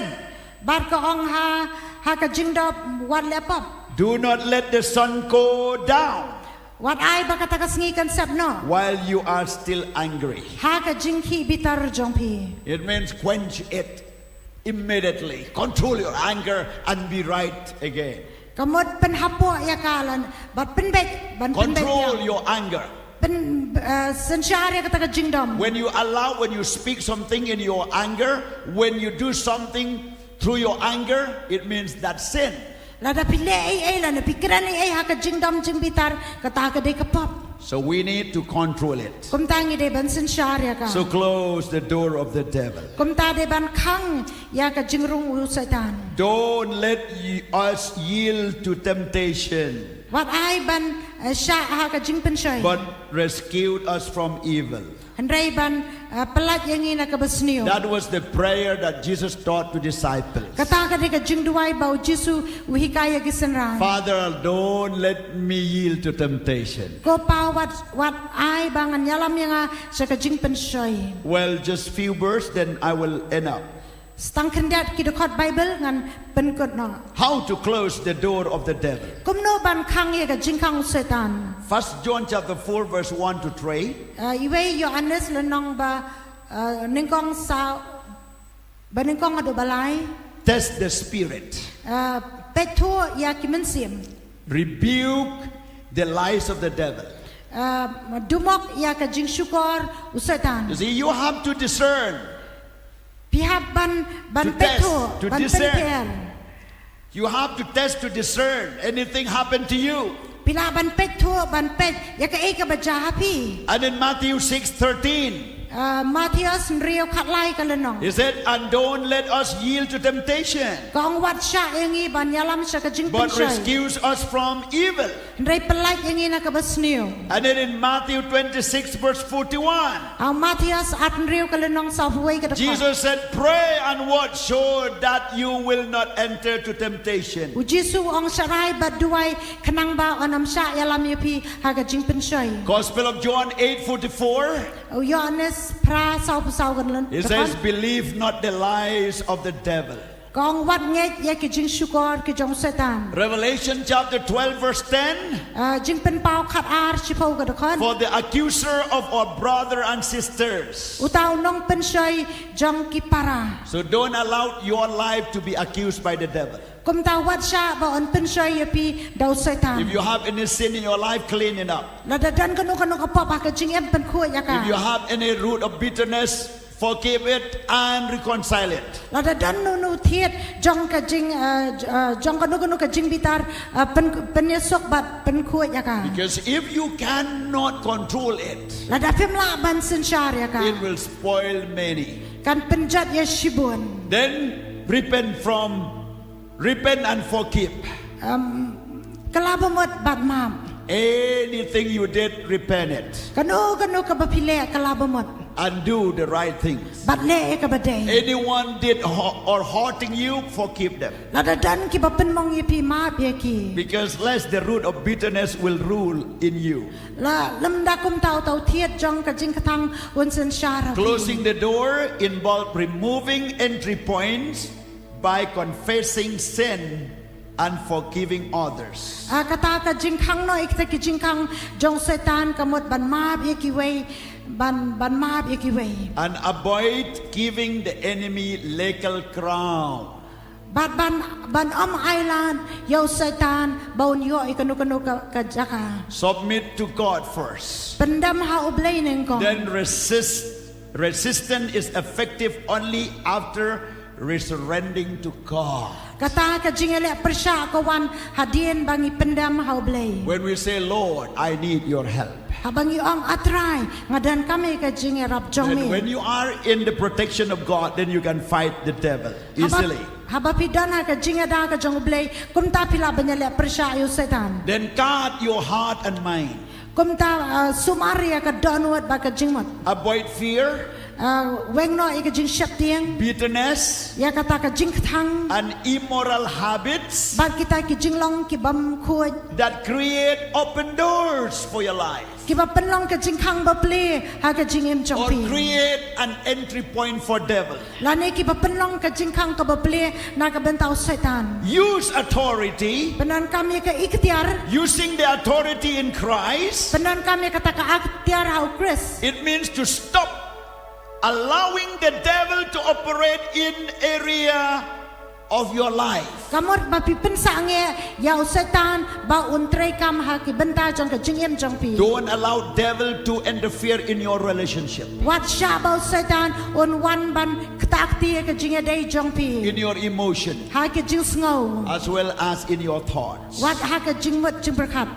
Bar ka ong ha ka jingdom wat lepop. Do not let the sun go down Wat ai ba kata ka sengikan sep no. while you are still angry. Ha ka jingki bitar jongpi. It means quench it immediately. Control your anger and be right again. Kamot penhapo ya kalan. Bat penbek ban penbek Control ya. your anger. Pen sensyar ya kata ka jingdom. When you speak something in your anger, when you do something through your anger, it means that's sin. Lada pile ai la na pikiran ai ha ka jingdom jing bitar kata ka dei kapop. So we need to control it. Kum tangi de ban sensyar ya ka. So close the door of the devil. Kum ta de ban kang ya ka jingrung u setan. Don't let us yield to temptation, Wat ai ban sya ha ka jing pensai. but rescued us from evil. Handrai ban pelat yang ina ka besniu. That was the prayer that Jesus taught to disciples. Kata ka de ka jing duai bau Jisu uhikaya gisenran. Father, don't let me yield to temptation. Ko pa wat ai bangan nyalam yang sa ka jing pensai. Well, just few verses, then I will end up. Stang kendat ki dekot Bible ngan penkot no. How to close the door of the devil. Kum no ban kang ya ka jing kang setan. 1 John chapter 4 verse 1 to 3. Iwe Yohanes lenong ba ningkong sa ba ningkong ado balay Test the spirit. peto ya kimensim Rebuke the lies of the devil. dumok ya ka jing syukor usetan You see, you have to discern. pihak ban To peto test, to ban discern. penper You have to test to discern. Anything happened to you. pila ban peto ban pet ya ka eka bajahapi And in Matthew 6:13, Matias nrio katlay ka lenong he said, and don't let us yield to temptation, kong wat sya yangi ban yalam sa ka jing but pensay rescues us from evil. ndray pelat yangi na ka besniu And then in Matthew 26 verse 41, ang Matias at nrio ka lenong sa huway ka dakot Jesus said, pray and watch so that you will not enter to temptation. Ujisu ang saray baduay kanang ba onam sya yalam yapi haga jing pensay. Gospel of John 8:44, O Yohanes pra saw pusaw kan len. he says, believe not the lies of the devil. Kong wat nget ya ki jing syukor ki jong setan. Revelation chapter 12 verse 10, Jing pen pau khat ar chipau ka dakon. for the accuser of our brother and sisters. Utaw nong pensay jong ki para. So don't allow your life to be accused by the devil. Kum ta wat sya ba on pensay yapi daw setan. If you have any sin in your life, clean it up. Ladadan kanu ka pop ka jing em pen ku ya If you ka. have any root of bitterness, forgive it and reconcile it. Ladadan nu thiet jong ka jing jong kanu ka jing bitar pen yesok bat pen ku ya ka. Because if you cannot control it, Lada pimla ban sensyar ya ka. it will spoil many. Kan penjat ya shibun. Then repent and forgive. Kalabamot bat mam. Anything you did, repent it. Kanu ka bapile kalabamot. And do the right things. Bat le ka bade. Anyone did or hurting you, forgive them. Lada dan ki bapen mong yipi maap ya ki. Because lest the root of bitterness will rule in you. La lemda kum tau thiet jong ka jing katang un sensyar. Closing the door involves removing entry points by confessing sin and forgiving others. Kata ka jing kang no ikta ki jing kang jong setan kamot ban maap ya ki wei ban maap ya ki wei. And avoid giving the enemy legal ground. Bat ban island yaw setan baun yo ikanu ka jaka. Submit to God first. Pendam ha ublay neng kong. Then resistance is effective only after surrendering to God. Kata ka jingele persya kawan hadien bangi pendam ha ublay. When we say, Lord, I need your help. Habang yung atray ngadan kami ka jingerap jong Then mi. when you are in the protection of God, then you can fight the devil easily. Haba pidan ha ka jing ada ka jong blay kum ta pila banyale persya setan. Then guard your heart and mind. Kum ta sumaria ka donwat ba ka jingmot. Avoid fear, Weng no ka jing syap tiang. bitterness, Ya kata ka jing thang. and immoral habits Ba kita ki jing long ki bam khuj. that create open doors for your life Ki ba penlong ka jing khang ba ple ha ka jing em jong or pi. create an entry point for devil. Lani ki ba penlong ka jing khang ka ba ple na ka bentau setan. Use authority, Penan kami ka ikhtiar. using the authority in Christ. Penan kami kata ka ikhtiar hau Chris. It means to stop allowing the devil to operate in area of your life. Kamot ba pi pensange ya setan ba untrai kam ha ki benta jong ka jing em jong pi. Don't allow devil to interfere in your relationship, Wat sha ba setan on wan ban ktak ti ka jing dai jong pi. in your emotion, Ha ka jing sngo. as well as in your thoughts. Wat ha ka jing mot jing berkat.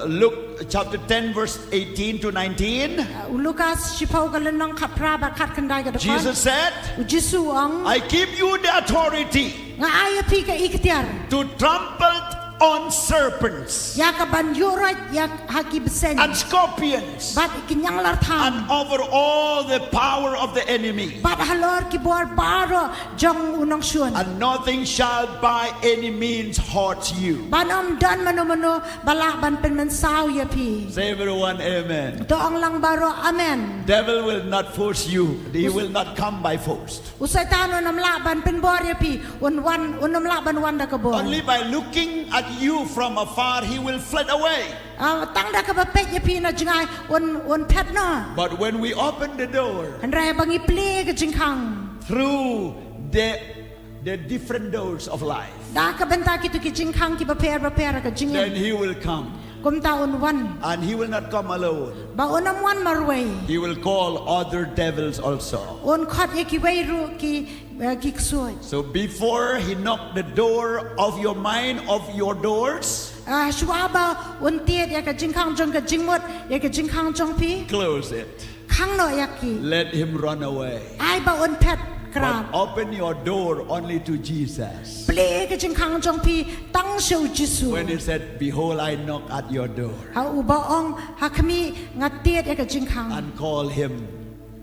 Luke chapter 10 verse 18 to 19. Lukas shipau ka lenong khat pra ba khat kan dai ka depan. Jesus said, Jisu ang I give you the authority nga aya pi ka ikhtiar. to trample on serpents Ya ka ban yurat ya ha ki besen. and scorpions Bat kinyang lartham. and over all the power of the enemy, Bat halor ki buar baro jong unong syun. and nothing shall by any means hurt you. Banom dan mano balak ban pen mensau ya pi. Say everyone amen. Doang lang baro amen. Devil will not force you. He will not come by force. Usai tano nam laban pen bor ya pi. Unam laban wanda ka bor. Only by looking at you from afar, he will fled away. Tang da ka ba pet ya pi na jingai un pet no. But when we open the door Andrai bangi ple ka jingkang. through the different doors of life, Da ka benta ki tu ki jingkang ki ba per ka then jingem. he will come. Kum ta un wan. And he will not come alone. Ba unam wan marway. He will call other devils also. Un khot ya ki wei ru ki ksuoj. So before he knocked the door of your mind, of your doors, Shua ba un tiet ya ka jingkang jong ka jingmot ya ka jingkang jong pi. close it. Kang no ya ki. Let him run away. Ai ba un pet But krab. open your door only to Jesus. Ple ka jingkang jong pi tang siu jisu. When he said, behold, I knock at your door, Ha ubaong ha kami ngatiet ya ka jingkang. and call him,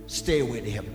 stay with him.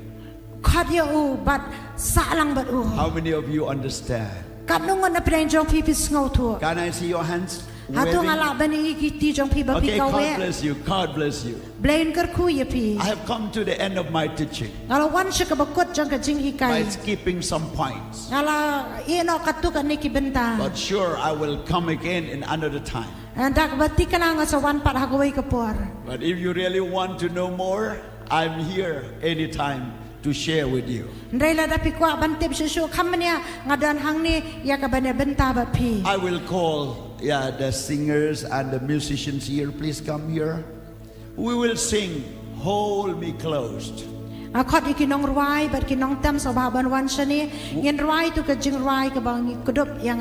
Khot ya u bat sa lang bat u. How many of you understand? Kat nungon na pren jong pi pis ngau tu. Can I see your hands? Ha tu waving? ngala bani ki ti jong pi ba pi Okay, ka God we. bless you. God bless you. Blain kar khu ya pi. I have come to the end of my teaching Ngala wan sya ka bakot jong ka jing by hikai. skipping some points. Ngala ino katu ka ni ki benta. But sure, I will come again in another time. Dak bati ka na nga sa wan pat hagaway ka por. But if you really want to know more, I'm here anytime to share with you. Ndray la dapi kwa bantip siya kamanya ngadan hang ni ya ka bane benta ba pi. I will call the singers and the musicians here. Please come here. We will sing Hold Me Closed. Akot ikinong ruai bat kinong tam sa baban wan siya ni. Ngin ruai tu ka jing ruai ka bang kudup yang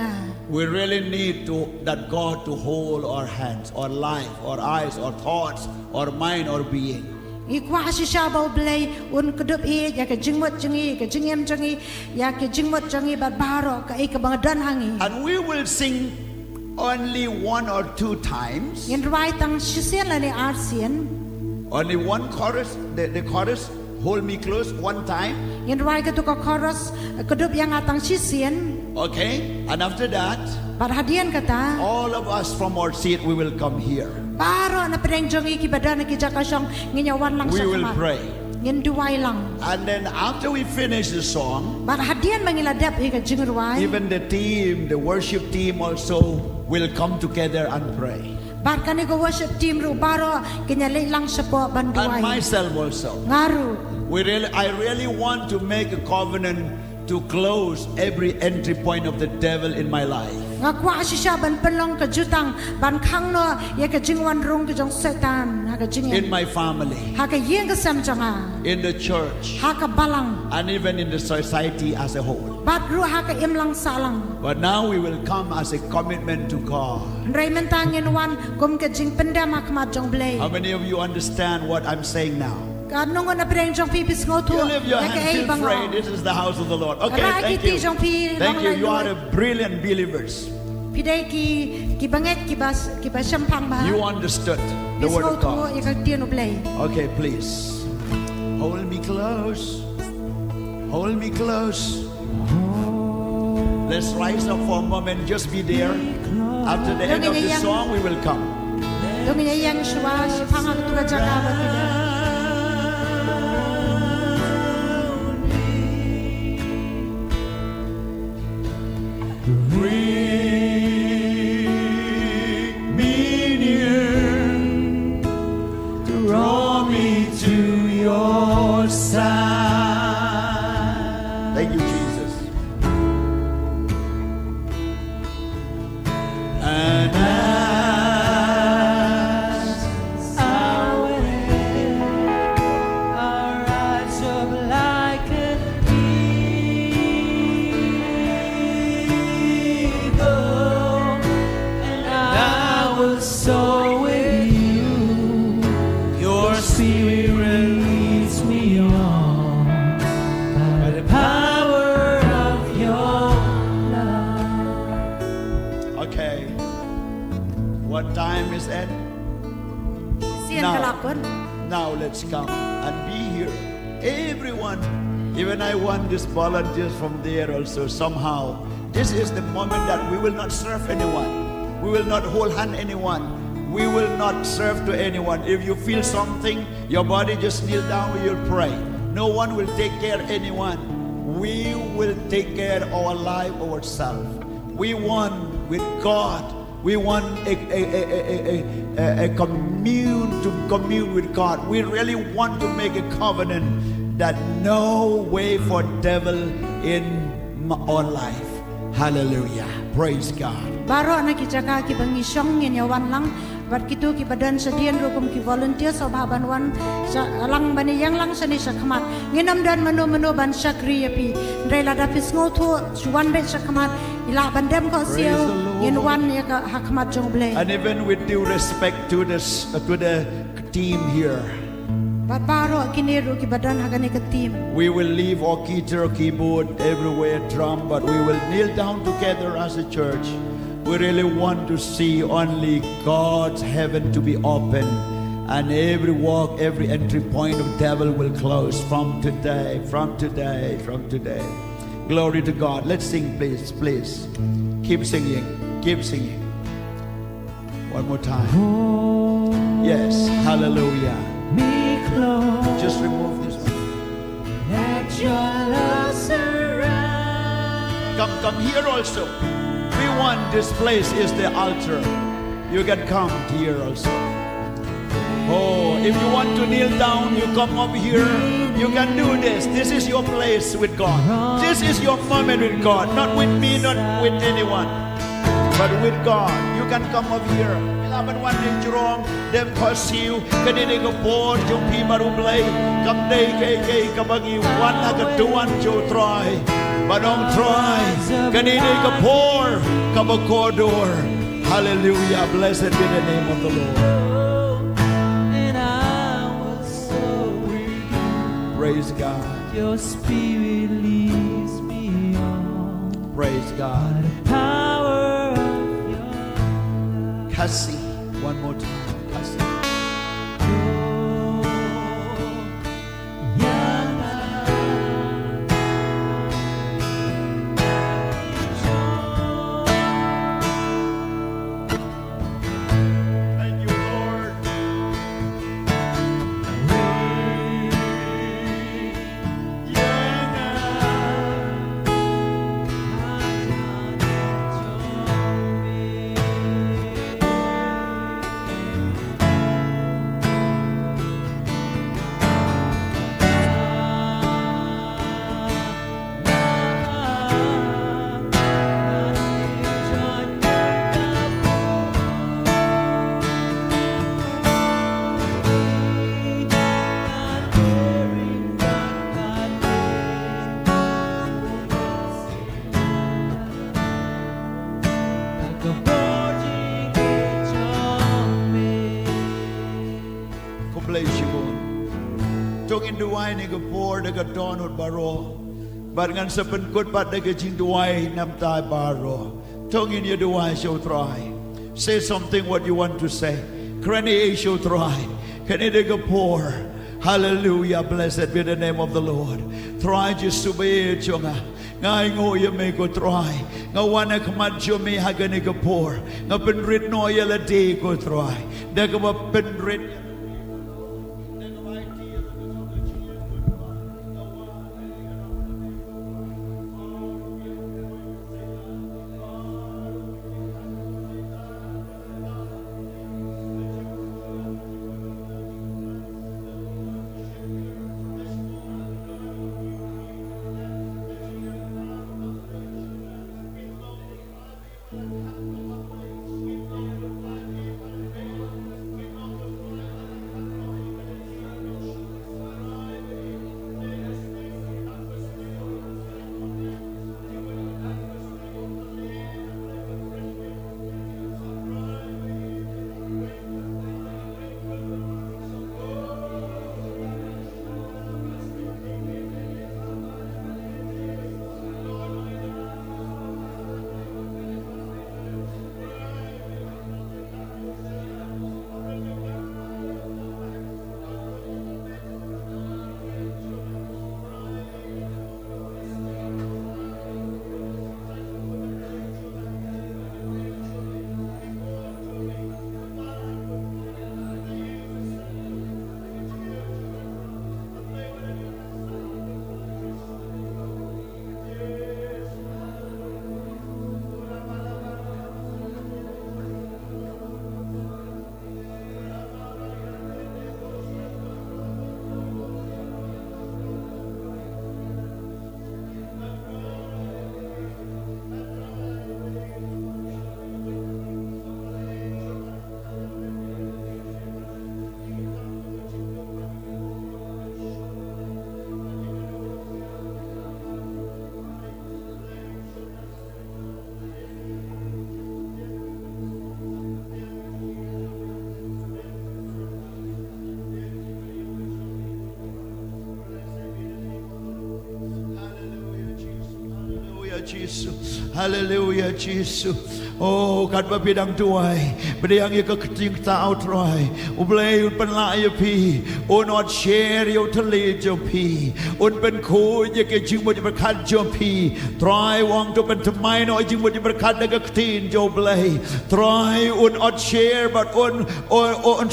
We really need that God to hold our hands, our life, our eyes, our thoughts, our mind, our being. Ikwa si siya ba blay un kudup ya ka jingmot jangi ka jingem jangi ya ka jingmot jangi bat baro ka bang dan hangi. And we will sing only one or two times. Ngin ruai tang sisian la ni arsian. Only one chorus, the chorus, hold me close, one time. Ngin ruai ka tu ka chorus kudup yang atang sisian. Okay? And after that, Par hadian kata. all of us from our seat, we will come here. Baro na pedeng jongi ki badan ki jaka syong nginyawan lang We sa will kamat. pray. Ngin duway lang. And then after we finish the song, Bar hadian mangiladap ka jingruay. even the team, the worship team also will come together and pray. Bar kani go worship team ru baro kinyalay lang sa po ban And duway. myself also. Ngaru. I really want to make a covenant to close every entry point of the devil in my life. Ngakwa si siya ban penlong ka jutang ban khang no ya ka jingwan rung ka jong setan ha ka In jingin. my family, Ha ka yeng ka sam janga. in the church, Ha ka balang. and even in the society as a whole. Bat ru ha ka imlang salang. But now we will come as a commitment to God. Ndray mentangin wan kum ka jing pendam ha kamat jong blay. How many of you understand what I'm saying now? nung na breng jong pi bis ngau tu You lift your ya hand, ke feel bang free. This is the house of the Lord. Okay, Ra thank ki ti you. jong pi Thank long you. lai You are lui. a brilliant believers. pi dai ki banget ki ba shampang ba You understood the bis word ngau of tu God. ya ka tien up lei Okay, please. Hold me close. Hold me close. Let's rise up for a moment. Just be there. After the end of the song, we will come. dong ya yang shwa shipang ak tu ka jaga ba pi da Bring me near, draw me to your side. Thank you, Jesus. And as our eyes up like an eagle, and I will soar with you. Your spirit leads me on by the power of your love. Okay. What time is it? sien Now. kalakon Now let's come and be here. Everyone, even I want these volunteers from there also somehow. This is the moment that we will not serve anyone. We will not hold hand anyone. We will not serve to anyone. If you feel something, your body just kneel down, we will pray. No one will take care of anyone. We will take care of our life ourselves. We want with God. We want a commune to commune with God. We really want to make a covenant that no way for devil in our life. Hallelujah. Praise God. baro na ki jaga ki bangi shong ngin ya wan lang wat kitu ki badan sedian rukum ki volunteer so baban wan sa lang bani yang lang sani sa khamat nginam dan manu ban sakri ya pi ndai la da pis ngo thu chuan be sa khamat ila bandem ko siu the Lord. ngin wan ya ka hakmat jong ble And even with due respect to the team here, bat baro kini ru ki badan hagani ka team we will leave our guitar, keyboard, everywhere, drum, but we will kneel down together as a church. We really want to see only God's heaven to be open, and every walk, every entry point of devil will close from today, from today, from today. Glory to God. Let's sing, please, please. Keep singing, keep singing. One more time. Yes, hallelujah. Me close, Just remove this one. let your love surround. Come here also. We want this place is the altar. You can come here also. Oh, if you want to kneel down, you come up here. You can do this. This is your place with God. This is your moment with God. Not with me, not with anyone, but with God. You can come up here. Ilaban wan ni Jerome, dem pasiu, kanini ka por, yung pi marublay, kamday kay kabagi, wan na katuan jo try. Manong try, kanini ka por, kabakodor. Hallelujah, blessed be the name of the Lord. And I will soar with you. Praise God, Your spirit leads me on. praise God. By the power of your Khasi, one more time, Khasi. Thank you, Lord. in duai ni ke por de ke don ut baro. But ngan sepen kut pat de ke jing duai nam tai baro. Tong in your duai show try. Say something what you want to say. Krani show try. Can it de ke por. Hallelujah. Blessed be the name of the Lord. Try just to be chunga. Ngai ngo ye me ko try. Nga wana kamat jo me hagani ke por. Nga penrit no ye la de ko try. De ke penrit. Jesus. Hallelujah, Jesus. Oh, kat bapidang tuai. Beriang ye keketing tau try. Ublay un penla ye pi. Unot share yo tele jo pi. Un pen ko ye ke jing mo berkat jo pi. Try wang to pen temai no jing mo berkat de keketin jo blay. Try un ot share but un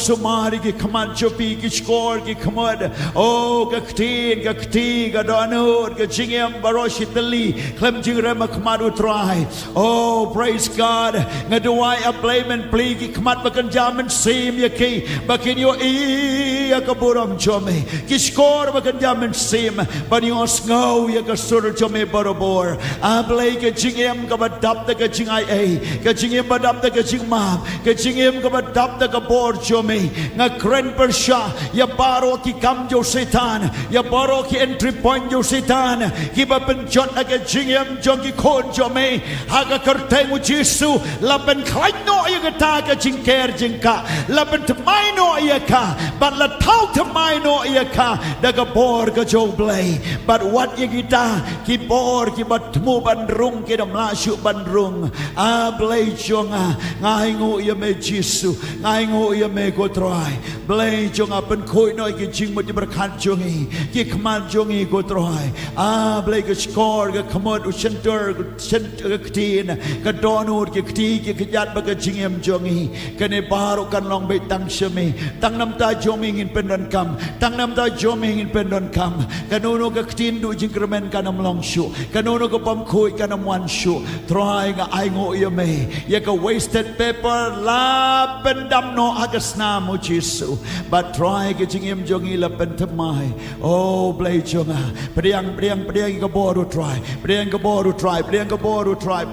sumari ke kaman jo pi ke score ke kamad. Oh, keketin ke donut ke jingem baroshitali. Klem jing rema kamadu try. Oh, praise God. Ngaduai a blame and plea ki kmat bakan jaman sim ya ki bakin yo I ya kaburam jome ki skor bakan jaman sim ban yo snow ya ka sur jome barobor a blay ke jingem ka badap ta ka jingai a ka jingem badap ta ka jingma ka jingem ka badap ta ka bor jome nga kren persha ya baro ki kam jo setan ya baro ki entry point jo setan ki ba penjot ka jingem jong ki kon jome ha ka kerteng Jesus laban klaino ya kata ka jingker jingka laban temaino ya ka but la tau temaino ya ka daga bor ka joblay but what ya kita ki bor ki batmu bandrung ki dam lasu bandrung a blay jonga ngaingo ya me jisu ngaingo ya me ko try blay jonga pen koi noi ki jing mo di berkat jongi ki kman jongi ko try a blay ka skor ka kamot u center ka tin ka donur ki kti ki kejat baga jingem jongi kene baru kan long be tang sheme tang nam ta jomi ngin pendon kam tang nam ta jomi ngin pendon kam kanono ka ktin du jingremen kanam long shu kanono ka pam khoi kanam wan shu try nga ai ngo ye me ye ka wasted paper la pendam no agasna mo jisu but try ka jingem jongi la pentamai oh blay jonga priang ka boru try priang ka boru try